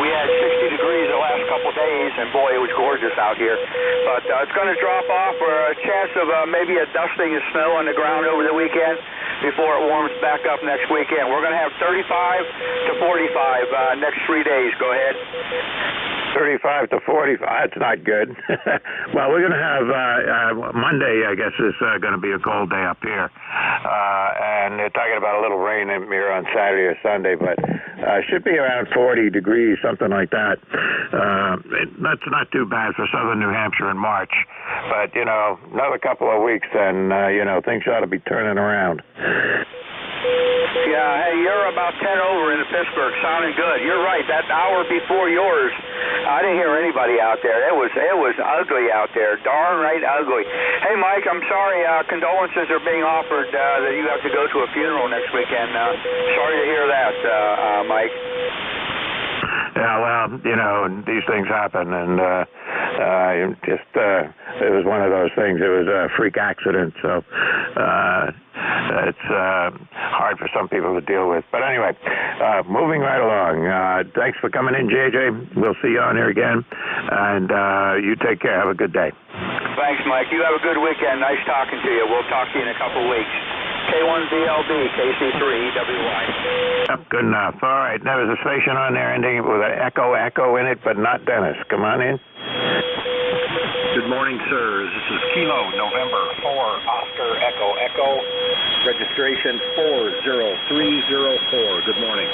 We had 60 degrees the last couple of days, and boy, it was gorgeous out here. But it's going to drop off for a chance of maybe a dusting of snow on the ground over the weekend before it warms back up next weekend. We're going to have 35 to 45 next 3 days. Go ahead. 35 to 45. That's not good. Well, we're going to have Monday, I guess, is going to be a cold day up here. And they're talking about a little rain here on Saturday or Sunday, but should be around 40 degrees, something like that. That's not too bad for southern New Hampshire in March. But, another couple of weeks, and, things ought to be turning around. Yeah, hey, you're about 10 over in Pittsburgh, sounding good. You're right, that hour before yours, I didn't hear anybody out there. It was ugly out there, darn right ugly. Hey, Mike, I'm sorry, condolences are being offered that you have to go to a funeral next weekend. Sorry to hear that, Mike. Yeah, well, these things happen, and it was one of those things. It was a freak accident, so it's hard for some people to deal with. But anyway, moving right along. Thanks for coming in, JJ. We'll see you on here again, and you take care. Have a good day. Thanks, Mike. You have a good weekend. Nice talking to you. We'll talk to you in a couple of weeks. K1BLB, KC3EWY. Yep, good enough. All right, there was a station on there ending with an echo in it, but not Dennis. Come on in. Good morning, sirs. This is Kilo November 4 Oscar Echo, registration 40304. Good morning.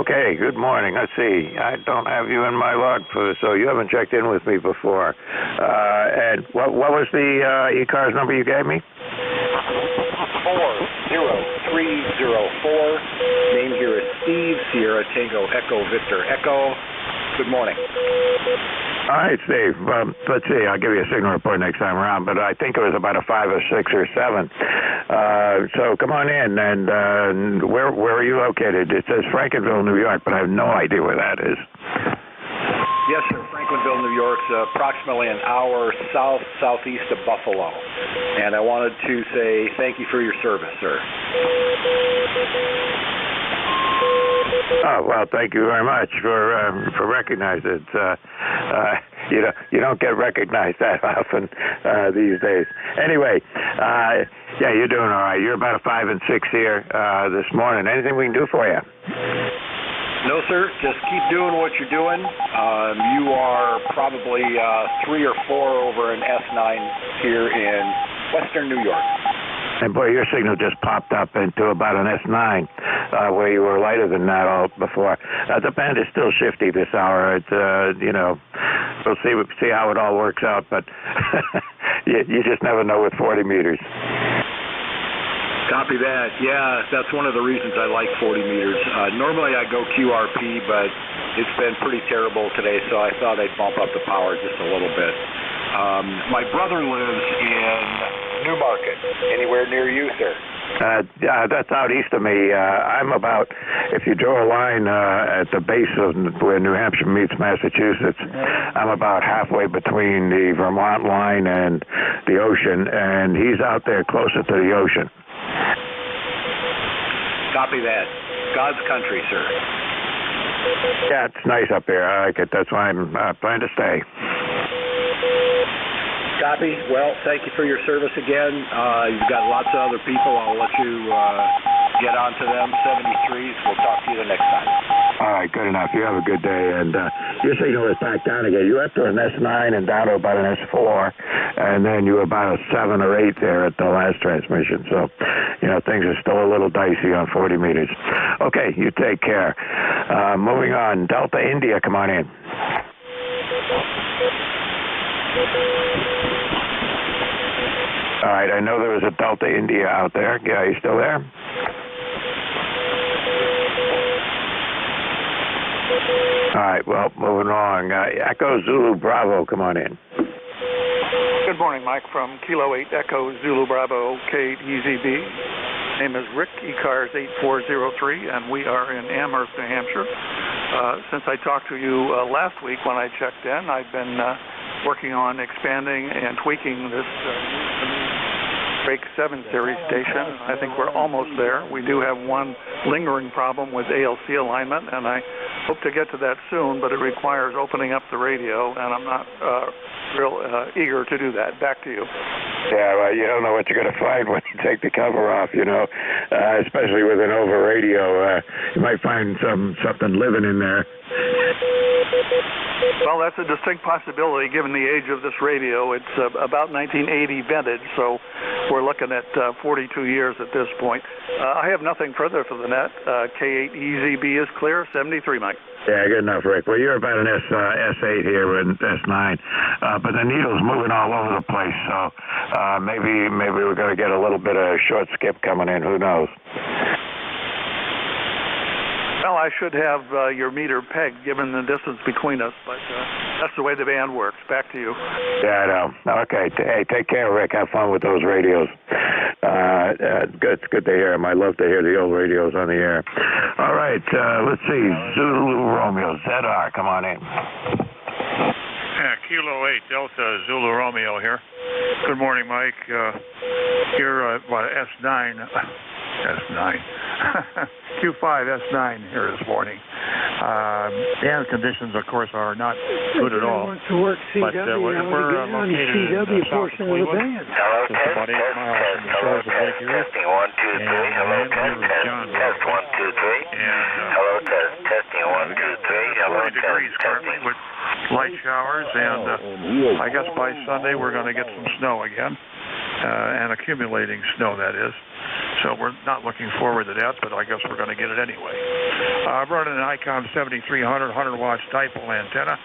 Okay, good morning. Let's see. I don't have you in my log, so you haven't checked in with me before. And what was the e-cars number you gave me? 40304. Name here is Steve, Sierra Tango Echo Victor Echo. Good morning. All right, Steve. Let's see. I'll give you a signal report next time around, but I think it was about a 5 or 6 or 7. So come on in. And where are you located? It says Frankenville, New York, but I have no idea where that is. Yes, sir. Franklinville, New York's approximately an hour southeast of Buffalo. And I wanted to say thank you for your service, sir. Oh, well, thank you very much for recognizing it. You don't get recognized that often these days. Anyway, yeah, you're doing all right. You're about a 5 and 6 here this morning. Anything we can do for you? No, sir. Just keep doing what you're doing. You are probably 3 or 4 over an S9 here in Western New York. And boy, your signal just popped up into about an S9, where you were lighter than that all before. The band is still shifty this hour. It's, we'll see how it all works out, but you just never know with 40 meters. Copy that. Yeah, that's one of the reasons I like 40 meters. Normally I go QRP, but it's been pretty terrible today, so I thought I'd bump up the power just a little bit. My brother lives in Newmarket. Anywhere near you, sir? That's out east of me. I'm about, if you draw a line at the base of where New Hampshire meets Massachusetts, I'm about halfway between the Vermont line and the ocean, and he's out there closer to the ocean. Copy that. God's country, sir. Yeah, it's nice up here. I like it. That's why I'm planning to stay. Copy. Well, thank you for your service again. You've got lots of other people. I'll let you get on to them. 73s. We'll talk to you the next time. All right, good enough. You have a good day. And your signal is back down again. You went to an S9 and down to about an S4, and then you were about a 7 or 8 there at the last transmission. So, things are still a little dicey on 40 meters. Okay, you take care. Moving on. Delta India, come on in. All right, I know there was a Delta India out there. Yeah, are you still there? All right, well, moving on. Echo Zulu Bravo, come on in. Good morning, Mike, from Kilo 8 Echo Zulu Bravo K8EZB. Name is Rick, E-Cars 8403, and we are in Amherst, New Hampshire. Since I talked to you last week when I checked in, I've been working on expanding and tweaking this Break 7 series station. I think we're almost there. We do have one lingering problem with ALC alignment, and I hope to get to that soon, but it requires opening up the radio, and I'm not real eager to do that. Back to you. Yeah, well, you don't know what you're going to find when you take the cover off, especially with an over radio. You might find something living in there. Well, that's a distinct possibility given the age of this radio. It's about 1980 vintage, so we're looking at 42 years at this point. I have nothing further for the net. K8EZB is clear, 73, Mike. Yeah, good enough, Rick. Well, you're about an S8 here and S9, but the needle's moving all over the place, so maybe we're going to get a little bit of short skip coming in. Who knows? Well, I should have your meter pegged given the distance between us, but that's the way the band works. Back to you. Yeah, I know. Okay. Hey, take care, Rick. Have fun with those radios. It's good to hear them. I love to hear the old radios on the air. All right. Let's see. Zulu Romeo. ZR, come on in. Yeah, Kilo 8 Delta Zulu Romeo here. Good morning, Mike. You're S9. S9. Q5S9 here this morning. Band conditions, of course, are not good at all. Want to work CW, but we're located in the south of Cleveland, just about 8 miles from the shores of Lake Erie. Testing 1, 2, 3. Hello, And here is John. Test 1, 2, 3. And hello, testing 1, 2, 3. Hello, 40 degrees currently with light showers, and I guess by Sunday we're going to get some snow again, and accumulating snow, that is. So we're not looking forward to that, but I guess we're going to get it anyway. I'm running an Icon 7300 100-watt dipole antenna.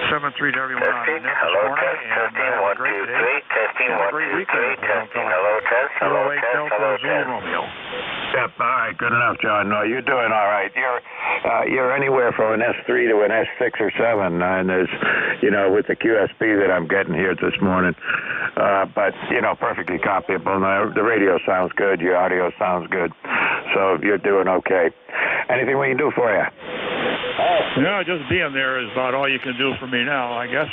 7-3 to everyone on the net this morning, and have a great day. Have a great weekend. Hello, test. 208 Delta Zulu Romeo. Yep, all right, good enough, John. No, you're doing all right. You're anywhere from an S3 to an S6 or 7, and there's, with the QSP that I'm getting here this morning. But, perfectly copyable. The radio sounds good. Your audio sounds good. So you're doing okay. Anything we can do for you? Yeah, just being there is about all you can do for me now, I guess.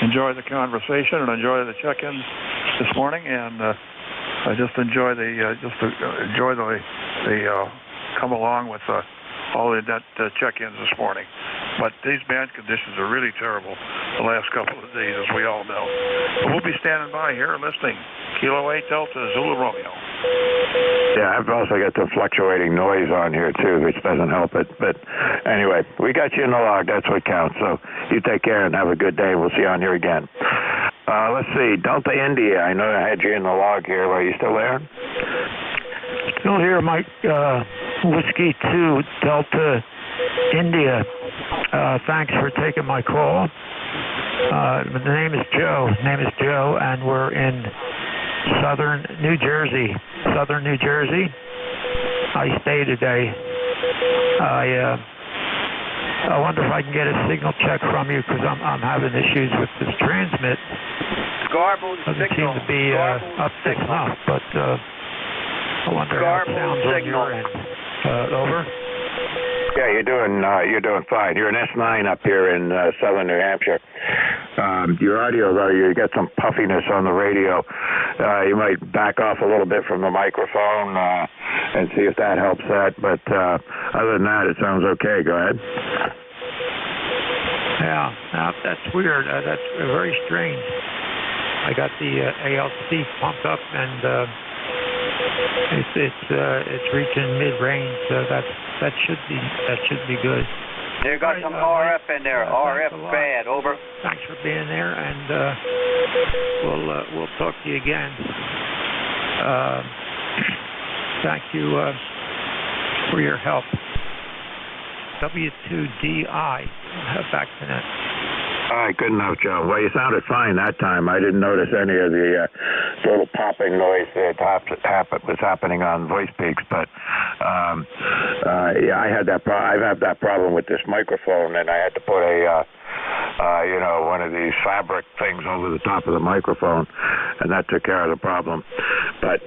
Enjoy the conversation and enjoy the check-ins this morning, and I just enjoy the come along with all the net check-ins this morning. But these band conditions are really terrible the last couple of days, as we all know. But we'll be standing by here listening. Kilo 8 Delta Zulu Romeo. Yeah, I've also got the fluctuating noise on here, too, which doesn't help it. But anyway, we got you in the log. That's what counts. So you take care and have a good day. We'll see you on here again. Let's see. Delta India. I know I had you in the log here. Are you still there? Still here, Mike. Whiskey 2 Delta India. Thanks for taking my call. The name is Joe. And we're in southern New Jersey. I stay today. I wonder if I can get a signal check from you, because I'm having issues with this transmit. Garbled Doesn't signal. seem to be up to snuff, but I wonder how it sounds on your end. Over. Yeah, you're doing fine. You're an S9 up here in southern New Hampshire. Your audio, though, you get some puffiness on the radio. You might back off a little bit from the microphone and see if that helps that. But other than that, it sounds okay. Go ahead. Yeah, that's weird. That's very strange. I got the ALC pumped up, and it's reaching mid-range. So that should be good. They got some RF in there. RF bad. Over. Thanks for being there, and we'll talk to you again. Thank you for your help. W2DI. Back to net. All right, good enough, Joe. Well, you sounded fine that time. I didn't notice any of the little popping noise that was happening on voice peaks. But yeah, I've had that problem with this microphone, and I had to put a one of these fabric things over the top of the microphone, and that took care of the problem. But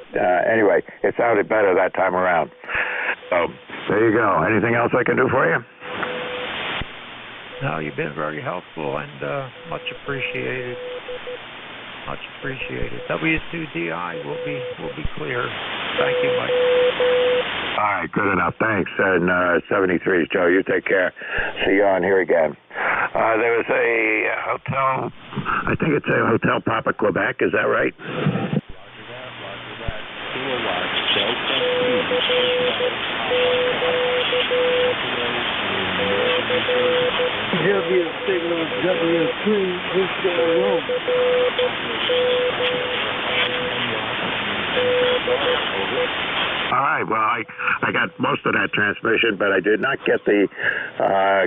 anyway, it sounded better that time around. So there you go. Anything else I can do for you? No, you've been very helpful, and much appreciated. Much appreciated. W2DI will be clear. Thank you, Mike. All right, good enough. Thanks. And 73, Joe, you take care. See you on here again. There was a hotel, I think it's a Hotel Papa Quebec, is that right? W signal W3, what's going on? All right, well, I got most of that transmission, but I did not get the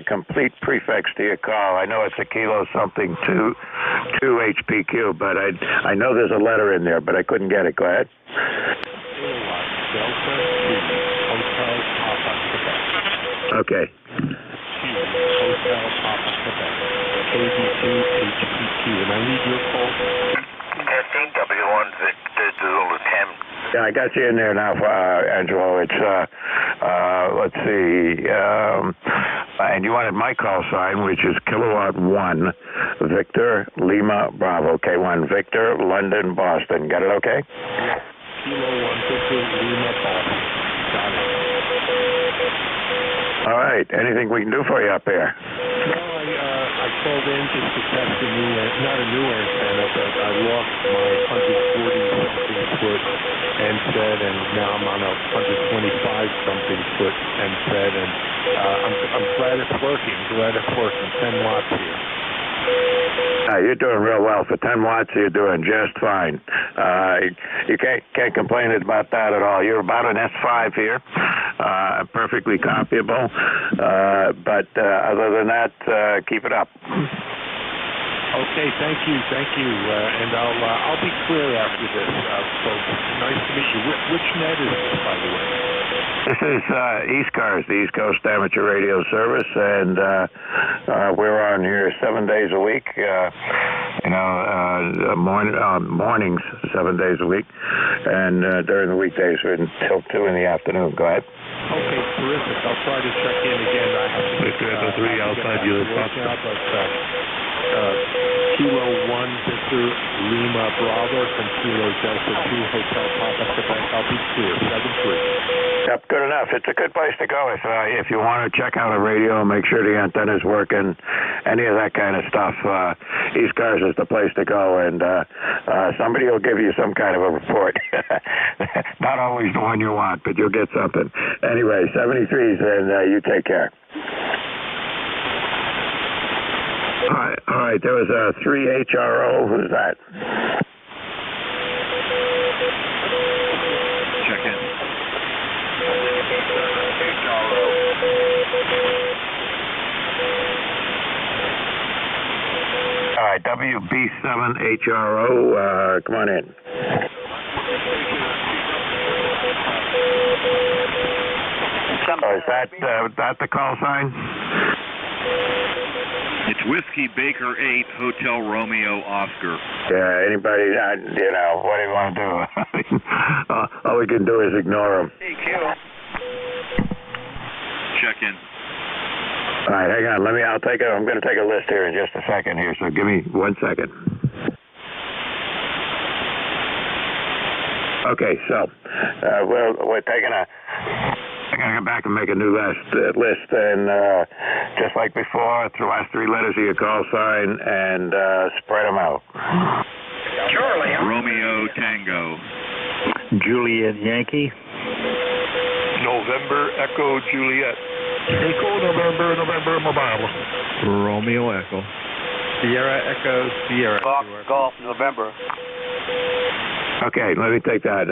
complete prefix to your call. I know it's a kilo something 2 HPQ, but I know there's a letter in there, but I couldn't get it. Go ahead. Okay. Hotel Papa Quebec, KB2 HPQ, and I need your call. Testing W1 Victor Zulu 10. Yeah, I got you in there now, Angelo. It's, let's see, and you wanted my call sign, which is Kilowatt 1, Victor, Lima, Bravo, K1, Victor, London, Boston. Got it okay? Kilo 1 Victor Lima Golf. Got it. All right. Anything we can do for you up there? Well, I called in just to test a new, not a new antenna, but I lost my 140-something foot NSET, and now I'm on a 125-something foot NSET, and I'm glad it's working. 10 watts here. You're doing real well. For 10 watts, you're doing just fine. You can't complain about that at all. You're about an S5 here, perfectly copyable. But other than that, keep it up. Okay, thank you, and I'll be clear after this. Folks, nice to meet you. Which net is this, by the way? This is EastCars, the East Coast Amateur Radio Service, and we're on here 7 days a week. Mornings 7 days a week, and during the weekdays we're until 2 in the afternoon. Go ahead. Okay, terrific. I'll try to check in again. I have to Victor Echo 3 outside U.S. Studio. Kilo 1 Victor Lima Bravo from Kilo Delta 2 Hotel Papa Quebec. I'll be clear, 7-3. Yep, good enough. It's a good place to go if you want to check out a radio, make sure the antenna's working, any of that kind of stuff. EastCars is the place to go, and somebody will give you some kind of a report. Not always the one you want, but you'll get something. Anyway, 73s, and you take care. All right, there was a 3HRO. Who's that? Check in. All right, WB7HRO, come on in. Is that the call sign? It's Whiskey Baker 8, Hotel Romeo Oscar. Yeah, anybody, what do you want to do? All we can do is ignore them. Check in. All right, hang on. I'm going to take a list here in just a second here, so give me 1 second. Okay, so we're taking I'm going to go back and make a new list, and just like before, the last 3 letters of your call sign, and spread them out. Charlie. Romeo Tango. Juliet Yankee. November Echo Juliet. Echo November Mobile. Romeo Echo. Sierra Echo Sierra. Golf November. Okay, let me take that.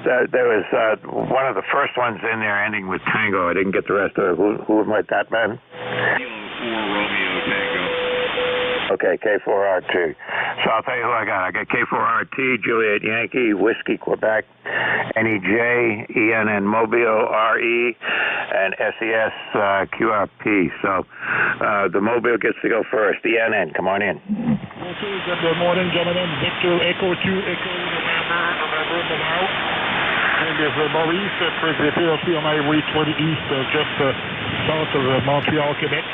There was one of the first ones in there ending with Tango. I didn't get the rest of it. Who might that been? Kilo 4 Romeo Tango. Okay, K4RT. So I'll tell you who I got. I got K4RT, Juliet Yankee, Whiskey Quebec, NEJ, ENN Mobile, RE, and SES QRP. So the Mobile gets to go first. ENN, come on in. Okay, good morning, gentlemen. Victor Echo 2 Echo November Mobile. And there's Maurice, President on Highway 20 East, just south of Montreal, Quebec.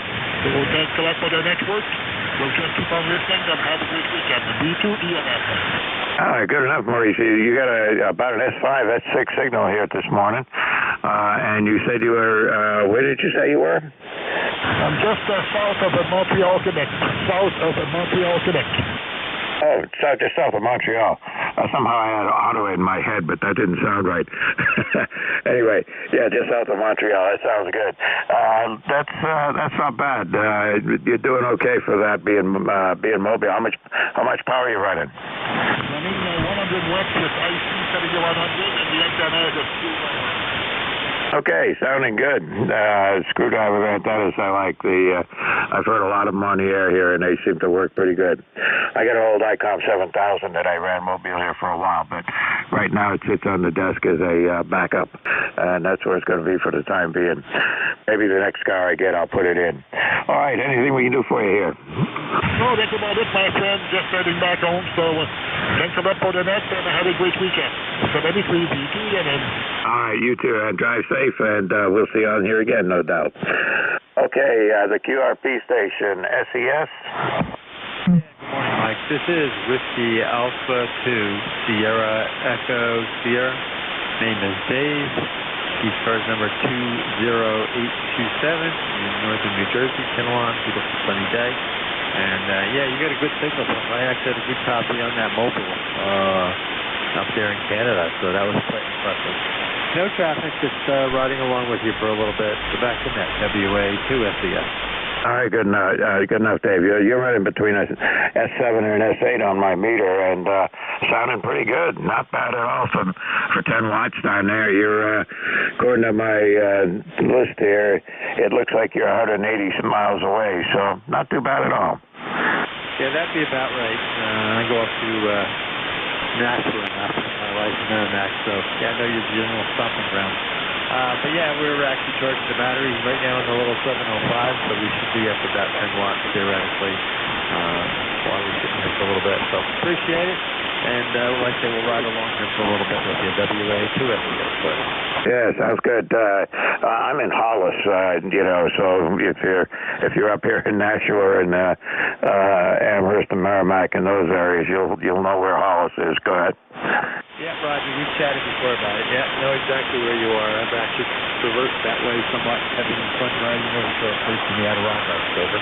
We'll thank collect for the network. We'll just keep on listening and have a great weekend. B2ENN. All right, good enough, Maurice. You got about an S5, S6 signal here this morning. And you said you were, where did you say you were? I'm just south of Montreal, Quebec. South of Montreal, Quebec. Oh, just south of Montreal. Somehow I had auto in my head, but that didn't sound right. Anyway, yeah, just south of Montreal. That sounds good. That's not bad. You're doing okay for that being mobile. How much power are you running? Running 100 watts with IC 7100 and the antenna is Okay, sounding good. Screwdriver antennas, I like. I've heard a lot of them on the air here, and they seem to work pretty good. I got an old ICOM 7000 that I ran mobile here for a while, but right now it sits on the desk as a backup, and that's where it's going to be for the time being. Maybe the next car I get, I'll put it in. All right, anything we can do for you here? No, that's about it, my friend. Just heading back home, so thanks a lot for the net, and have a great weekend. 73 B2ENN. All right, you too, and drive safe, and we'll see you on here again, no doubt. Okay, the QRP station, SES. Good morning, Mike. This is Whiskey Alpha 2 Sierra Echo Sierra. Name is Dave. Keys card number 20827 in northern New Jersey, Kinnelon. Beautiful sunny day. And yeah, you got a good signal. I actually had a good copy on that mobile up there in Canada, so that was quite impressive. No traffic, just riding along with you for a little bit. So back to net, WA2SES. All right, good enough, Dave. You're running between a S7 and an S8 on my meter, and sounding pretty good. Not bad at all for 10 watts down there. You're, according to my list here, it looks like you're 180 miles away, so not too bad at all. Yeah, that'd be about right. I go up to Nashville enough in my life, and Merrimack, so yeah, I know you're general stomping ground. But yeah, we're actually charging the batteries right now in the little 705, so we should be up about 10 watts theoretically while we're sitting here for a little bit. So appreciate it, and like I say, we'll ride along here for a little bit with you. WA2SES. Yeah, sounds good. I'm in Hollis, so if you're up here in Nashua or in Amherst and Merrimack and those areas, you'll know where Hollis is. Go ahead. Yeah, Roger, we chatted before about it. Yeah, know exactly where you are. I've actually traversed that way somewhat, having fun riding over to a place in the Adirondacks. Over.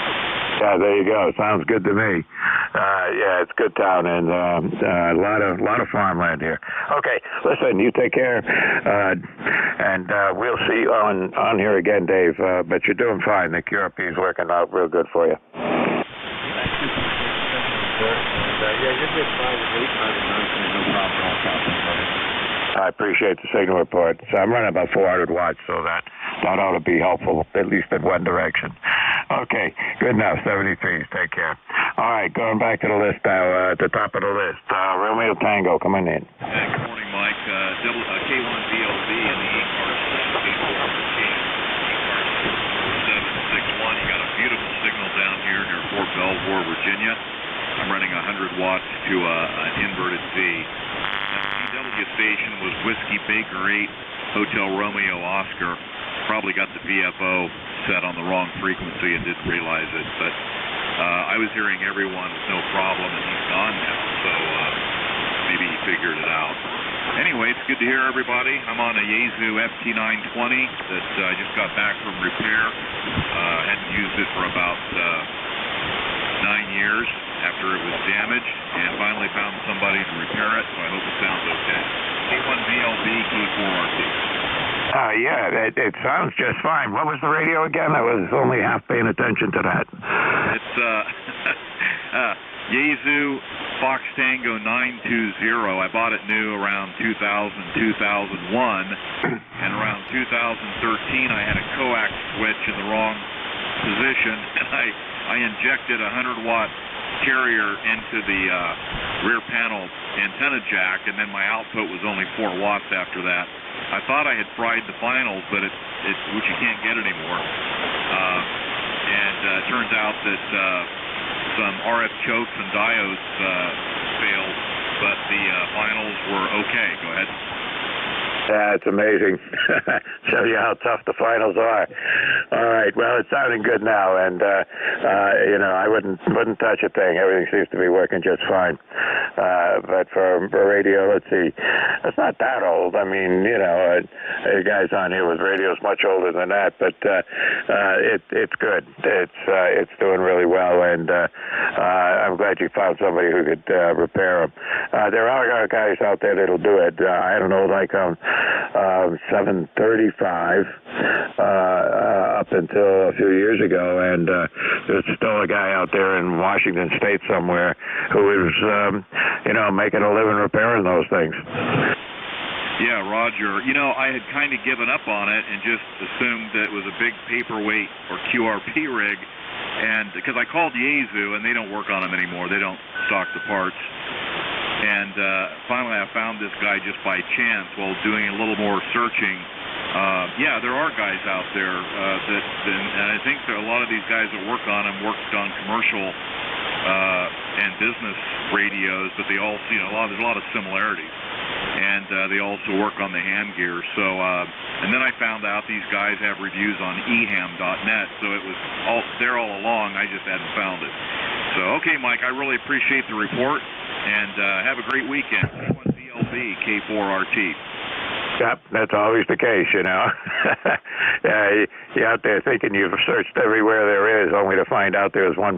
Yeah, there you go. Sounds good to me. Yeah, it's a good town and a lot of farmland here. Okay, listen, you take care, and we'll see you on here again, Dave. But you're doing fine. The QRP is working out real good for you. Yeah, you're good 5 and 8, 5 and 9, no problem. I appreciate the signal report. So I'm running about 400 watts, so that ought to be helpful, at least in one direction. Okay, good enough. 73s, take care. All right, going back to the list now, at the top of the list. Romeo Tango coming in. Good morning, Mike. K1VLB in the E-Car 761. You got a beautiful signal down here near Fort Belvoir, Virginia. I'm running 100 watts to an inverted V. The CW station was Whiskey Baker 8, Hotel Romeo Oscar. Probably got the VFO set on the wrong frequency and didn't realize it, but I was hearing everyone with no problem, and he's gone now, so maybe he figured it out. Anyway, it's good to hear everybody. I'm on a Yaesu FT920 that I just got back from repair. Hadn't used it for about 9 years after it was damaged, and finally found somebody to repair it, so I hope it sounds okay. K1VLB, K4RT. Yeah, it sounds just fine. What was the radio again? I was only half paying attention to that. It's Yaesu Fox Tango 920. I bought it new around 2000, 2001, and around 2013 I had a coax switch in the wrong position, and I injected a 100-watt carrier into the rear panel antenna jack, and then my output was only 4 watts after that. I thought I had fried the finals, but which you can't get anymore. And it turns out that some RF chokes and diodes failed, but the finals were okay. Go ahead. Yeah, it's amazing. Show you how tough the finals are. All right, well, it's sounding good now, and I wouldn't touch a thing. Everything seems to be working just fine. But for radio, let's see, it's not that old. I mean, the guys on here with radios much older than that, but it's good. It's doing really well, and I'm glad you found somebody who could repair them. There are guys out there that'll do it. I don't know, like 735 up until a few years ago, and there's still a guy out there in Washington State somewhere who is, making a living repairing those things. Yeah, Roger. I had kind of given up on it and just assumed that it was a big paperweight or QRP rig, and because I called Yaesu and they don't work on them anymore. They don't stock the parts. And finally I found this guy just by chance while doing a little more searching. Yeah, there are guys out there and I think there are a lot of these guys that work on them worked on commercial and business radios, but they all, there's a lot of similarities. And they also work on the hand gear. So, and then I found out these guys have reviews on eham.net, so it was all there all along. I just hadn't found it. So, okay, Mike, I really appreciate the report, and have a great weekend. C1ZLB K4RT. Yep, that's always the case, you know. You're out there thinking you've searched everywhere there is, only to find out there's one